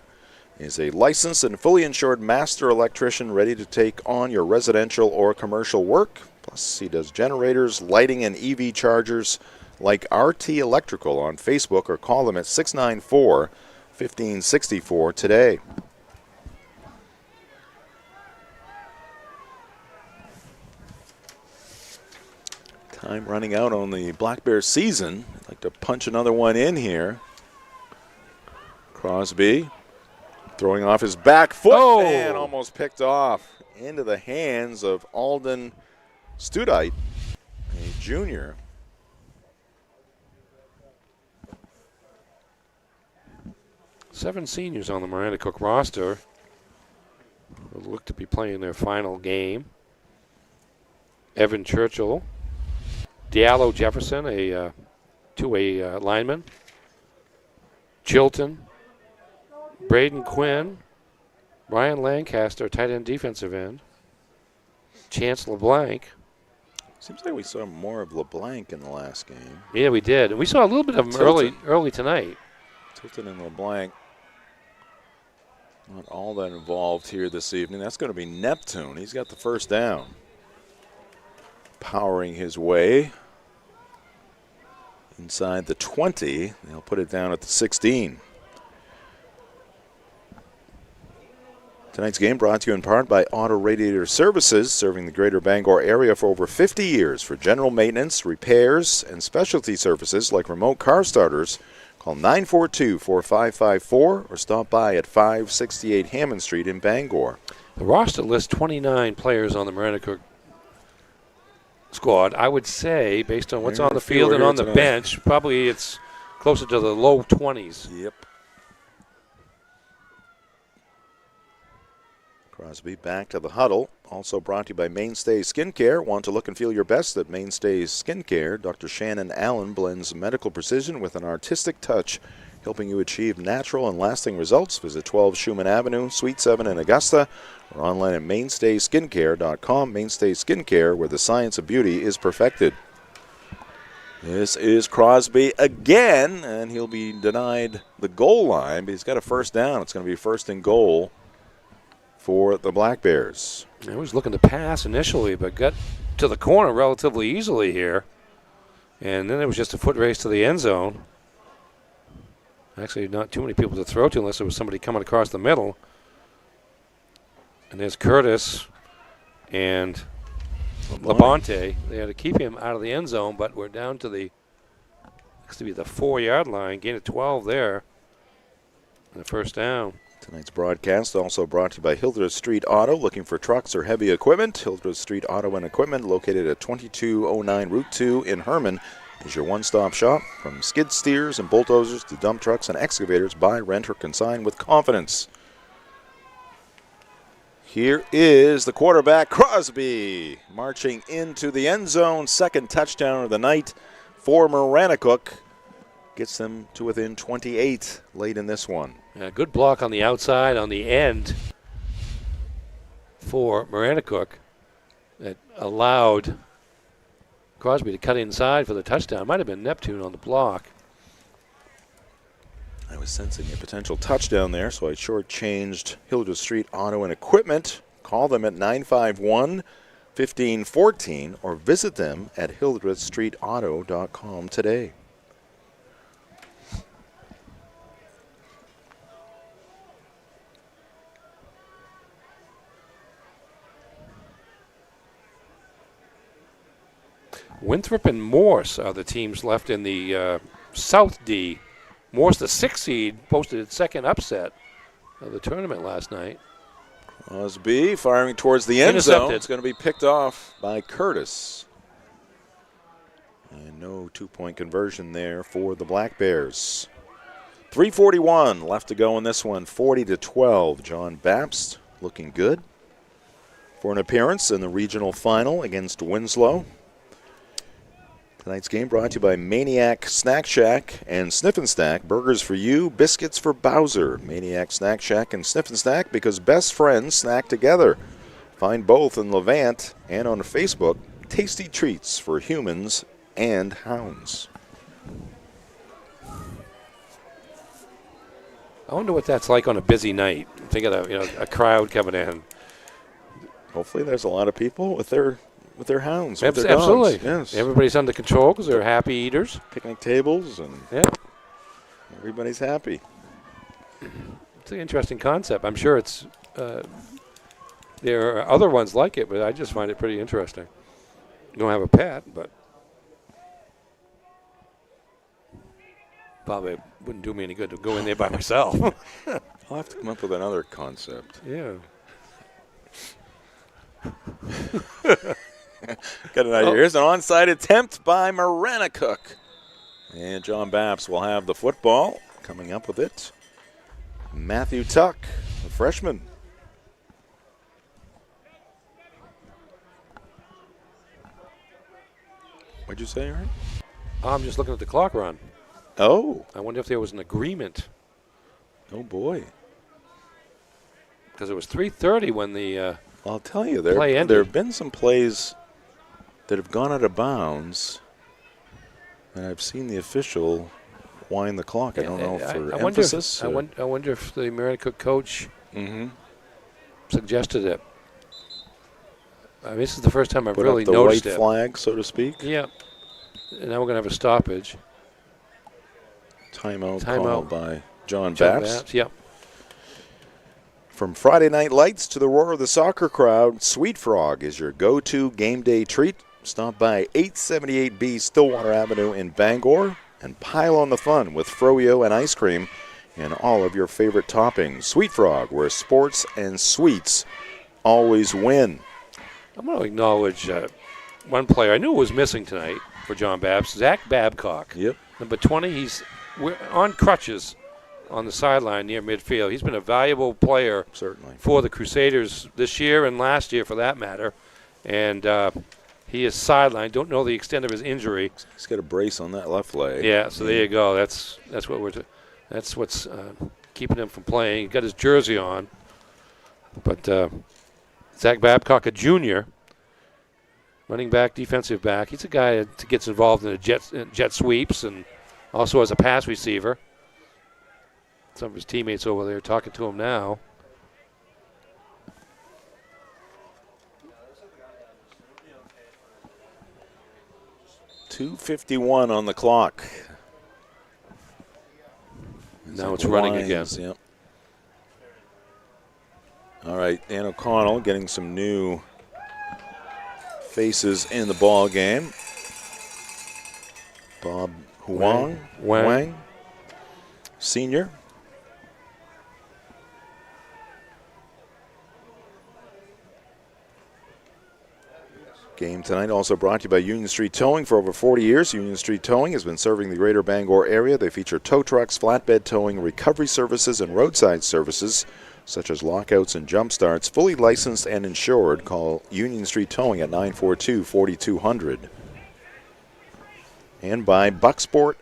is a licensed and fully insured master electrician ready to take on your residential or commercial work. Plus, he does generators, lighting, and EV chargers like RT Electrical on Facebook, or call them at 694-1564 today. Time running out on the Black Bears season. I'd like to punch another one in here. Crosby throwing off his back foot and almost picked off into the hands of Alden Studite, a junior. Seven seniors on the Maranacook roster will look to be playing their final game. Evan Churchill, Diallo Jefferson, a two-way lineman. Chilton, Braden Quinn, Ryan Lancaster, tight end defensive end. Chance LeBlanc. Seems like we saw more of LeBlanc in the last game. Yeah, we did. And we saw a little bit of him early tonight. Tilton and LeBlanc. Not all that involved here this evening. That's going to be Neptune. He's got the first down. Powering his way inside the 20. They'll put it down at the 16. Tonight's game brought to you in part by Auto Radiator Services, serving the greater Bangor area for over 50 years for general maintenance, repairs, and specialty services like remote car starters. Call 942-4554 or stop by at 568 Hammond Street in Bangor. The roster lists 29 players on the Maranacook squad. I would say, based on what's on the field and on the bench, probably it's closer to the low 20s. Yep. Crosby back to the huddle. Also brought to you by Mainstay Skincare. Want to look and feel your best at Mainstay Skincare? Dr. Shannon Allen blends medical precision with an artistic touch, helping you achieve natural and lasting results. Visit 12 Schumann Avenue, Suite 7 in Augusta, or online at mainstayskincare.com. Mainstay Skincare, where the science of beauty is perfected. This is Crosby again, and he'll be denied the goal line, but he's got a first down. It's going to be first and goal for the Black Bears. I was looking to pass initially, but got to the corner relatively easily here. And then it was just a foot race to the end zone. Actually, not too many people to throw to unless there was somebody coming across the middle. And there's Curtis and Labonte. They had to keep him out of the end zone, but we're down to the 4-yard line. Gain of 12 there. And the first down. Tonight's broadcast also brought to you by Hildreth Street Auto. Looking for trucks or heavy equipment? Hildreth Street Auto and Equipment, located at 2209 Route 2 in Herman, is your one-stop shop. From skid steers and bulldozers to dump trucks and excavators, buy, rent, or consign with confidence. Here is the quarterback, Crosby, marching into the end zone. Second touchdown of the night for Maranacook. Gets them to within 28 late in this one. Good block on the outside on the end for Maranacook that allowed Crosby to cut inside for the touchdown. Might have been Neptune on the block. I was sensing a potential touchdown there, so I shortchanged Hildreth Street Auto and Equipment. Call them at 951-1514 or visit them at hildrethstreetauto.com today. Winthrop and Morse are the teams left in the South D. Morse, the 6th seed, posted its second upset of the tournament last night. Osby firing towards the end zone. Intercepted. It's going to be picked off by Curtis. And no two-point conversion there for the Black Bears. 3:41 left to go in this one, 40-12. John Bapst looking good for an appearance in the regional final against Winslow. Tonight's game brought to you by Maniac Snack Shack and Sniff and Snack. Burgers for you, biscuits for Bowser. Maniac Snack Shack and Sniff and Snack, because best friends snack together. Find both in Levant and on Facebook. Tasty treats for humans and hounds. I wonder what that's like on a busy night. Think of a crowd coming in. Hopefully there's a lot of people with their hounds, with their dogs. Absolutely. Yes. Everybody's under control because they're happy eaters. Picnic tables, and everybody's happy. It's an interesting concept. I'm sure it's there are other ones like it, but I just find it pretty interesting. You don't have a pet, but probably wouldn't do me any good to go in there by myself. I'll have to come up with another concept. Yeah. Got an idea. Here's an onside attempt by Maranacook. And John Bapst will have the football. Coming up with it, Matthew Tuck, the freshman. What'd you say, Aaron? I'm just looking at the clock run. Oh. I wonder if there was an agreement. Oh, boy. Because it was 3:30 when the I'll tell you, play ended. There have been some plays that have gone out of bounds, and I've seen the official wind the clock. I don't know for emphasis. I wonder if the Maranacook coach suggested it. I mean, this is the first time I've Put really up the noticed white it. flag, so to speak. Yeah. And now we're going to have a stoppage. Timeout called by John John Bapst. Bapst, yep. From Friday night lights to the roar of the soccer crowd, Sweet Frog is your go-to game day treat. Stop by 878B Stillwater Avenue in Bangor and pile on the fun with froyo and ice cream and all of your favorite toppings. Sweet Frog, where sports and sweets always win. I'm going to acknowledge one player I knew was missing tonight for John Bapst, Zach Babcock. Yep. Number 20, he's on crutches on the sideline near midfield. He's been a valuable player for the Crusaders this year and last year for that matter. And he is sidelined. Don't know the extent of his injury. He's got a brace on that left leg. Yeah, so there you go. That's what's keeping him from playing. He got his jersey on. But Zach Babcock, a junior, running back, defensive back. He's a guy that gets involved in the jet sweeps and also as a pass receiver. Some of his teammates over there talking to him now. .251 on the clock. Now it's running again. Yep. All right, Dan O'Connell getting some new faces in the ball game. Bob Wang, senior. Game tonight also brought to you by Union Street Towing. For over 40 years, Union Street Towing has been serving the greater Bangor area. They feature tow trucks, flatbed towing, recovery services, and roadside services, such as lockouts and jump starts. Fully licensed and insured. Call Union Street Towing at 942-4200. And by Bucksport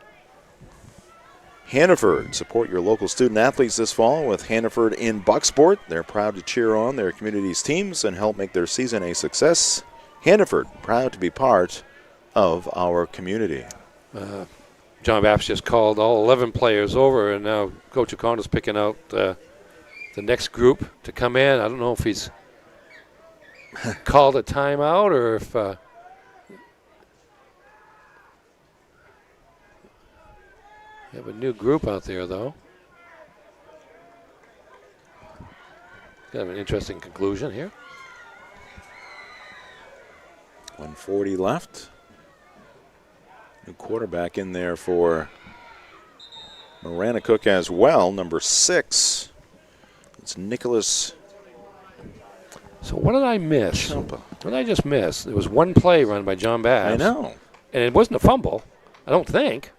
Hannaford. Support your local student athletes this fall with Hannaford in Bucksport. They're proud to cheer on their community's teams and help make their season a success. Hannaford, proud to be part of our community. John Bapst just called all 11 players over, and now Coach O'Connor's picking out the next group to come in. I don't know if he's called a timeout or if we have a new group out there, though. Kind of an interesting conclusion here. 1:40 left. New quarterback in there for Maranacook as well, number 6. It's Nicholas So what did I miss? What did I just miss? There was one play run by John Bapst. I know. And it wasn't a fumble, I don't think.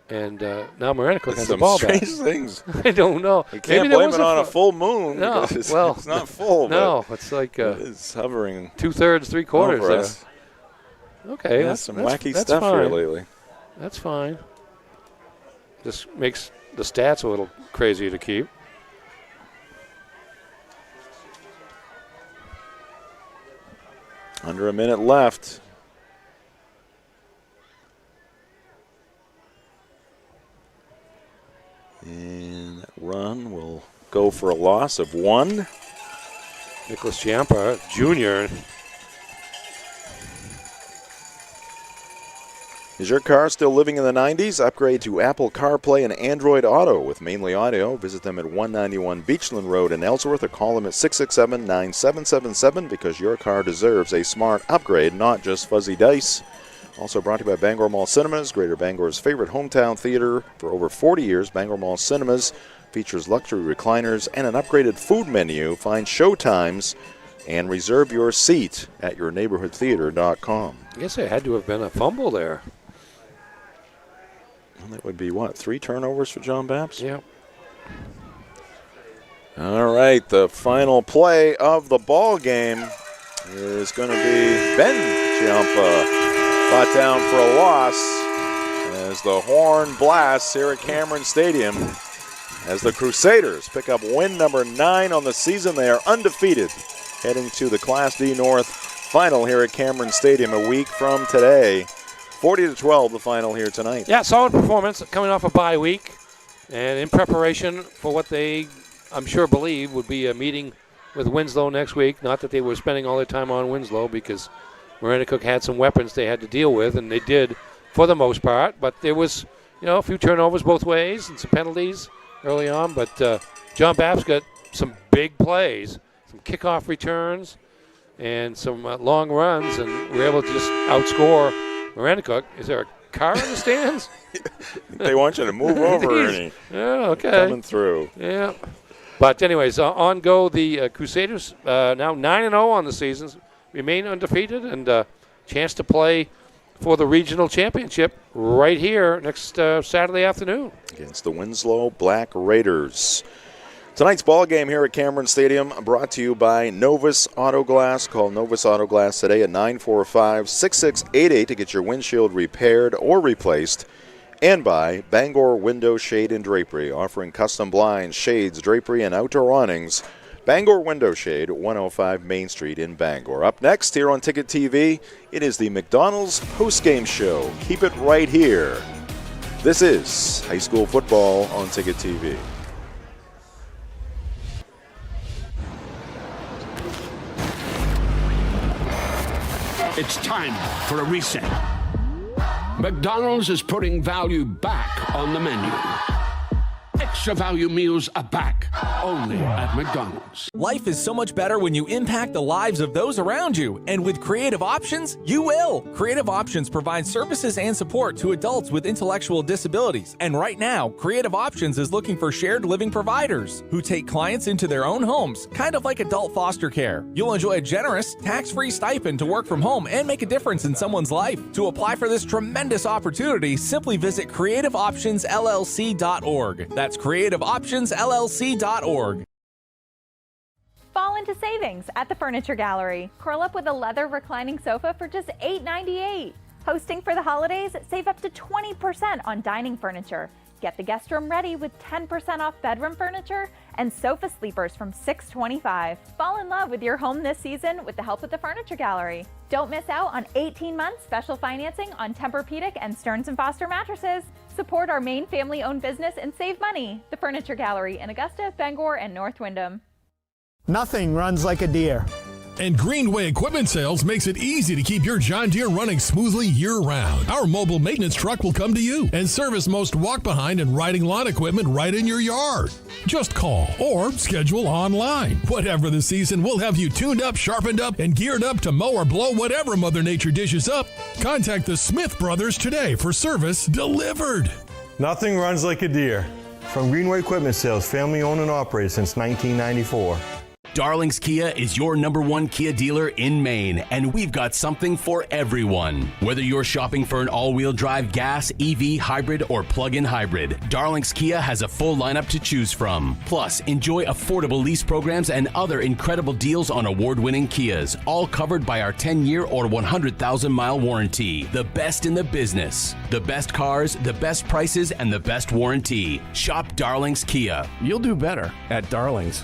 And now Maranacook has the ball back. Some strange things. I don't know. You can't blame it on a full moon. No, because well, it's not full. No, but it's like it's hovering 2/3, 3/4 there. us. Okay, Yeah, that's some that's, wacky that's stuff fine. here lately. That's fine. Just makes the stats a little crazy to keep. Under a minute left. And that run will go for a loss of 1. Nicholas Ciampa, Jr. Is your car still living in the 90s? Upgrade to Apple CarPlay and Android Auto with Mainly Audio. Visit them at 191 Beachland Road in Ellsworth or call them at 667-9777 because your car deserves a smart upgrade, not just fuzzy dice. Also brought to you by Bangor Mall Cinemas, Greater Bangor's favorite hometown theater. For over 40 years, Bangor Mall Cinemas features luxury recliners and an upgraded food menu. Find showtimes and reserve your seat at yourneighborhoodtheater.com. I guess it had to have been a fumble there. And that would be, 3 turnovers for John Bapst? Yeah. All right, the final play of the ball game is going to be Ben Ciampa. Brought down for a loss as the horn blasts here at Cameron Stadium as the Crusaders pick up win number 9 on the season. They are undefeated, heading to the Class D North final here at Cameron Stadium a week from today. 40-12 the final here tonight. Yeah, solid performance coming off a bye week and in preparation for what they, I'm sure, believe would be a meeting with Winslow next week. Not that they were spending all their time on Winslow because Maranacook had some weapons they had to deal with, and they did for the most part. But there was, a few turnovers both ways and some penalties early on. But John Bapst got some big plays, some kickoff returns, and some long runs, and were able to just outscore Maranacook. Is there a car in the stands? They want you to move over, Ernie. Yeah, okay. Coming through. Yeah. But anyways, on go the Crusaders, now 9-0 on the season. Remain undefeated and chance to play for the regional championship right here next Saturday afternoon. Against the Winslow Black Raiders. Tonight's ball game here at Cameron Stadium brought to you by Novus Auto Glass. Call Novus Auto Glass today at 945-6688 to get your windshield repaired or replaced. And by Bangor Window Shade and Drapery, offering custom blinds, shades, drapery, and outdoor awnings. Bangor Window Shade, 105 Main Street in Bangor. Up next here on Ticket TV, it is the McDonald's postgame show. Keep it right here. This is high school football on Ticket TV. It's time for a reset. McDonald's is putting value back on the menu. Extra value meals are back, only at McDonald's. Life is so much better when you impact the lives of those around you. And with Creative Options, you will. Creative Options provides services and support to adults with intellectual disabilities. And right now, Creative Options is looking for shared living providers who take clients into their own homes, kind of like adult foster care. You'll enjoy a generous, tax-free stipend to work from home and make a difference in someone's life. To apply for this tremendous opportunity, simply visit creativeoptionsllc.org. That's creativeoptionsllc.org. Fall into savings at the Furniture Gallery. Curl up with a leather reclining sofa for just $8.98. Hosting for the holidays, save up to 20% on dining furniture. Get the guest room ready with 10% off bedroom furniture and sofa sleepers from $625. Fall in love with your home this season with the help of the Furniture Gallery. Don't miss out on 18 months special financing on Tempur-Pedic and Stearns & Foster mattresses. Support our Maine family-owned business and save money. The Furniture Gallery in Augusta, Bangor, and North Windham. Nothing runs like a deer. And Greenway Equipment Sales makes it easy to keep your John Deere running smoothly year-round. Our mobile maintenance truck will come to you and service most walk-behind and riding lawn equipment right in your yard. Just call or schedule online. Whatever the season, we'll have you tuned up, sharpened up, and geared up to mow or blow whatever Mother Nature dishes up. Contact the Smith Brothers today for service delivered. Nothing runs like a deer. From Greenway Equipment Sales, family owned and operated since 1994. Darling's Kia is your #1 Kia dealer in Maine, and we've got something for everyone. Whether you're shopping for an all-wheel drive gas, EV, hybrid, or plug-in hybrid, Darling's Kia has a full lineup to choose from. Plus, enjoy affordable lease programs and other incredible deals on award-winning Kias, all covered by our 10-year or 100,000-mile warranty. The best in the business. The best cars, the best prices, and the best warranty. Shop Darling's Kia. You'll do better at Darling's.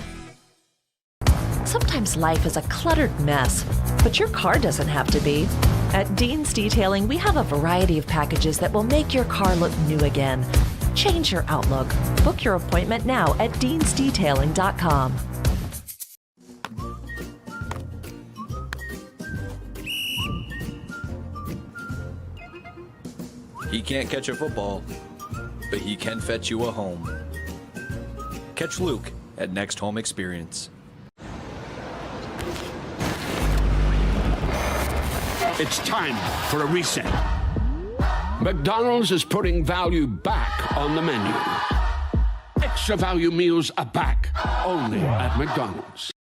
Sometimes life is a cluttered mess, but your car doesn't have to be. At Dean's Detailing, we have a variety of packages that will make your car look new again. Change your outlook. Book your appointment now at deansdetailing.com. He can't catch a football, but he can fetch you a home. Catch Luke at Next Home Experience. It's time for a reset. McDonald's is putting value back on the menu. Extra value meals are back, only at McDonald's.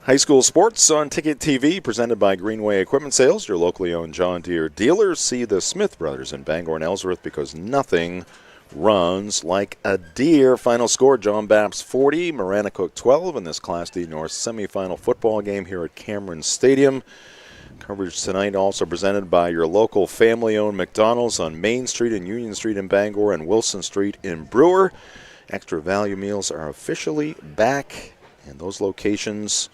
High school sports on Ticket TV, presented by Greenway Equipment Sales, your locally owned John Deere dealers. See the Smith brothers in Bangor and Ellsworth, because nothing runs like a deer. Final score, John Bapst 40, Maranacook 12 in this Class D North semifinal football game here at Cameron Stadium. Coverage tonight also presented by your local family-owned McDonald's on Main Street and Union Street in Bangor and Wilson Street in Brewer. Extra value meals are officially back, and those locations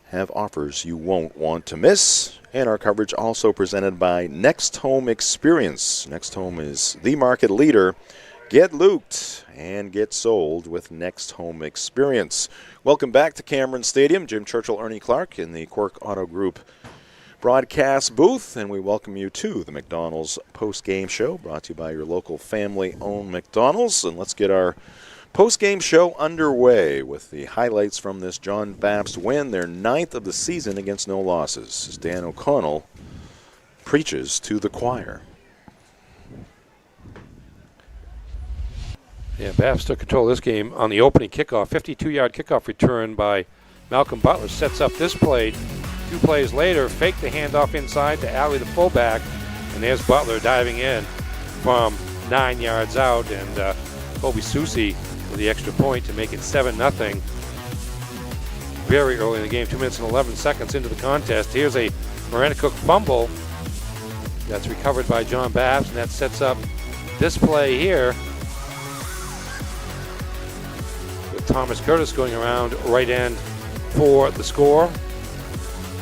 have offers you won't want to miss. And our coverage also presented by Next Home Experience. Next Home is the market leader. Get looped and get sold with Next Home Experience. Welcome back to Cameron Stadium. Jim Churchill, Ernie Clark in the Quirk Auto Group broadcast booth, and we welcome you to the McDonald's post-game show, brought to you by your local family-owned McDonald's. And let's get our post-game show underway with the highlights from this John Bapst win, their 9th of the season against no losses, as Dan O'Connell preaches to the choir. Yeah, Bapst took control of this game on the opening kickoff. 52-yard kickoff return by Malcolm Butler sets up this play. 2 plays later, fake the handoff inside to Alley, the fullback, and there's Butler diving in from 9 yards out, and Kobe Susi with the extra point to make it 7-0. Very early in the game, 2 minutes and 11 seconds into the contest. Here's a Maranacook fumble that's recovered by John Bapst, and that sets up this play here with Thomas Curtis going around right end for the score.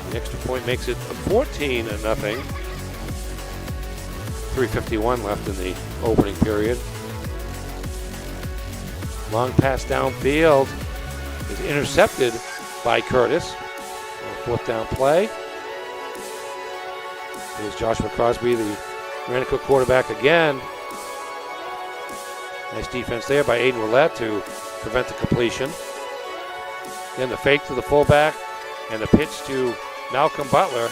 The extra point makes it 14-0. 3:51 left in the opening period. Long pass downfield is intercepted by Curtis. 4th down play. Here's Joshua Crosby, the Maranacook quarterback again. Nice defense there by Aiden Roulette to prevent the completion. Then the fake to the fullback and the pitch to Malcolm Butler.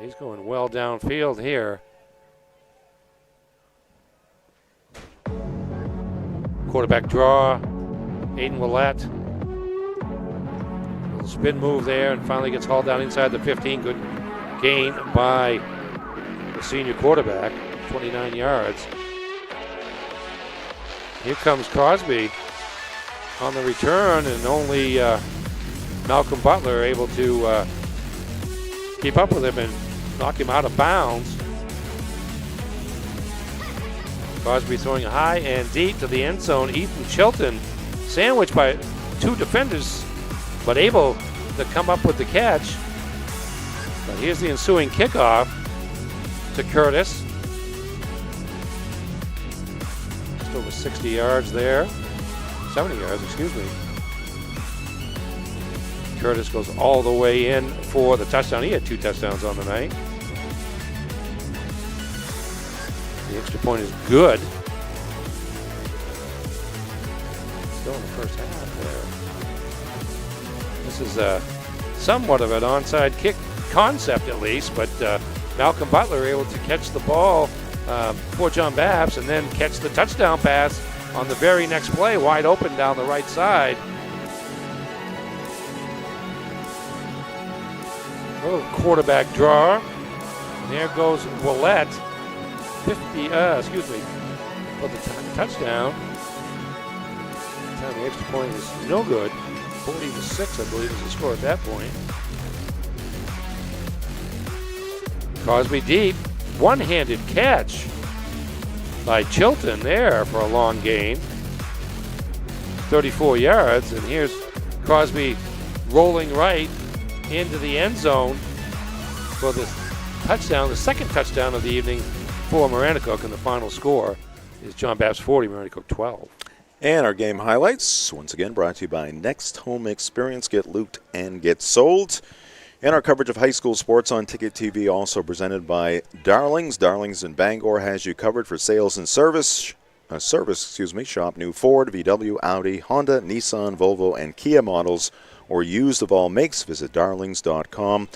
He's going well downfield here. Quarterback draw, Aiden Willett. Little spin move there, and finally gets hauled down inside the 15. Good gain by the senior quarterback, 29 yards. Here comes Crosby on the return, and only Malcolm Butler able to keep up with him and knock him out of bounds. Crosby throwing high and deep to the end zone. Ethan Chilton sandwiched by 2 defenders, but able to come up with the catch. But here's the ensuing kickoff to Curtis. Just over 60 yards there. 70 yards, excuse me. Curtis goes all the way in for the touchdown. He had 2 touchdowns on the night. The extra point is good. Still in the first half there. This is somewhat of an onside kick concept at least, but Malcolm Butler able to catch the ball for John Bapst, and then catch the touchdown pass on the very next play, wide open down the right side. Little quarterback draw. And there goes Willett. 50, for the touchdown. The extra point is no good. 40-6, I believe, is the score at that point. Crosby deep. One-handed catch by Chilton there for a long gain. 34 yards, and here's Crosby rolling right into the end zone for the touchdown, the second touchdown of the evening for Maranacook, and the final score is John Bapst 40, Maranacook 12. And our game highlights, once again, brought to you by Next Home Experience. Get looped and get sold. And our coverage of high school sports on Ticket TV, also presented by Darlings. Darlings in Bangor has you covered for sales and service. Shop new Ford, VW, Audi, Honda, Nissan, Volvo, and Kia models, or used of all makes. Visit darlings.com.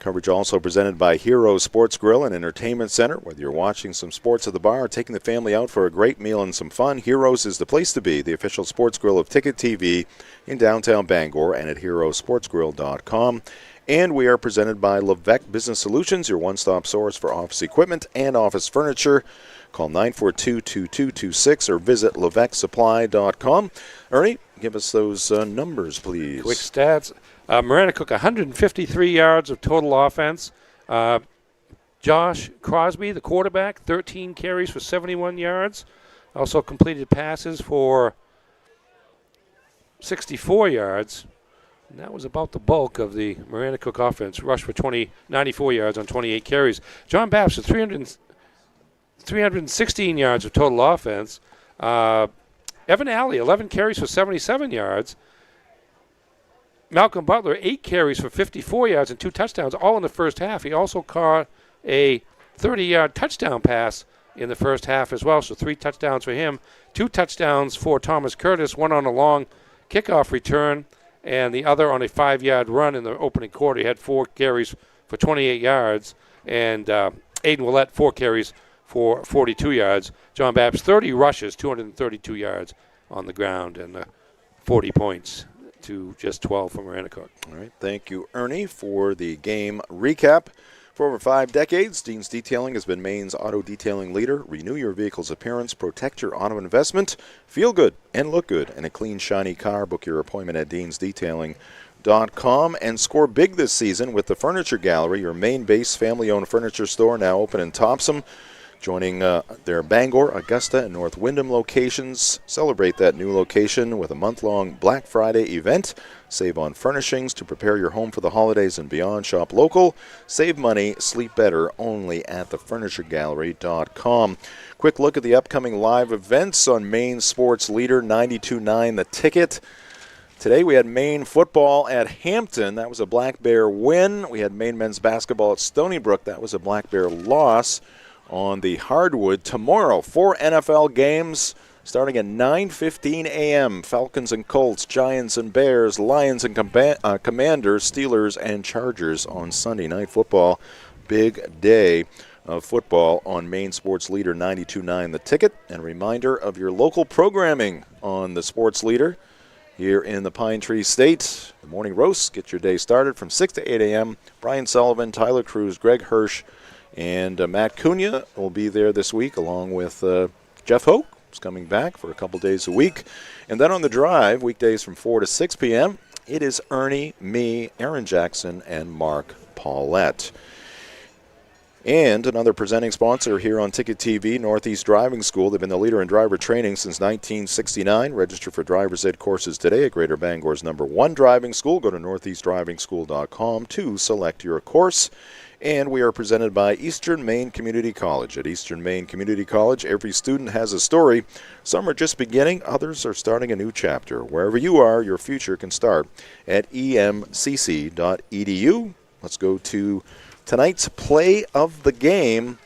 Coverage also presented by Hero Sports Grill and Entertainment Center. Whether you're watching some sports at the bar or taking the family out for a great meal and some fun, Heroes is the place to be. The official sports grill of Ticket TV in downtown Bangor and at herosportsgrill.com. And we are presented by Levesque Business Solutions, your one-stop source for office equipment and office furniture. Call 942-2226 or visit levesquesupply.com. Ernie, give us those numbers, please. Quick stats. Maranacook, 153 yards of total offense. Josh Crosby, the quarterback, 13 carries for 71 yards. Also completed passes for 64 yards. And that was about the bulk of the Maranacook offense. Rushed for 94 yards on 28 carries. John Bapst with 316 yards of total offense. Evan Alley, 11 carries for 77 yards. Malcolm Butler, 8 carries for 54 yards and 2 touchdowns, all in the first half. He also caught a 30-yard touchdown pass in the first half as well, so 3 touchdowns for him. 2 touchdowns for Thomas Curtis, one on a long kickoff return, and the other on a 5-yard run in the opening quarter. He had 4 carries for 28 yards, and Aiden Willett, 4 carries for 42 yards. John Bapst, 30 rushes, 232 yards on the ground, and 40 points to just 12 from Maranacook. All right, thank you, Ernie, for the game recap. For over 5 decades, Dean's Detailing has been Maine's auto detailing leader. Renew your vehicle's appearance, protect your auto investment, feel good and look good in a clean, shiny car. Book your appointment at deansdetailing.com and score big this season with the Furniture Gallery, your Maine-based family-owned furniture store now open in Topsom. Joining their Bangor, Augusta, and North Windham locations. Celebrate that new location with a month-long Black Friday event. Save on furnishings to prepare your home for the holidays and beyond. Shop local. Save money. Sleep better. Only at thefurnituregallery.com. Quick look at the upcoming live events on Maine Sports Leader 92.9 The Ticket. Today we had Maine football at Hampton. That was a Black Bear win. We had Maine men's basketball at Stony Brook. That was a Black Bear loss. On the hardwood tomorrow, 4 NFL games starting at 9:15 a.m. Falcons and Colts, Giants and Bears, Lions and Commanders, Steelers and Chargers on Sunday Night Football. Big day of football on Maine Sports Leader 92.9 The Ticket. And a reminder of your local programming on the Sports Leader here in the Pine Tree State. The morning roast, get your day started from 6 to 8 a.m. Brian Sullivan, Tyler Cruz, Greg Hirsch, and Matt Cunha will be there this week, along with Jeff Hoke, who's coming back for a couple days a week. And then on the drive, weekdays from 4 to 6 p.m., it is Ernie, me, Aaron Jackson, and Mark Paulette. And another presenting sponsor here on Ticket TV, Northeast Driving School. They've been the leader in driver training since 1969. Register for driver's ed courses today at Greater Bangor's #1 driving school. Go to northeastdrivingschool.com to select your course. And we are presented by Eastern Maine Community College. At Eastern Maine Community College, every student has a story. Some are just beginning, others are starting a new chapter. Wherever you are, your future can start at emcc.edu. Let's go to tonight's play of the game.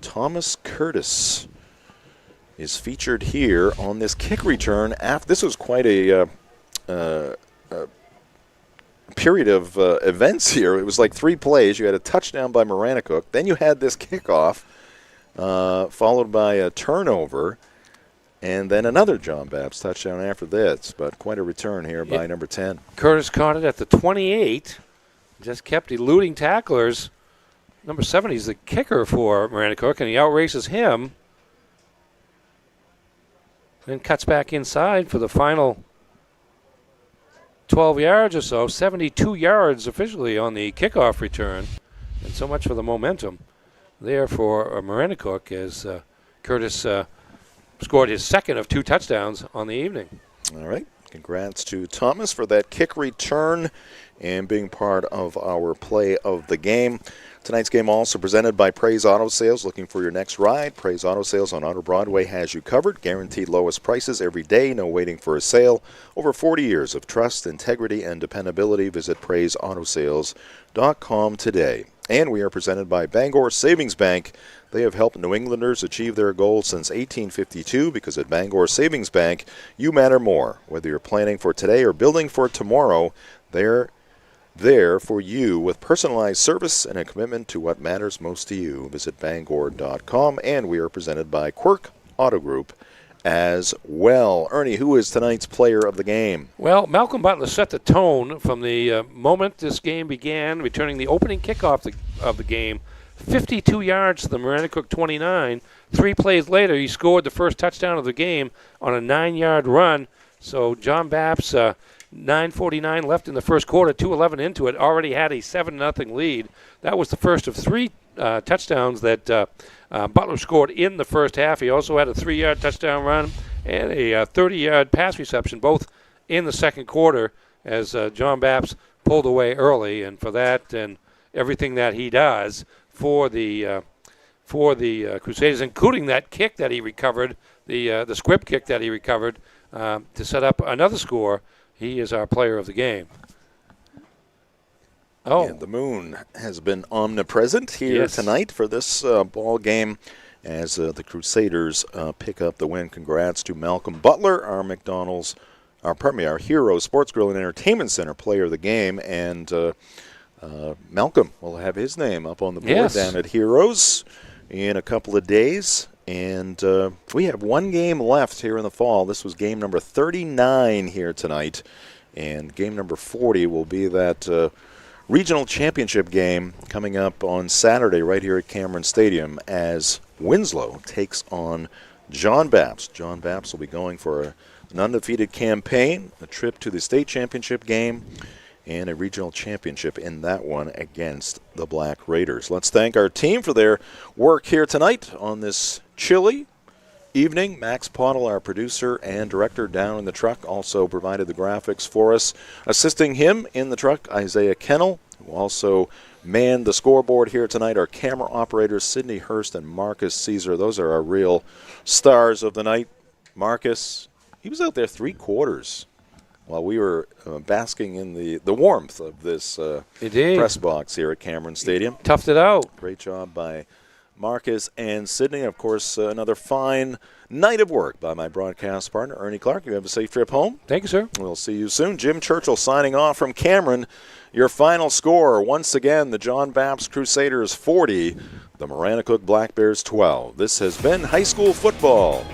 Thomas Curtis is featured here on this kick return. This was quite a period of events here. It was like 3 plays. You had a touchdown by Maranacook. Then you had this kickoff. followed by a turnover, and then another John Bapst touchdown after this. But quite a return here by number 10. Curtis caught it at the 28, just kept eluding tacklers. Number 70 is the kicker for Maranacook, and he outraces him. Then cuts back inside for the final 12 yards or so. 72 yards officially on the kickoff return. And so much for the momentum there for Maranacook as Curtis scored his second of 2 touchdowns on the evening. All right. Congrats to Thomas for that kick return and being part of our play of the game. Tonight's game also presented by Praise Auto Sales. Looking for your next ride? Praise Auto Sales on Outer Broadway has you covered. Guaranteed lowest prices every day. No waiting for a sale. Over 40 years of trust, integrity, and dependability. Visit PraiseAutoSales.com today. And we are presented by Bangor Savings Bank. They have helped New Englanders achieve their goals since 1852 because at Bangor Savings Bank, you matter more. Whether you're planning for today or building for tomorrow, they're there for you with personalized service and a commitment to what matters most to you. Visit Bangor.com, and we are presented by Quirk Auto Group as well. Ernie, who is tonight's player of the game? Well, Malcolm Butler set the tone from the moment this game began, returning the opening kickoff of the game. 52 yards to the Maranacook 29. 3 plays later, he scored the first touchdown of the game on a 9-yard run. So John Bapst, 9:49 left in the first quarter, 2:11 into it, already had a 7-0 lead. That was the first of 3 touchdowns that Butler scored in the first half. He also had a 3-yard touchdown run and a 30-yard pass reception, both in the second quarter, as John Bapst pulled away early. And for that and everything that he does for the Crusaders, including that kick that he recovered, the squib kick that he recovered to set up another score, he is our player of the game. Oh, and the moon has been omnipresent here tonight for this ball game as the Crusaders pick up the win. Congrats to Malcolm Butler, our our Hero Sports Grill and Entertainment Center player of the game, and Malcolm will have his name up on the board down at Heroes in a couple of days. And we have one game left here in the fall. This was game number 39 here tonight. And game number 40 will be that regional championship game coming up on Saturday right here at Cameron Stadium as Winslow takes on John Bapst. John Bapst will be going for an undefeated campaign, a trip to the state championship game, and a regional championship in that one against the Black Raiders. Let's thank our team for their work here tonight on this chilly evening. Max Pottle, our producer and director down in the truck, also provided the graphics for us. Assisting him in the truck, Isaiah Kennel, who also manned the scoreboard here tonight. Our camera operators, Sidney Hurst and Marcus Caesar. Those are our real stars of the night. Marcus, he was out there 3 quarters while we were basking in the warmth of this press box here at Cameron Stadium. Toughed it out. Great job by Marcus and Sydney. Of course, another fine night of work by my broadcast partner, Ernie Clark. You have a safe trip home. Thank you, sir. We'll see you soon. Jim Churchill signing off from Cameron. Your final score, once again, the John Bapst Crusaders 40, the Maranacook Black Bears 12. This has been high school football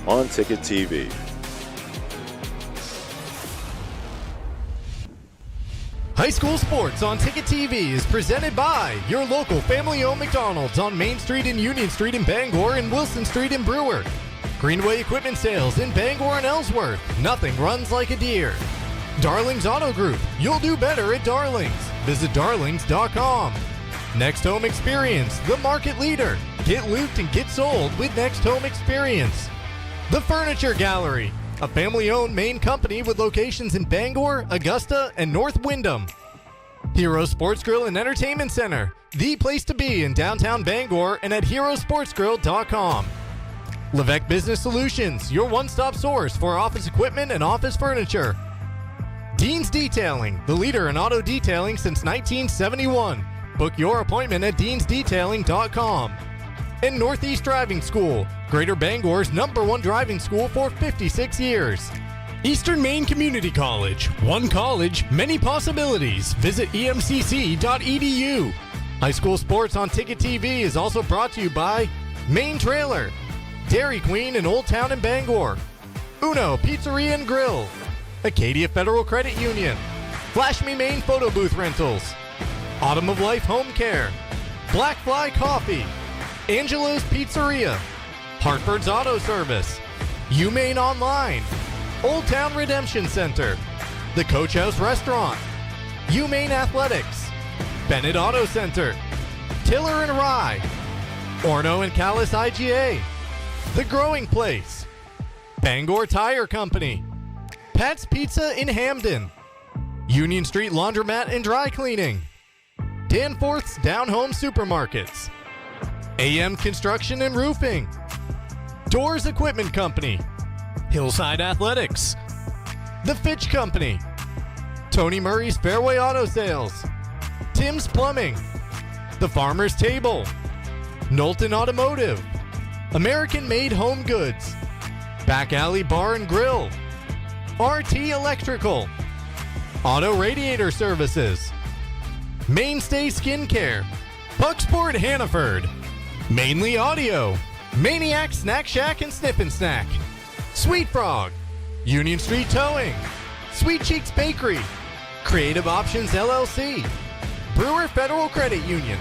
on Ticket TV. High School Sports on Ticket TV is presented by your local family-owned McDonald's on Main Street and Union Street in Bangor and Wilson Street in Brewer. Greenway Equipment Sales in Bangor and Ellsworth. Nothing runs like a deer. Darlings Auto Group. You'll do better at Darlings. Visit darlings.com. Next Home Experience, the market leader. Get looped and get sold with Next Home Experience. The Furniture Gallery, a family-owned Maine company with locations in Bangor, Augusta, and North Windham. Hero Sports Grill and Entertainment Center, the place to be in downtown Bangor and at herosportsgrill.com. Levesque Business Solutions, your one-stop source for office equipment and office furniture. Dean's Detailing, the leader in auto detailing since 1971. Book your appointment at deansdetailing.com. And Northeast Driving School, Greater Bangor's #1 driving school for 56 years. Eastern Maine Community College, one college, many possibilities. Visit emcc.edu. High School Sports on Ticket TV is also brought to you by Maine Trailer, Dairy Queen in Old Town and Bangor, Uno Pizzeria and Grill, Acadia Federal Credit Union, Flash Me Maine Photo Booth Rentals, Autumn of Life Home Care, Black Fly Coffee, Angelo's Pizzeria, Hartford's Auto Service, UMaine Online, Old Town Redemption Center, the Coach House Restaurant, UMaine Athletics, Bennett Auto Center, Tiller and Rye, Orno and Callis IGA, The Growing Place, Bangor Tire Company, Pat's Pizza in Hamden, Union Street Laundromat and Dry Cleaning, Danforth's Down Home Supermarkets, AM Construction and Roofing, Doors Equipment Company, Hillside Athletics, The Fitch Company, Tony Murray's Fairway Auto Sales, Tim's Plumbing, The Farmer's Table, Knowlton Automotive, American Made Home Goods, Back Alley Bar and Grill, RT Electrical, Auto Radiator Services, Mainstay Skincare, Bucksport Hannaford, Mainly Audio, Maniac Snack Shack and Snip and Snack, Sweet Frog, Union Street Towing, Sweet Cheeks Bakery, Creative Options LLC, Brewer Federal Credit Union,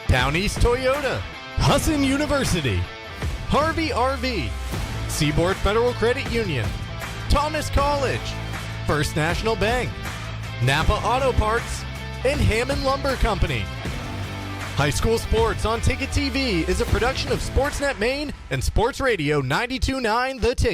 Down East Toyota, Husson University, Harvey RV, Seaboard Federal Credit Union, Thomas College, First National Bank, Napa Auto Parts, and Hammond Lumber Company. High School Sports on Ticket TV is a production of Sportsnet Maine and Sports Radio 92.9 The Ticket.